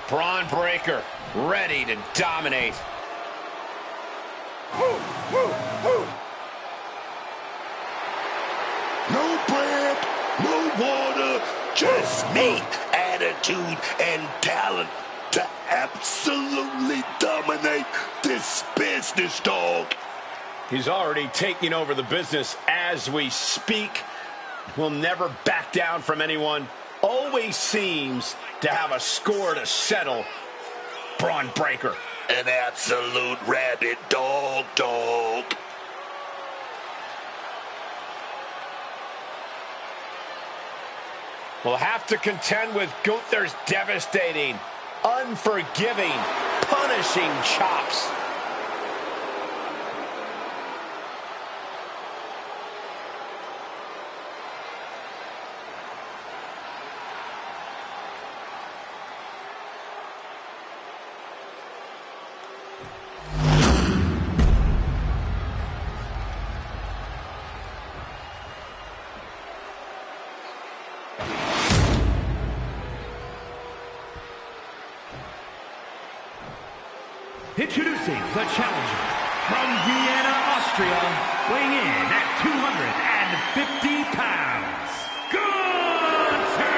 Braun Breaker, ready to dominate. No bread, no water, just meat, attitude, and talent to absolutely dominate this business, dog. He's already taking over the business as we speak. will never back down from anyone. Always seems to have a score to settle. Braun Breaker. An absolute rabid dog. Will have to contend with Gunther's devastating, unforgiving, punishing chops. Introducing the challenger from Vienna, Austria, weighing in at 250 pounds, Gunther!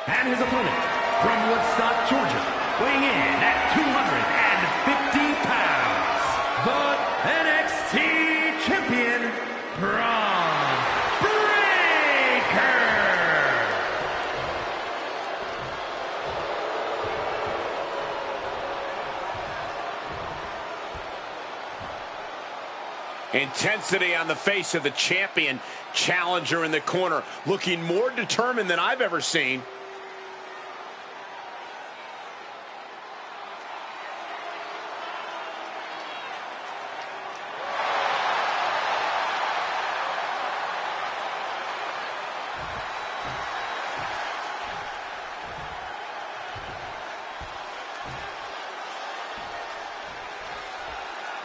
And his opponent from Woodstock, Georgia, weighing in at 250 pounds, the NXT champion, Braun Breaker! Intensity on the face of the champion. Challenger in the corner, looking more determined than I've ever seen.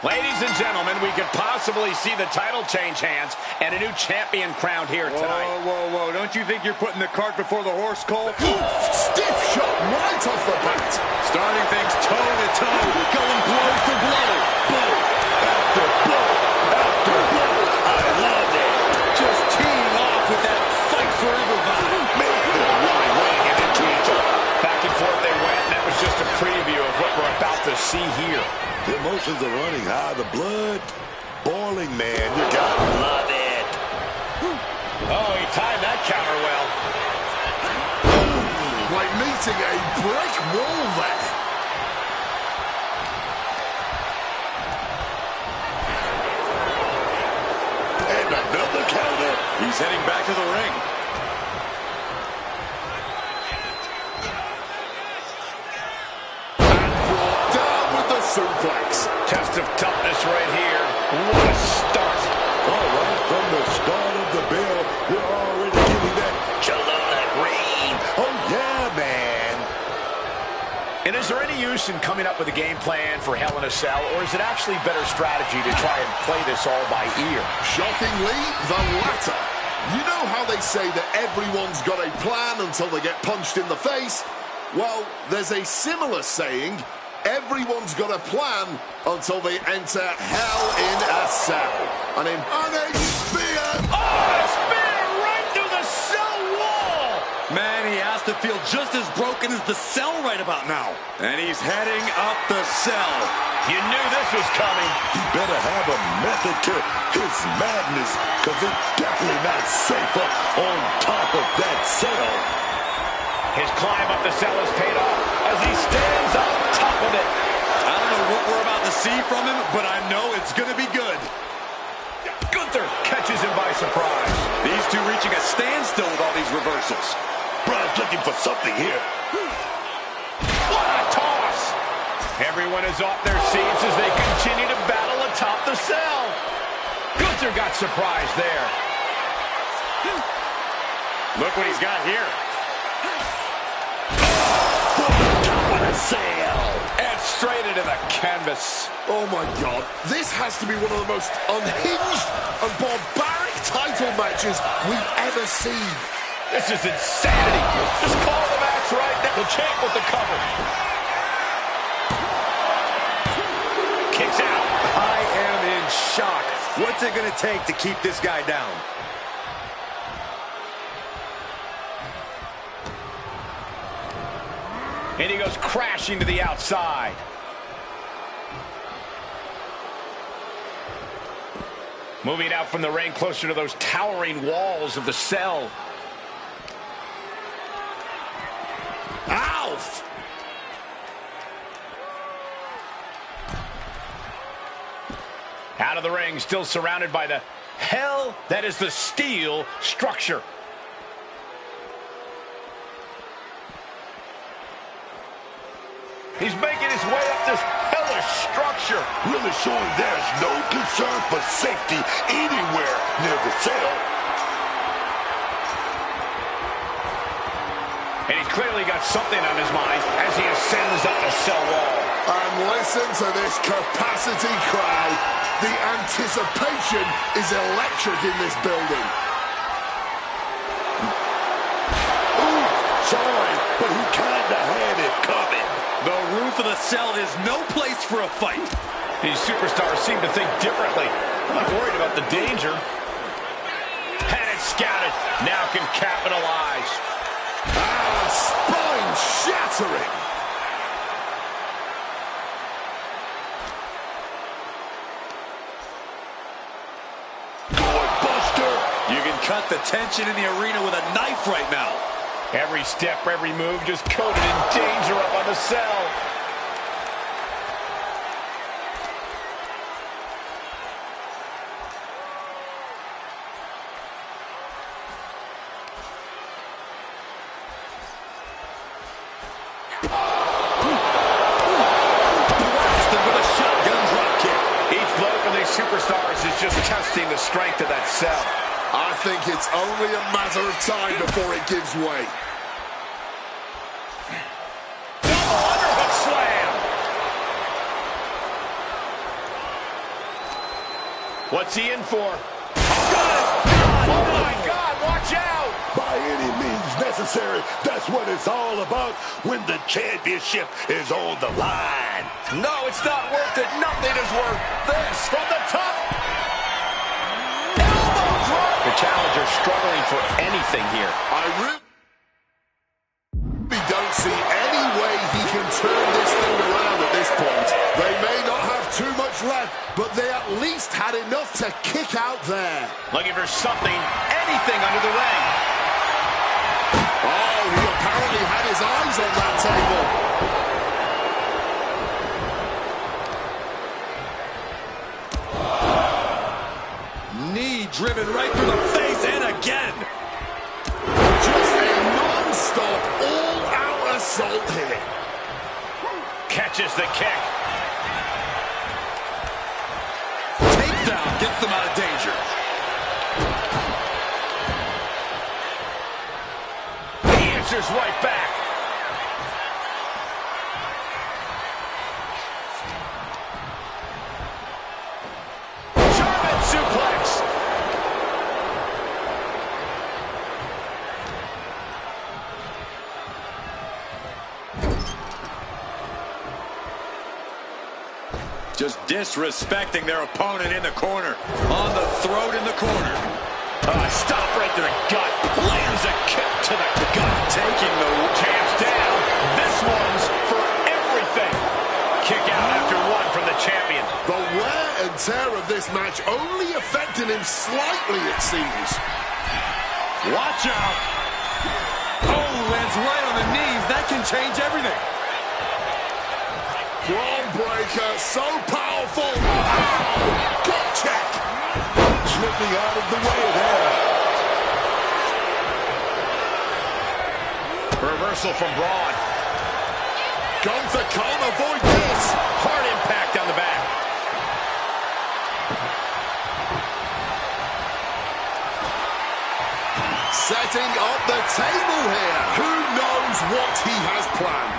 Ladies and gentlemen, we could possibly see the title change hands and a new champion crowned here tonight. Whoa. Don't you think you're putting the cart before the horse, Cole? Stiff shot right off the bat. Starting things toe-to-toe, going blow for blow. Blow after blow after blow. I love it. Just teeing off with that fight forever vibe. Man, they're really running into each other. Back and forth they went, and that was just a preview of what we're about to see here. The emotions are running high. The blood boiling, man. You gotta love it. Oh, he timed that counter well. Like meeting a brick wall there. And another counter. He's heading back to the ring. Suplex. Test of toughness right here. What a start. All right, from the start of the bell, we're already getting that Chalona green. Oh, yeah, man. And is there any use in coming up with a game plan for Hell in a Cell, or is it actually better strategy to try and play this all by ear? Shockingly, the latter. You know how they say that everyone's got a plan until they get punched in the face? Well, there's a similar saying. Everyone's got a plan until they enter Hell in a Cell. And a spear! Oh, a spear right through the cell wall! Man, he has to feel just as broken as the cell right about now. And he's heading up the cell. You knew this was coming. He better have a method to his madness, because it's definitely not safer on top of that cell. His climb up the cell has paid off as he stands on top of it. I don't know what we're about to see from him, but I know it's going to be good. Gunther catches him by surprise. These two reaching a standstill with all these reversals. Braun's looking for something here. What a toss! Everyone is off their seats as they continue to battle atop the cell. Gunther got surprised there. Look what he's got here. Cell. And straight into the canvas. Oh my God, this has to be one of the most unhinged and barbaric title matches we've ever seen. This is insanity. Just call the match right now. The champ with the cover. Kicks out. I am in shock. What's it going to take to keep this guy down? And he goes crashing to the outside. Moving out from the ring closer to those towering walls of the cell. Ow! Out of the ring, still surrounded by the hell that is the steel structure. He's making his way up this hellish structure. Really showing there's no concern for safety anywhere near the cell. And he's clearly got something on his mind as he ascends up the cell wall. And listen to this capacity crowd. The anticipation is electric in this building. Ooh, sorry, but he kinda had it coming. The roof of the cell is no place for a fight. These superstars seem to think differently. I'm not worried about the danger. Had it scouted, now can capitalize. Ah, spine shattering. You can cut the tension in the arena with a knife right now. Every step, every move just coated in danger up on the cell. Blasted with a shotgun drop kick. Each blow from these superstars is just testing the strength of that cell. I think it's only a matter of time before it gives way. Double underhook slam. What's he in for? Oh my God, watch out! By any means necessary, that's what it's all about when the championship is on the line. No, it's not worth it. Nothing is worth this. From the top. The challenger struggling for anything here. I really don't see any way he can turn this thing around at this point. They may not have too much left, but they at least had enough to kick out there. Looking for something, anything under the ring. Oh, he apparently had his eyes on that table. Knee driven right through the face and again. Just a non-stop, all-out assault here. Catches the kick. Takedown gets them out of danger. He answers right back. German suplex. Just disrespecting their opponent in the corner. On the throat in the corner. Stop right to the gut. Lands a kick to the gut. Taking the Champs down. This one's for everything. Kick out after one from the champion. The wear and tear of this match only affected him slightly, it seems. watch out. Oh, lands right on the knees. That can change everything. Braun breaker, so powerful. Ow! Gut check. Slipping out of the way there. Reversal from Braun. Gunther can't avoid this. Hard impact on the back. Setting up the table here. Who knows what he has planned?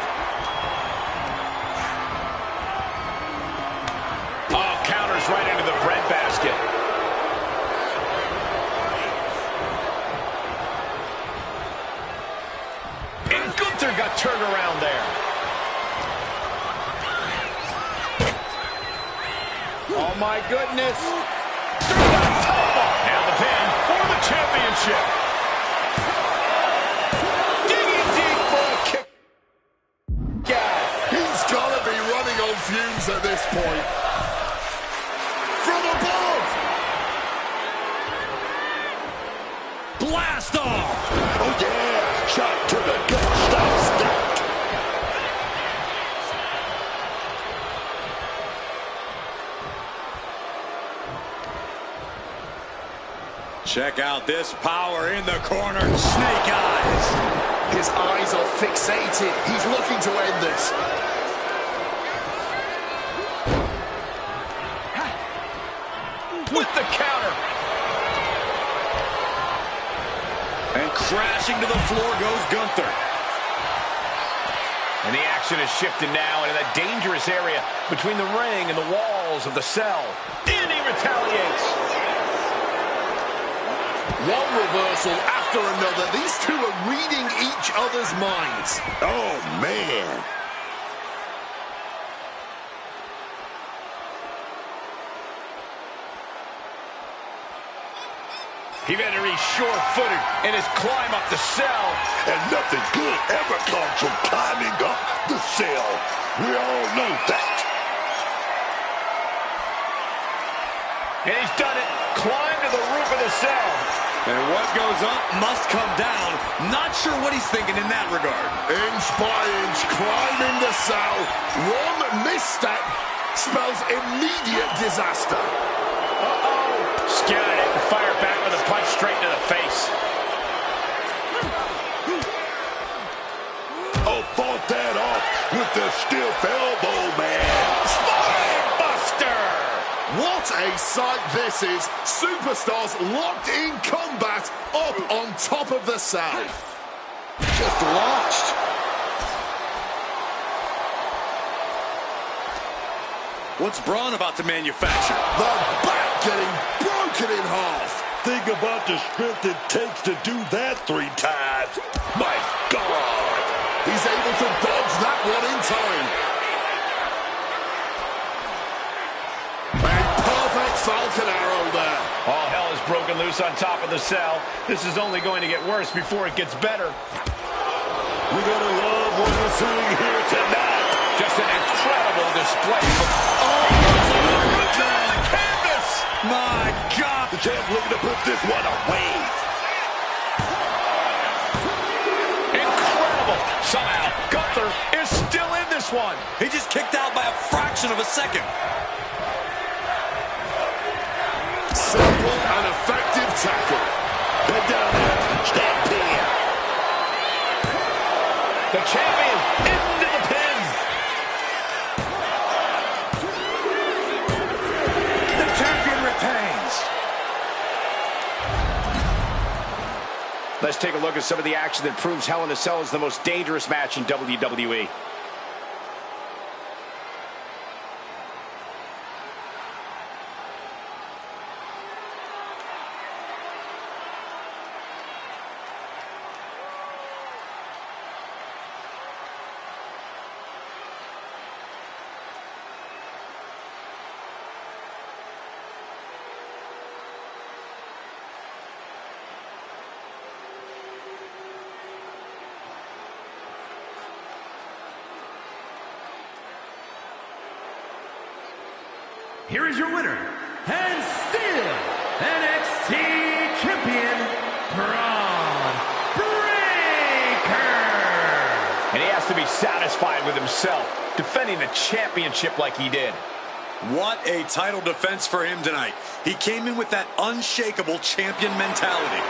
Oh, counters right into the breadbasket. And Gunther got turned around there. Oh, my goodness. Now the pin for the championship. Digging deep for a kick. He's got to be running on fumes at this point. From above. Check out this power in the corner. Snake eyes. His eyes are fixated. He's looking to end this. With the counter. And crashing to the floor goes Gunther. And the action is shifted now into that dangerous area between the ring and the walls of the cell. And he retaliates. One reversal after another. These two are reading each other's minds. Oh, man. He better be sure-footed in his climb up the cell. And nothing good ever comes from climbing up the cell. We all know that. And he's done it. Climb to the roof of the cell. And what goes up must come down. Not sure what he's thinking in that regard. Inch by inch, climbing the cell. One misstep spells immediate disaster. Scared it and fired back with a punch straight to the face. Oh, fought that off with the stiff elbow, man. Spine buster! What a sight this is. Superstars locked in combat up on top of the cell. Just launched. What's Braun about to manufacture? The back getting broken in half. Think about the strength it takes to do that 3 times. My God. He's able to dodge that one in time. A perfect Falcon Arrow there. All hell is broken loose on top of the cell. This is only going to get worse before it gets better. We're going to love what we're seeing here tonight. Just an incredible display. Canvas! My God! The champ looking to put this one away. Incredible! Somehow, Gunther is still in this one. He just kicked out by a fraction of a second. Simple and effective tackle. Head down there. Stand here. The champion into the pin. The champion retains. Let's take a look at some of the action that proves Hell in a Cell is the most dangerous match in WWE. Here is your winner, and still NXT Champion, Braun Breaker. And he has to be satisfied with himself, defending the championship like he did. What a title defense for him tonight. He came in with that unshakable champion mentality.